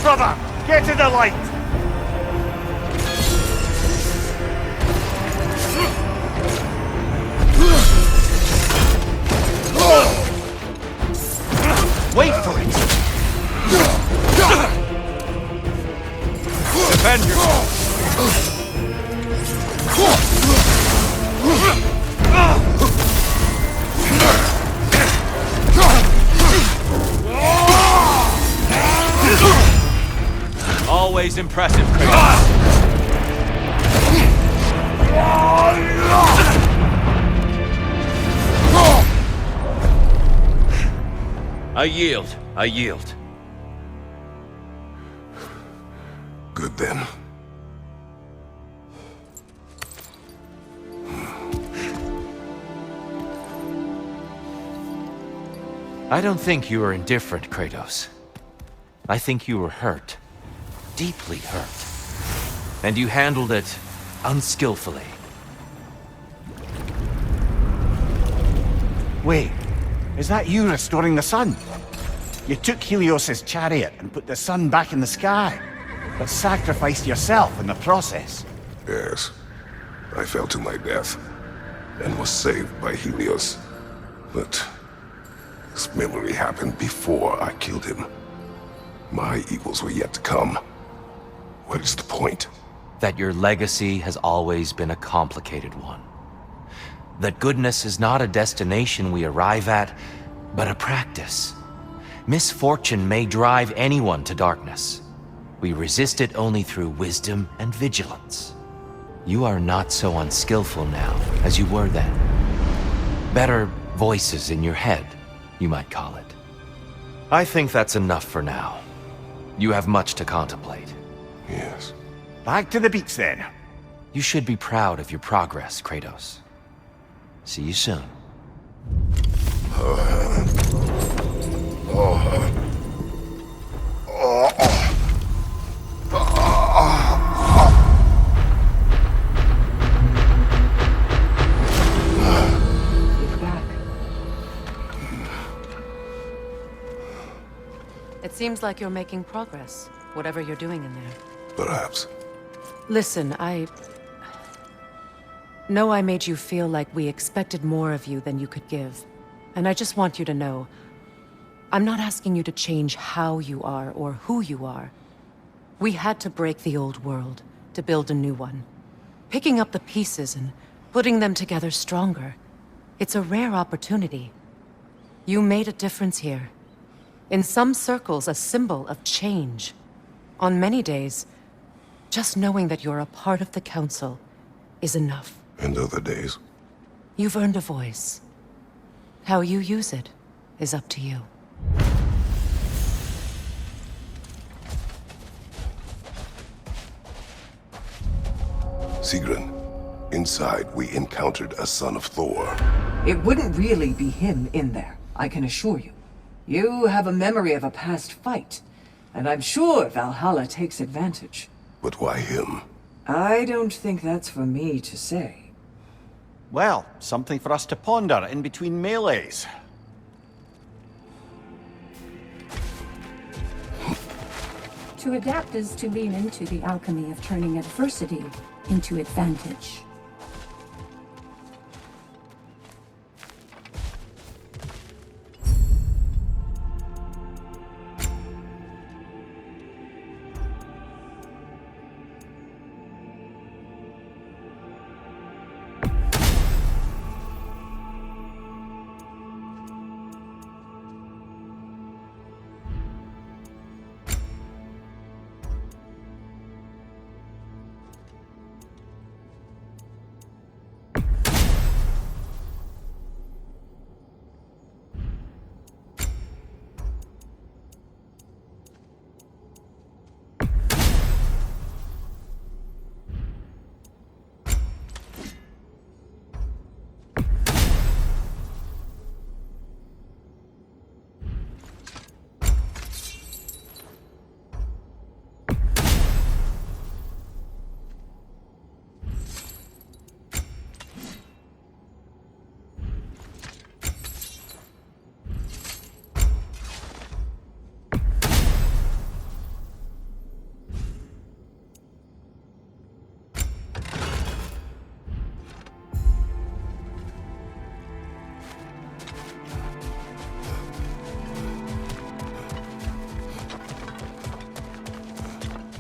Brother, get to the light! Wait for it! Defend yourself! Always impressive, Kratos. I yield. I yield. Good then. I don't think you were indifferent, Kratos. I think you were hurt. Deeply hurt. And you handled it unskillfully. Wait, is that you restoring the sun? You took Helios's chariot and put the sun back in the sky, but sacrificed yourself in the process. Yes. I fell to my death and was saved by Helios. But this memory happened before I killed him. My evils were yet to come. What is the point? That your legacy has always been a complicated one. That goodness is not a destination we arrive at, but a practice. Misfortune may drive anyone to darkness. We resist it only through wisdom and vigilance. You are not so unskillful now as you were then. Better voices in your head, you might call it. I think that's enough for now. You have much to contemplate. Yes. Back to the beach then. You should be proud of your progress, Kratos. See you soon. He's back. It seems like you're making progress, whatever you're doing in there. Perhaps. Listen, I know I made you feel like we expected more of you than you could give. And I just want you to know, I'm not asking you to change how you are or who you are. We had to break the old world to build a new one. Picking up the pieces and putting them together stronger. It's a rare opportunity. You made a difference here. In some circles, a symbol of change. On many days, just knowing that you're a part of the Council is enough. And other days? You've earned a voice. How you use it is up to you. Sigrun, inside we encountered a son of Thor. It wouldn't really be him in there, I can assure you. You have a memory of a past fight, and I'm sure Valhalla takes advantage. But why him? I don't think that's for me to say. Well, something for us to ponder in between melees. To adapt is to lean into the alchemy of turning adversity into advantage.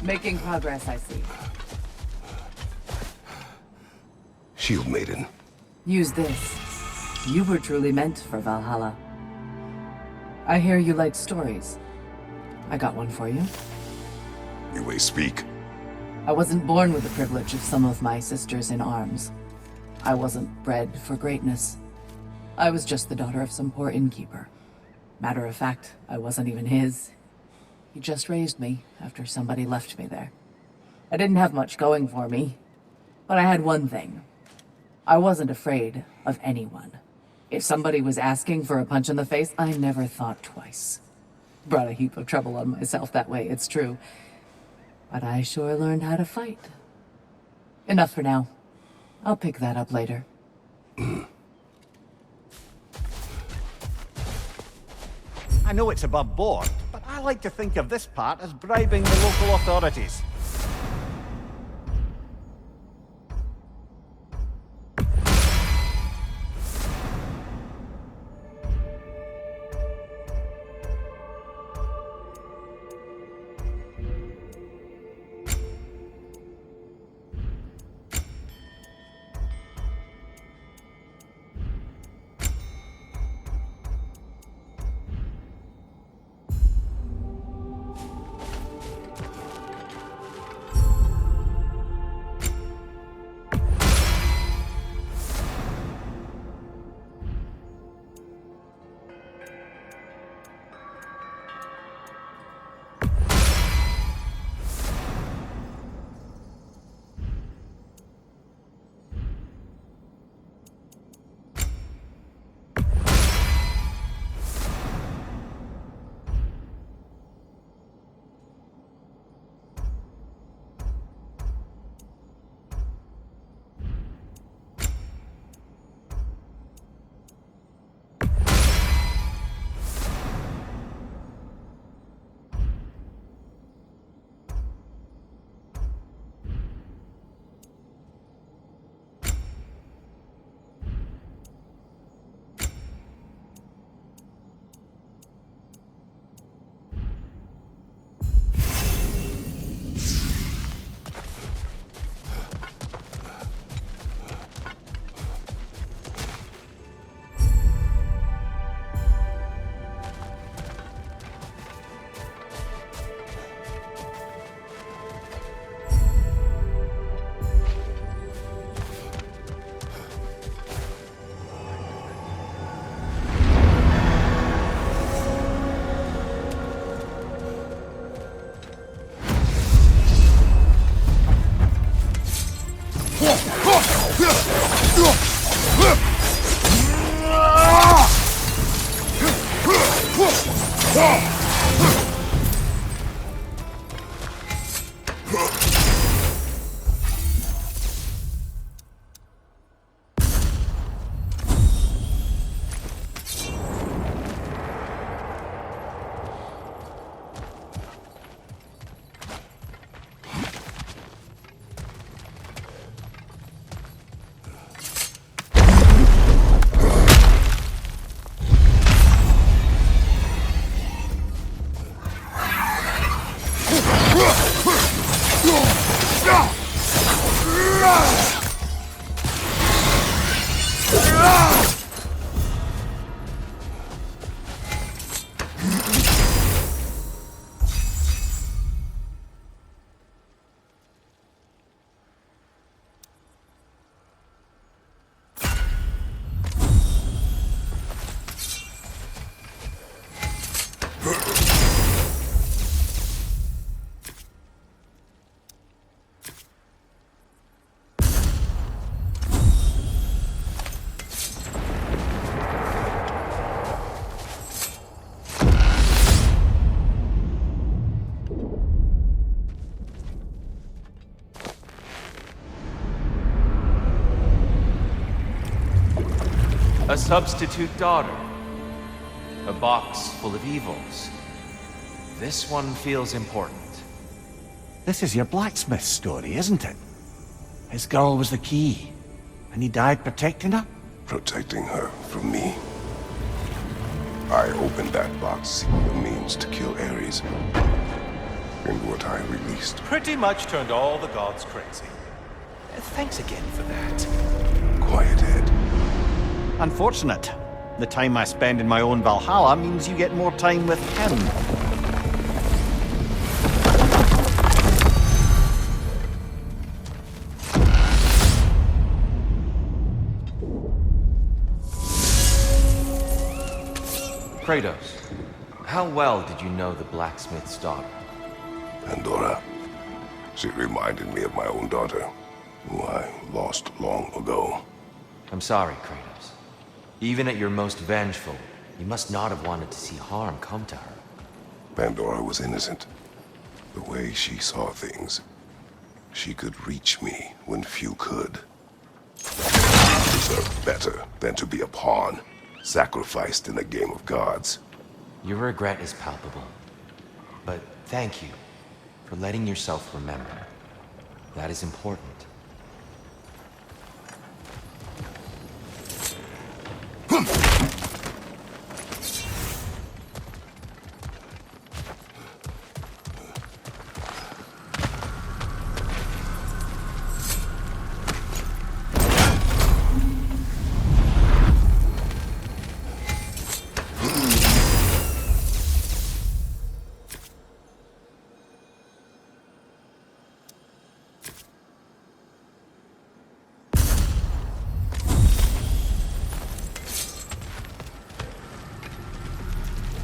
Making progress, I see. Shield Maiden. Use this. You were truly meant for Valhalla. I hear you like stories. I got one for you. You may speak. I wasn't born with the privilege of some of my sisters in arms. I wasn't bred for greatness. I was just the daughter of some poor innkeeper. Matter of fact, I wasn't even his. He just raised me after somebody left me there. I didn't have much going for me, but I had one thing. I wasn't afraid of anyone. If somebody was asking for a punch in the face, I never thought twice. Brought a heap of trouble on myself that way, it's true. But I sure learned how to fight. Enough for now. I'll pick that up later. I know it's above board, but I like to think of this part as bribing the local authorities. A substitute daughter. A box full of evils. This one feels important. This is your blacksmith story, isn't it? His girl was the key, and he died protecting her? Protecting her from me. I opened that box seeking the means to kill Ares. And what I released. Pretty much turned all the gods crazy. Thanks again for that. Quiet head. Unfortunate. The time I spend in my own Valhalla means you get more time with him. Kratos, how well did you know the blacksmith's daughter? Pandora. She reminded me of my own daughter, who I lost long ago. I'm sorry, Kratos. Even at your most vengeful, you must not have wanted to see harm come to her. Pandora was innocent. The way she saw things, she could reach me when few could. She deserved better than to be a pawn, sacrificed in a game of gods. Your regret is palpable. But thank you for letting yourself remember. That is important.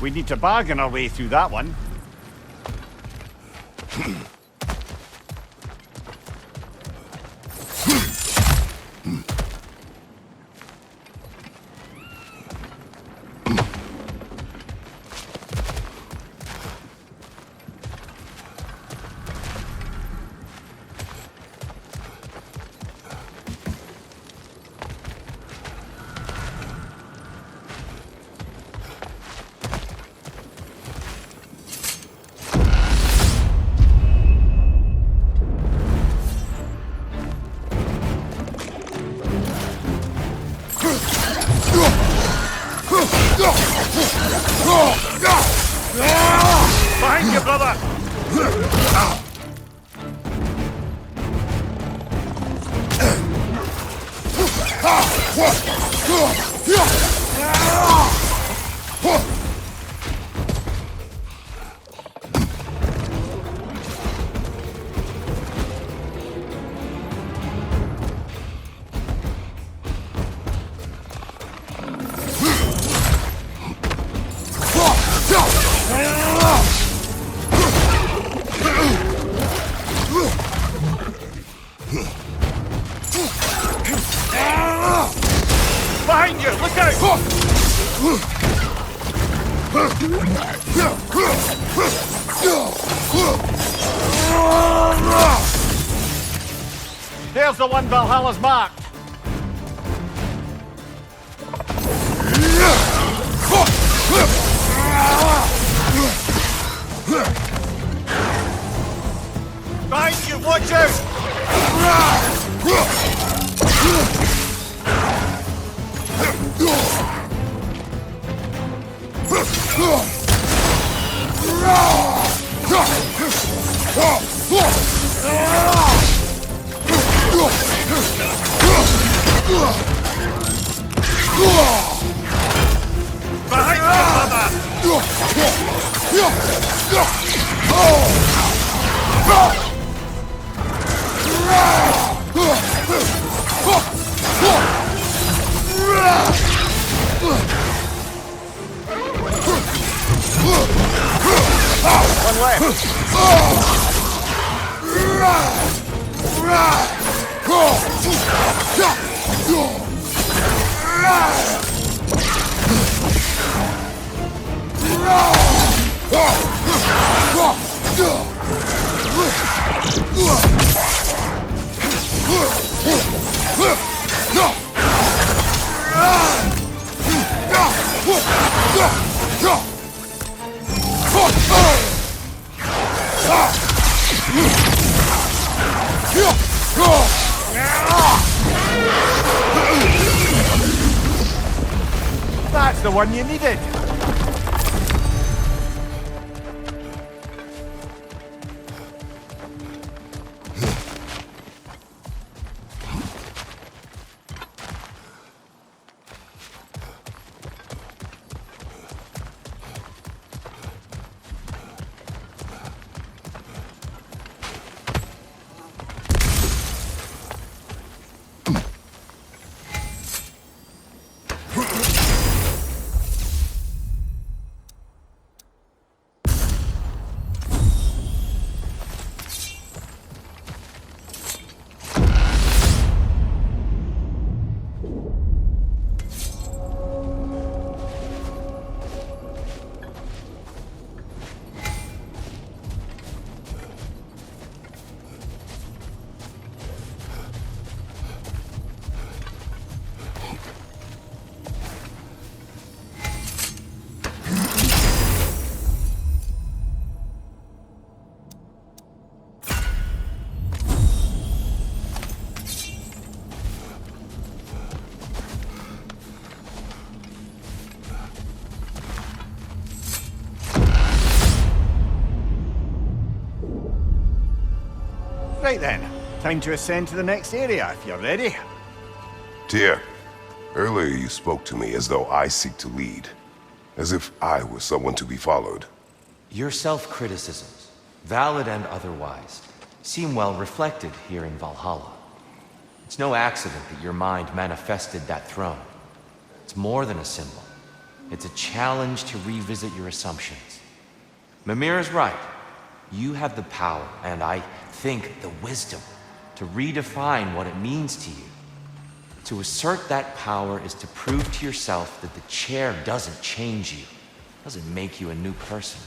We need to bargain our way through that one. Behind you, brother! Behind you! Look out! There's the one Valhalla's marked. Behind you! Watch out! One left. That's the one you needed. Right then, time to ascend to the next area if you're ready. Tyr, earlier you spoke to me as though I seek to lead, as if I were someone to be followed. Your self-criticisms, valid and otherwise, seem well reflected here in Valhalla. It's no accident that your mind manifested that throne. It's more than a symbol. It's a challenge to revisit your assumptions. Mimir is right. You have the power, and I think the wisdom, to redefine what it means to you. To assert that power is to prove to yourself that the chair doesn't change you, doesn't make you a new person.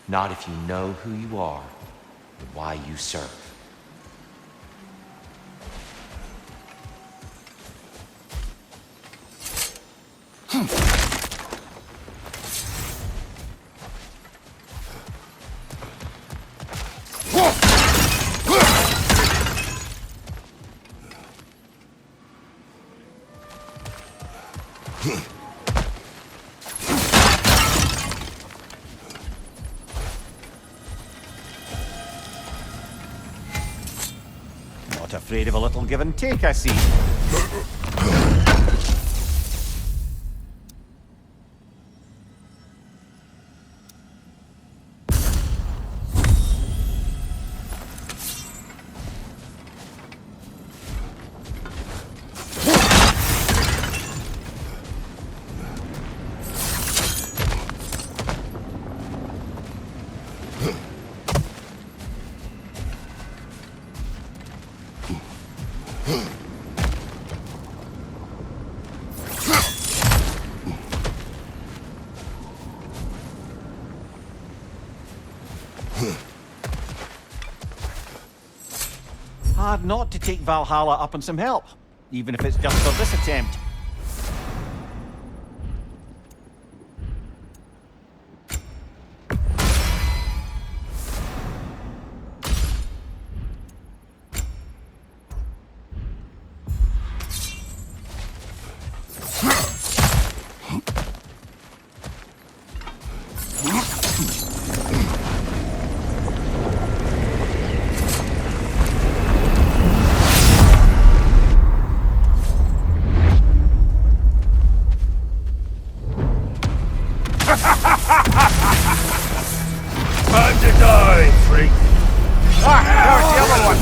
Not if you know who you are and why you serve. Not afraid of a little give and take, I see. Hard not to take Valhalla up on some help, even if it's just for this attempt. Time to die, freak! Ah, there's the other one!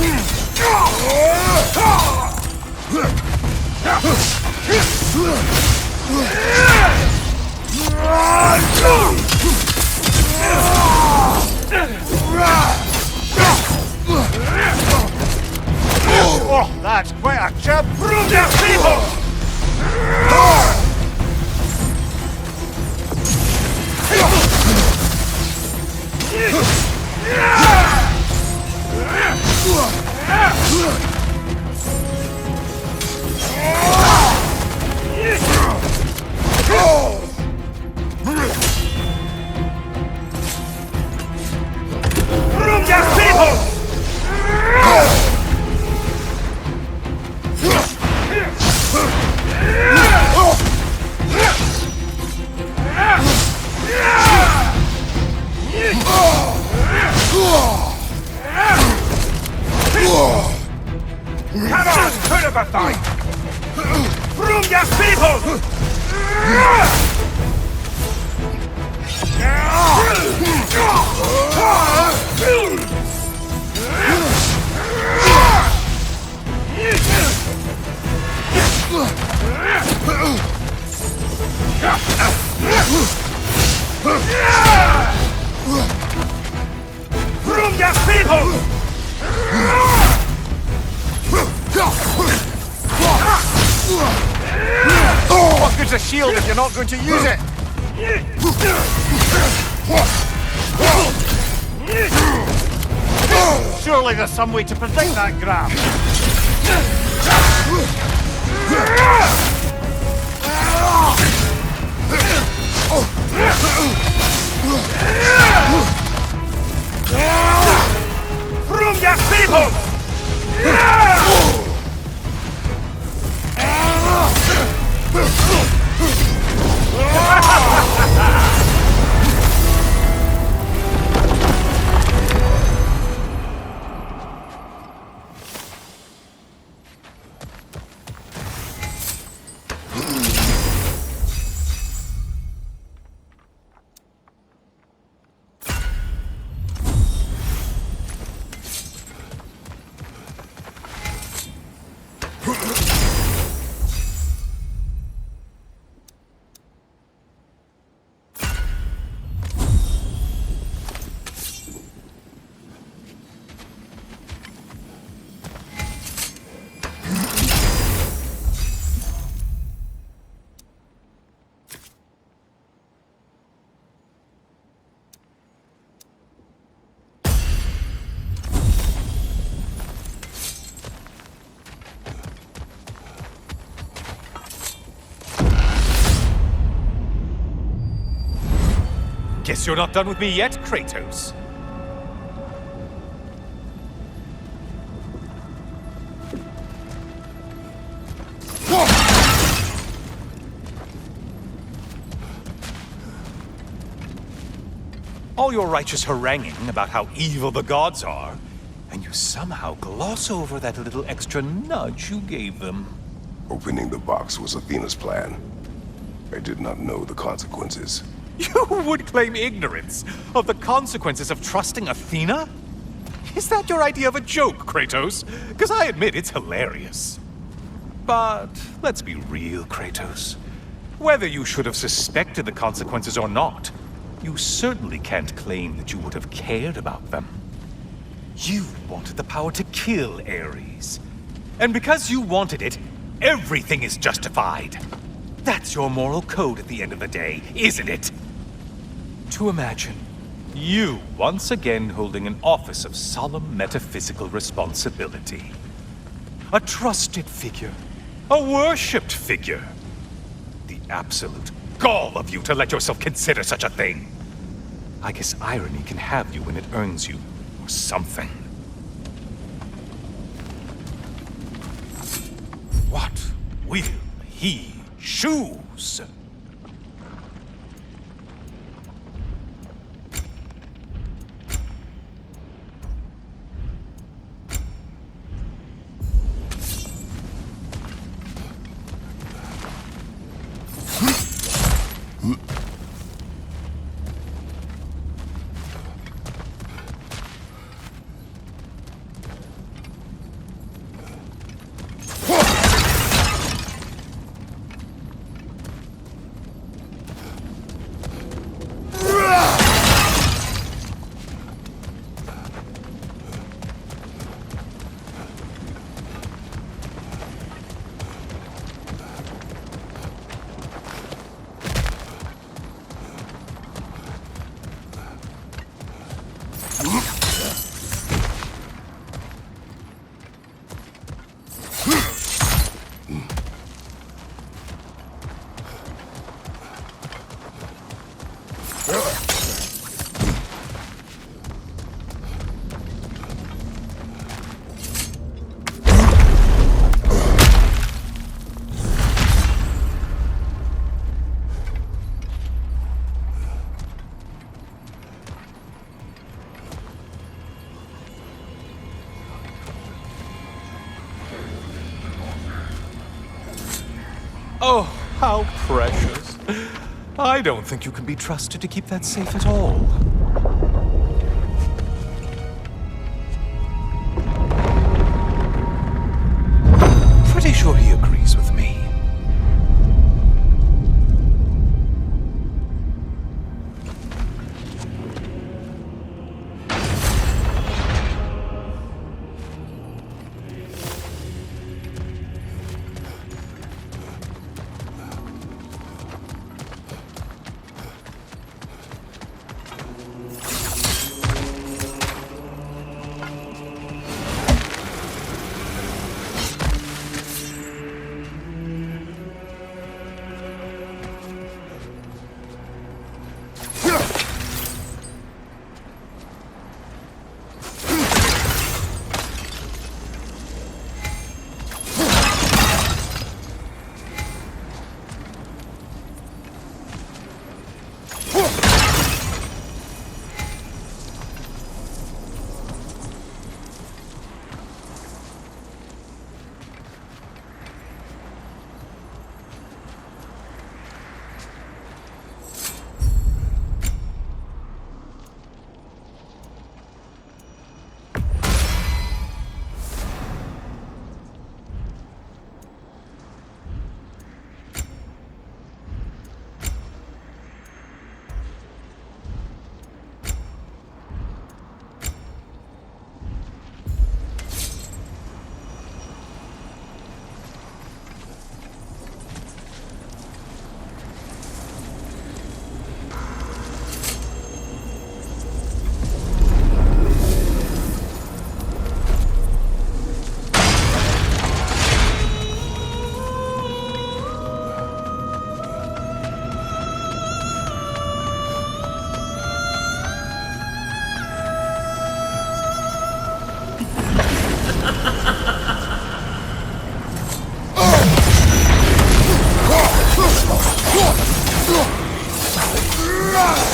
Oh, that's quite a chip! Prove your people! Prove your people! sacrifice! From your people! From your people! What good's a shield if you're not going to use it? Surely there's some way to protect that grab. From your people! Guess you're not done with me yet, Kratos. All your righteous haranguing about how evil the gods are, and you somehow gloss over that little extra nudge you gave them. Opening the box was Athena's plan. I did not know the consequences. You would claim ignorance of the consequences of trusting Athena? Is that your idea of a joke, Kratos? Because I admit it's hilarious. But let's be real, Kratos. Whether you should have suspected the consequences or not, you certainly can't claim that you would have cared about them. You wanted the power to kill Ares. And because you wanted it, everything is justified. That's your moral code at the end of the day, isn't it? To imagine you once again holding an office of solemn metaphysical responsibility. A trusted figure. A worshipped figure. The absolute gall of you to let yourself consider such a thing. I guess irony can have you when it earns you, or something. What will he choose? Oh, how precious. I don't think you can be trusted to keep that safe at all. Pretty sure he agrees with me.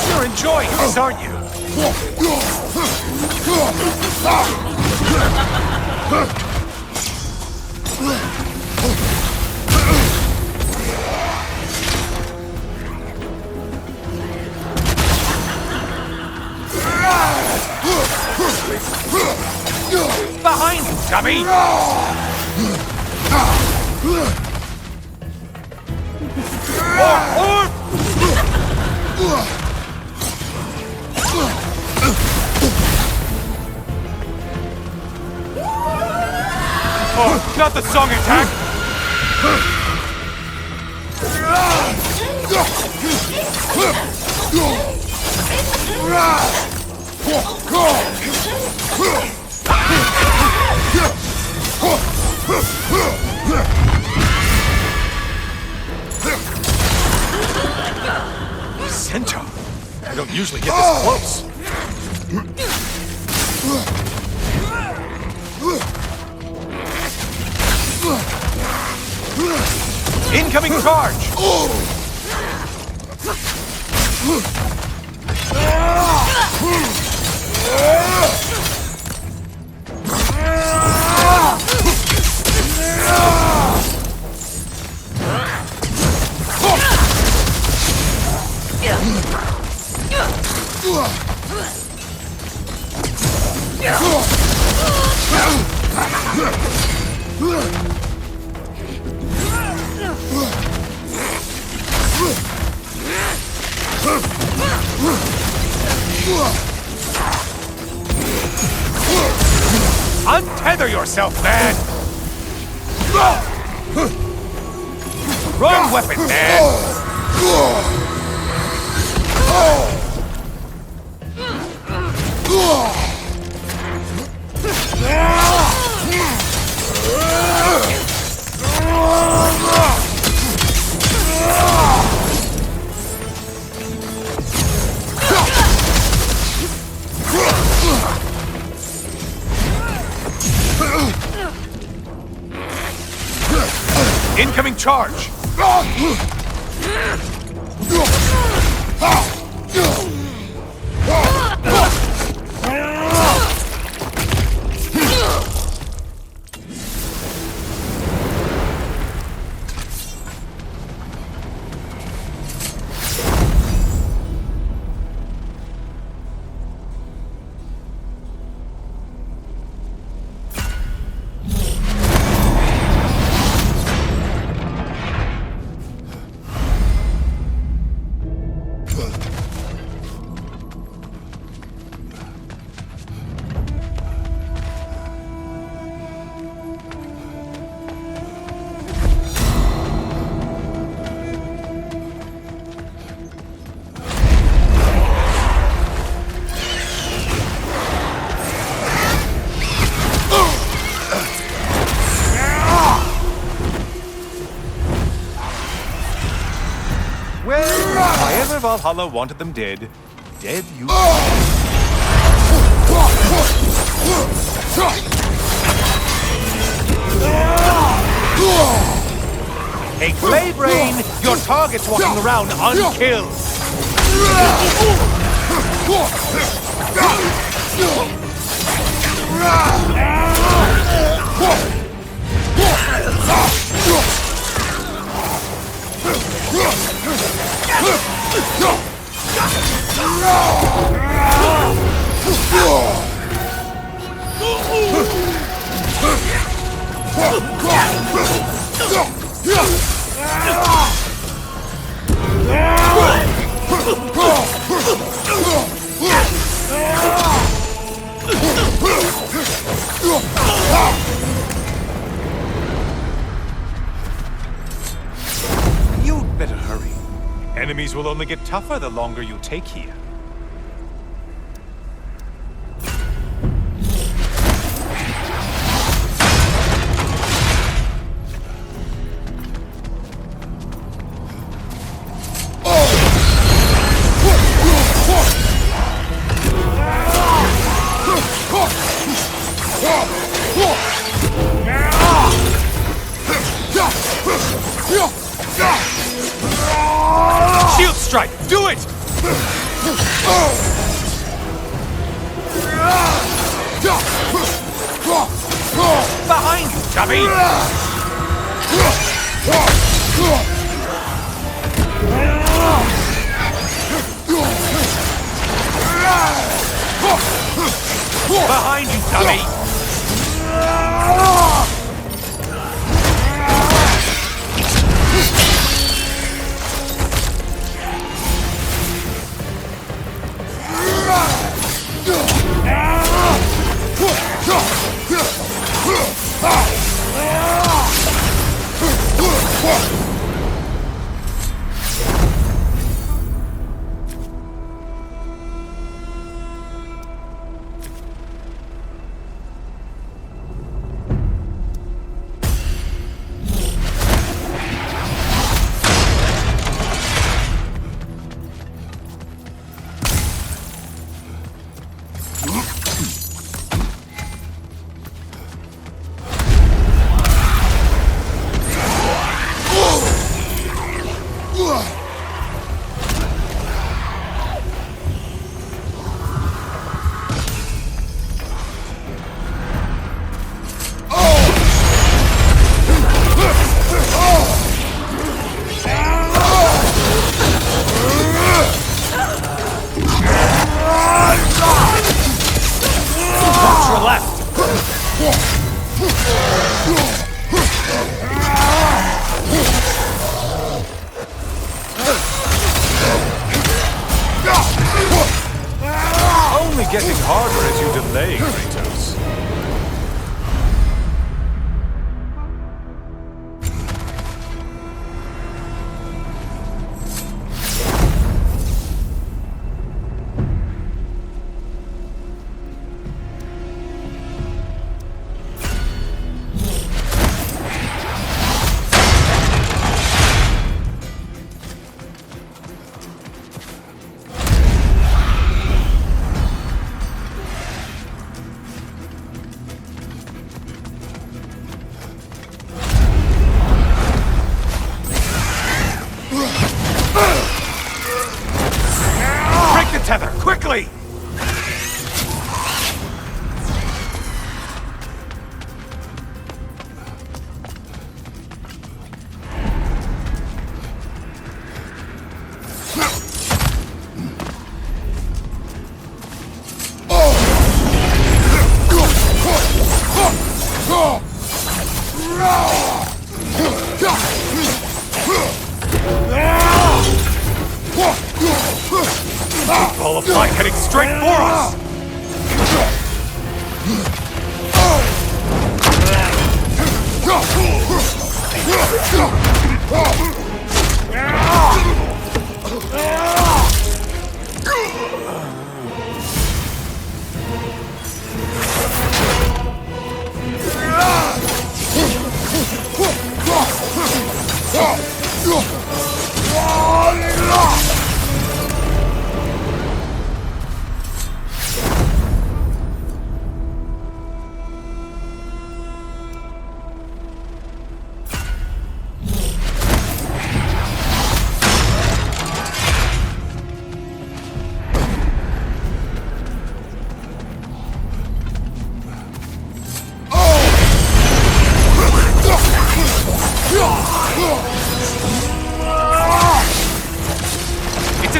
You're enjoying this, aren't you? Behind you, dummy! Oh, not the song attack! Centaur! I don't usually get this close. Incoming charge! Untether yourself, man! Wrong weapon, man! Incoming charge! Valhalla wanted them dead, dead you. Hey, Clay Brain, your target's walking around unkilled. You'd better hurry. Enemies will only get tougher the longer you take here. Shield strike! Do it! Behind you, Tubby! Behind you, Tubby! Only getting harder as you delay, Kratos. Tether, quickly! Ball of light heading straight for us!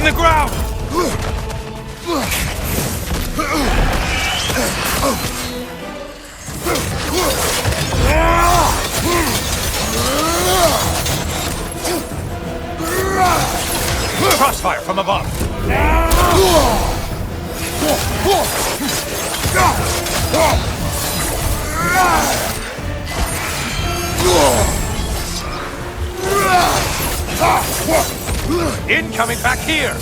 the ground! Crossfire from above. Incoming back here.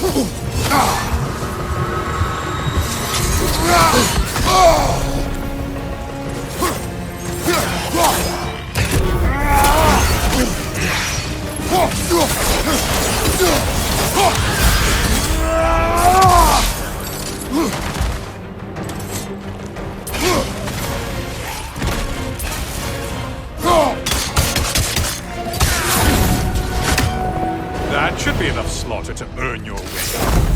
That should be enough slaughter to earn your way.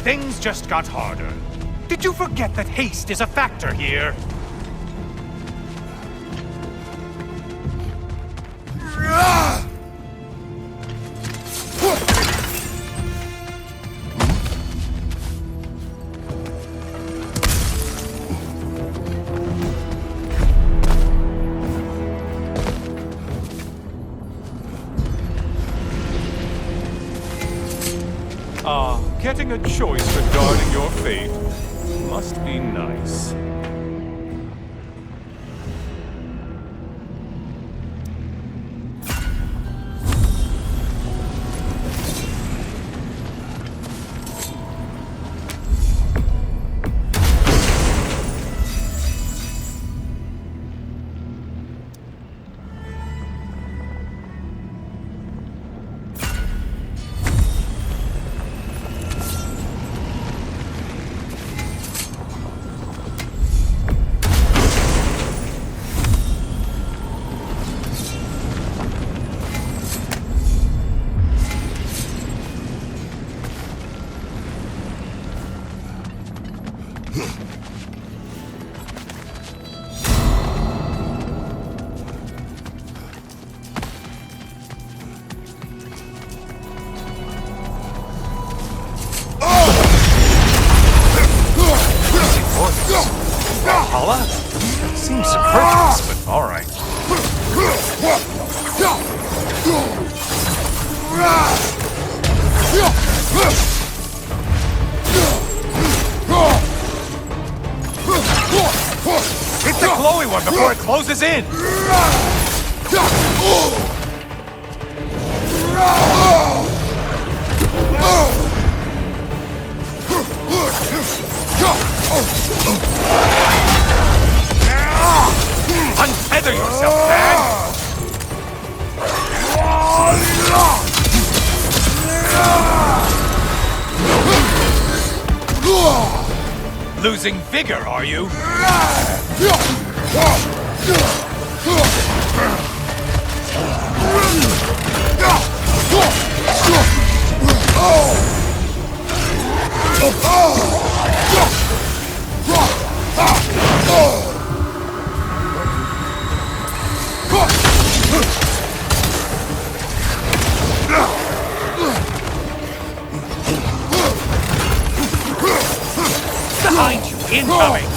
Things just got harder. Did you forget that haste is a factor here? Getting a choice regarding your fate must be nice. Valhalla? Seems superfluous, but alright. Hit the glowy one before it closes in! Untether yourself, man! Losing vigor, are you? Behind you, incoming!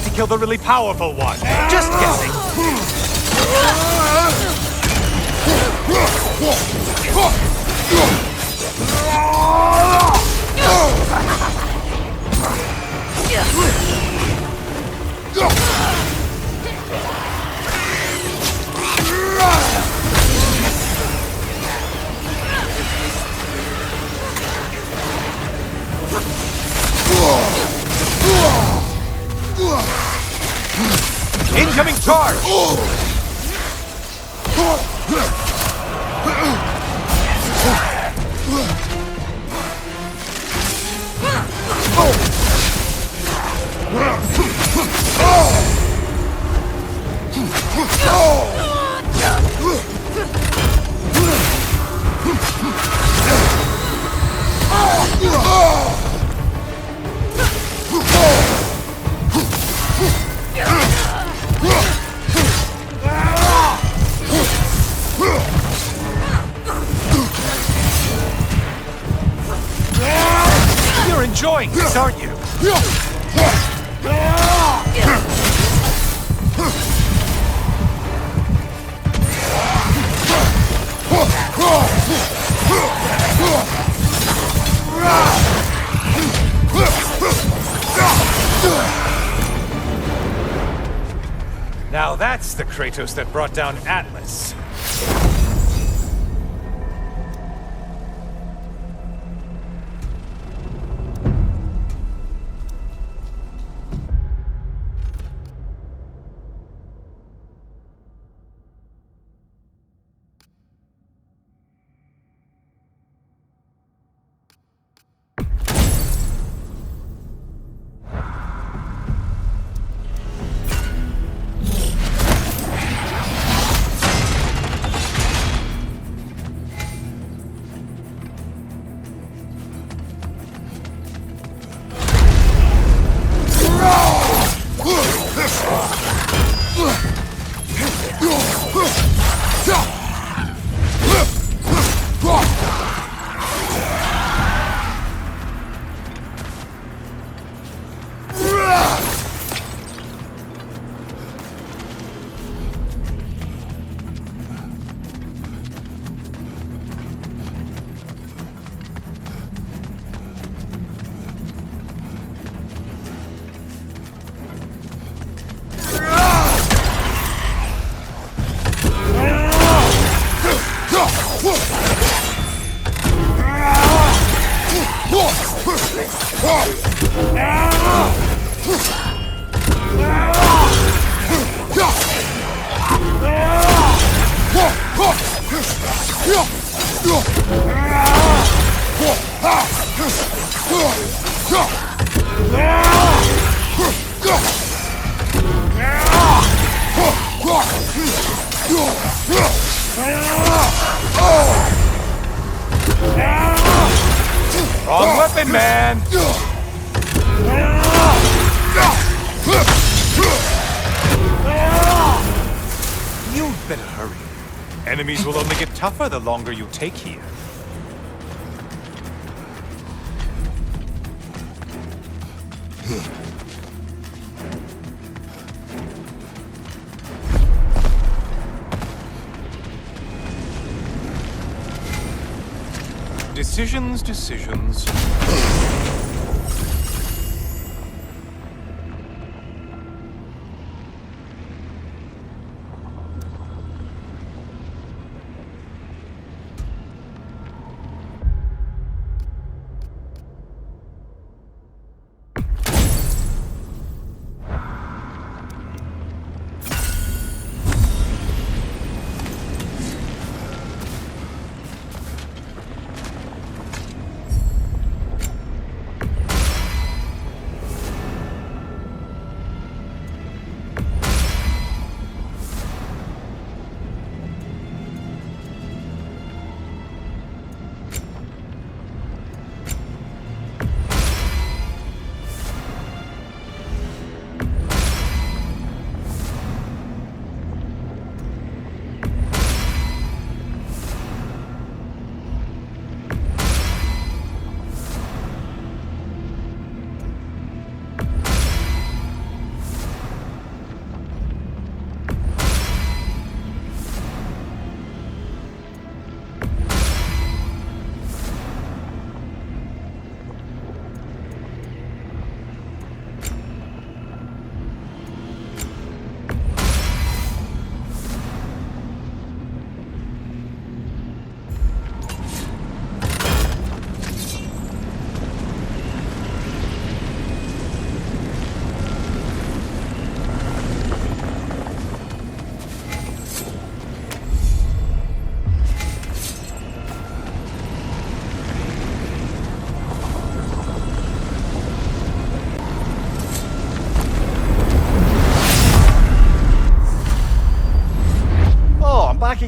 to kill the really powerful one. Just guessing. Incoming charge! You're enjoying this, aren't you? Now that's the Kratos that brought down Atlas. Wrong weapon, man! You'd better hurry. Enemies will only get tougher the longer you take here. Decisions.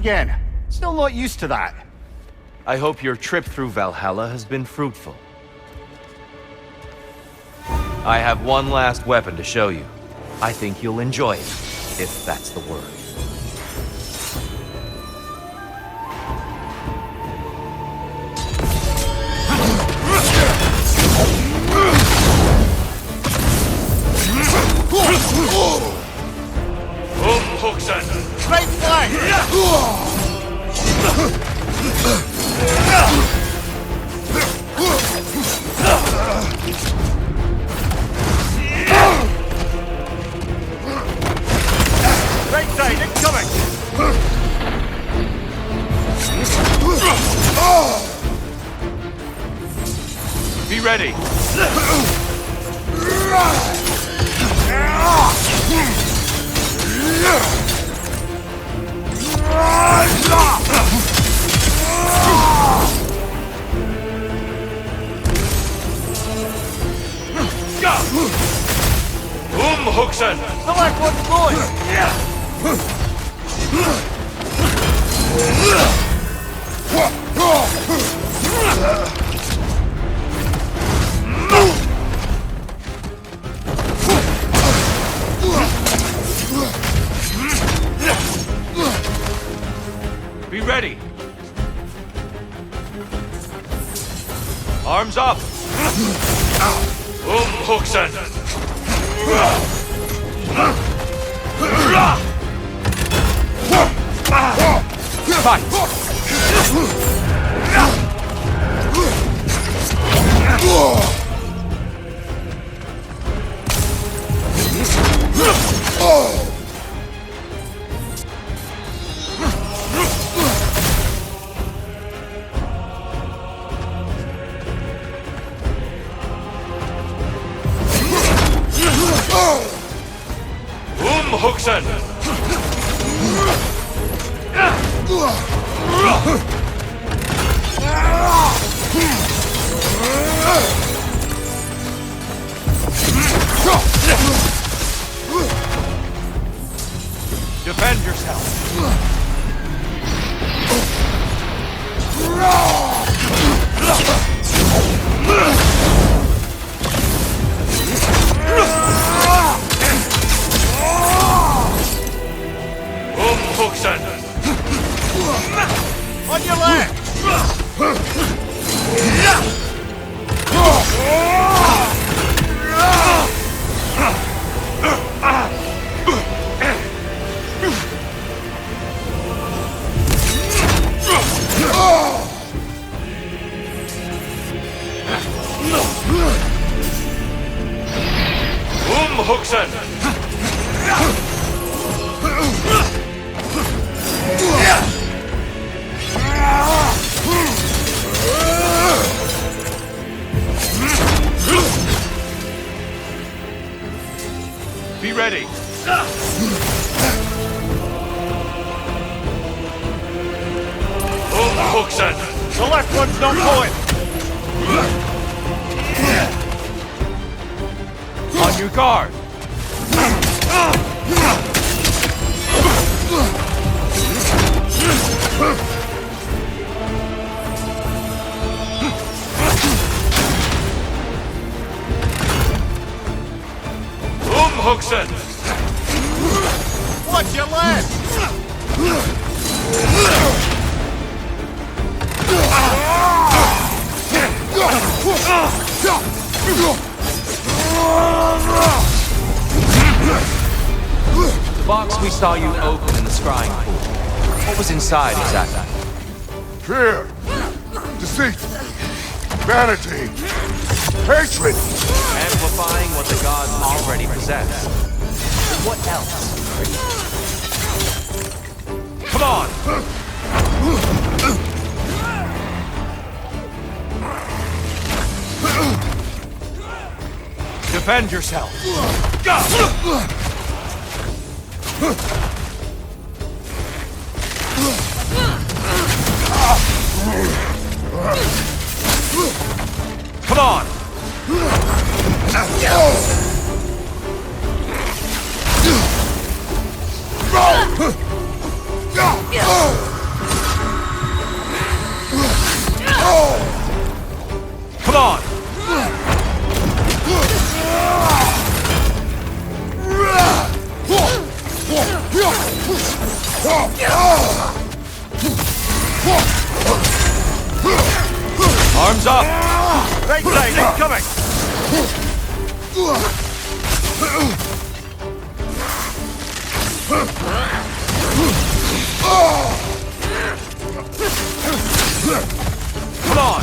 again. Still not used to that. I hope your trip through Valhalla has been fruitful. I have one last weapon to show you. I think you'll enjoy it, if that's the word. Huxen! Straight flank! Right side, incoming! Be ready. Huxen! Select what's going! Be ready. Arms up. Huxen! Huxen! Defend yourself. Huxen! On your left! Huxen! Be ready. Huxen! Select one's not going! On your guard. Huxen! Watch your left! The box we saw you open in the scrying pool. What was inside exactly? Fear, deceit, vanity, hatred. Amplifying what the gods already possess. But what else? Come on. Defend yourself. Come on. on! Arms up! Right side, incoming! Come on!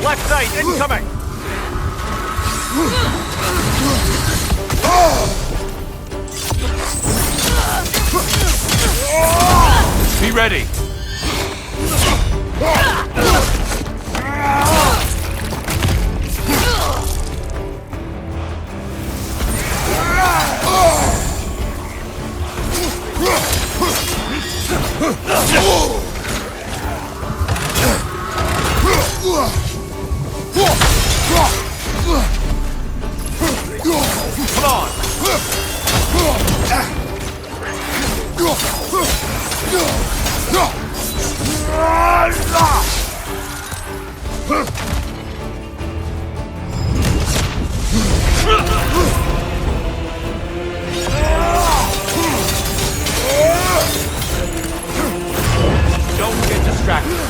Left side, incoming! Be ready! Come on! Don't get distracted.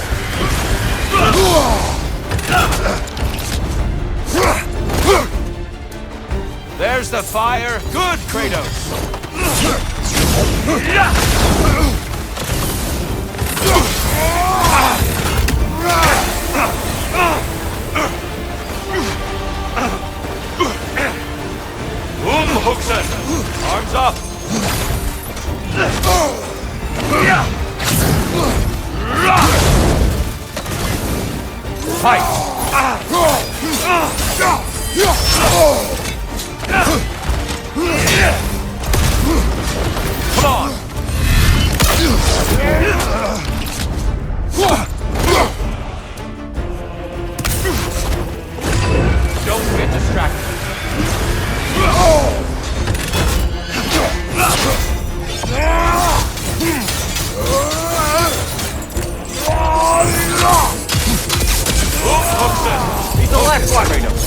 There's the fire. Good, Kratos. Umhuxen! Arms up. Fight. Come on. Don't get distracted. He's the left one, Kratos.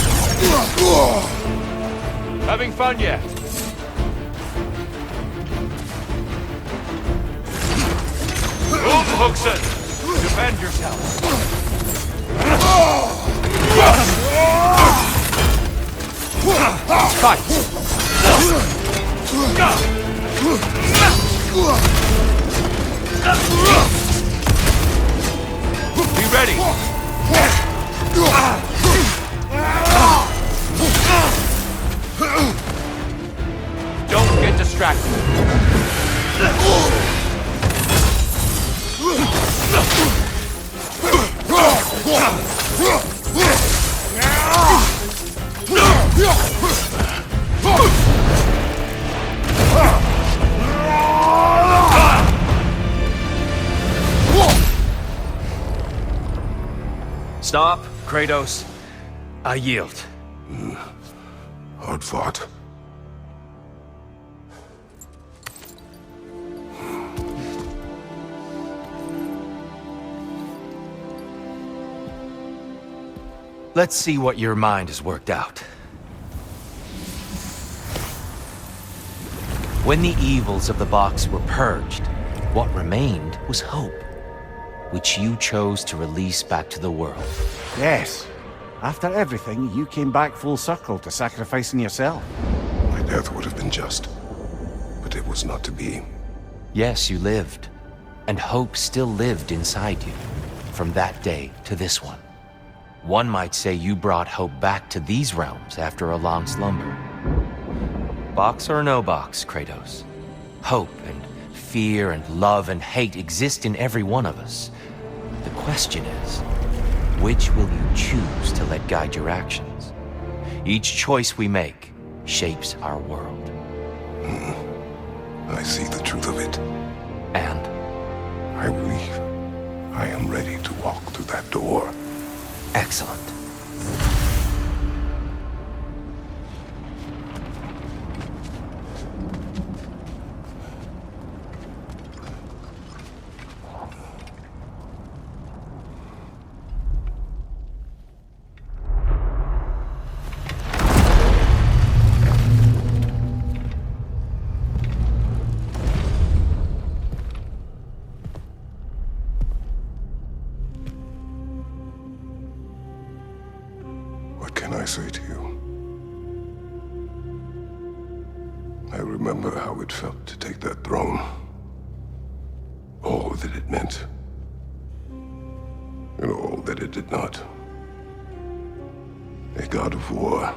Having fun yet? Umhuxen! Defend yourself. Fight. Be ready. Don't get distracted. Stop, Kratos. I yield. Hard fought. Let's see what your mind has worked out. When the evils of the box were purged, what remained was hope, which you chose to release back to the world. Yes. After everything, you came back full circle to sacrificing yourself. My death would have been just, but it was not to be. Yes, you lived, and hope still lived inside you, from that day to this one. One might say you brought hope back to these realms after a long slumber. Box or no box, Kratos. Hope and fear and love and hate exist in every one of us. The question is, which will you choose to let guide your actions? Each choice we make shapes our world. I see the truth of it. And I believe I am ready to walk through that door. excellent. What can I say to you? I remember how it felt to take that throne. All that it meant. And all that it did not. A god of war.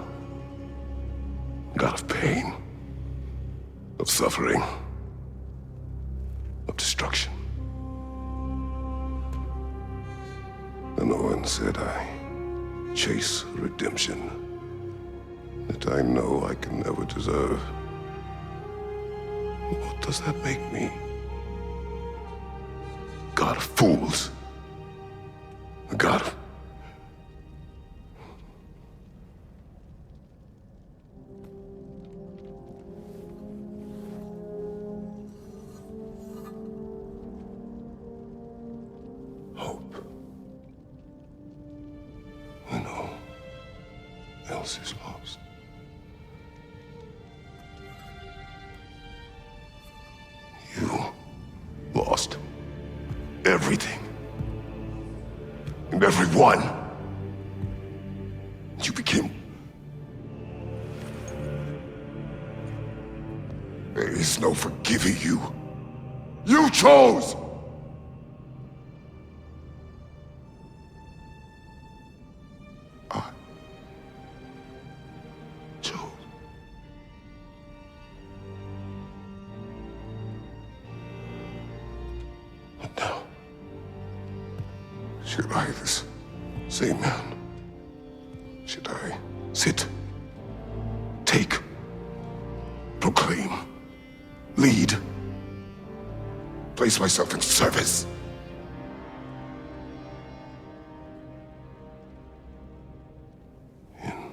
God of pain. Of suffering. Of destruction. And Owen said I chase redemption that I know I can never deserve. What does that make me? God of fools. A god of... hope. When all else is lost. You lost everything. And everyone. You became... There is no forgiving you. You chose! I chose. But now, should I, this same man, should I sit, take, proclaim, lead, place myself in service? In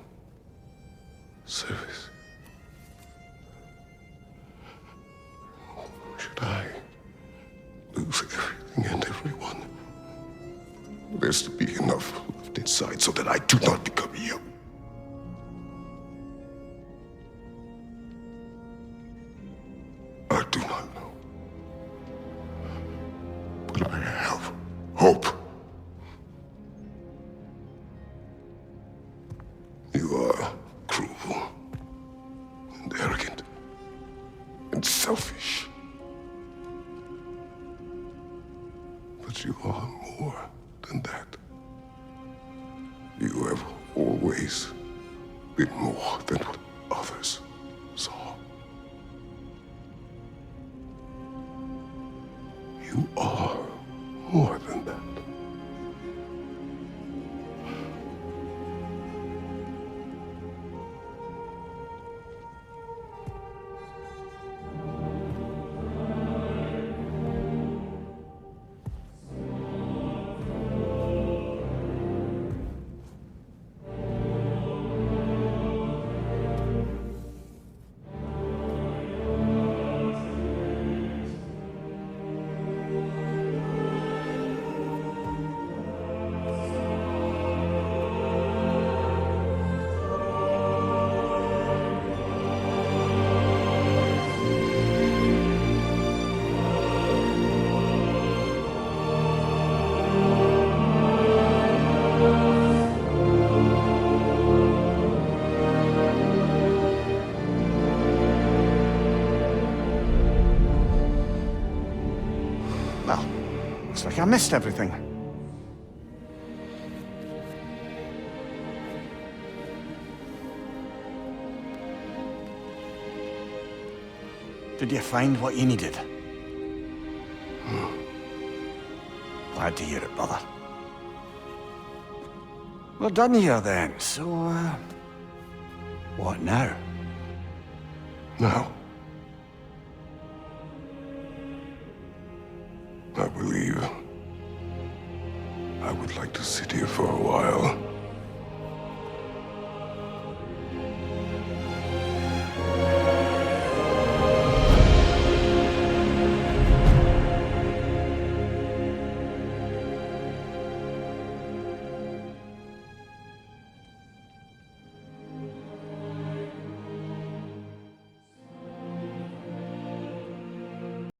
service? Should I lose everything and everyone? There's to be enough left inside so that I do not become you. I do not know. But I have hope. You are cruel and arrogant and selfish. But you are more than that. You have always been more than what others saw. You are more than that. Well, looks like I missed everything. Did you find what you needed? Glad to hear it, brother. We're done here then, so What now? Now, I believe I would like to sit here for a while.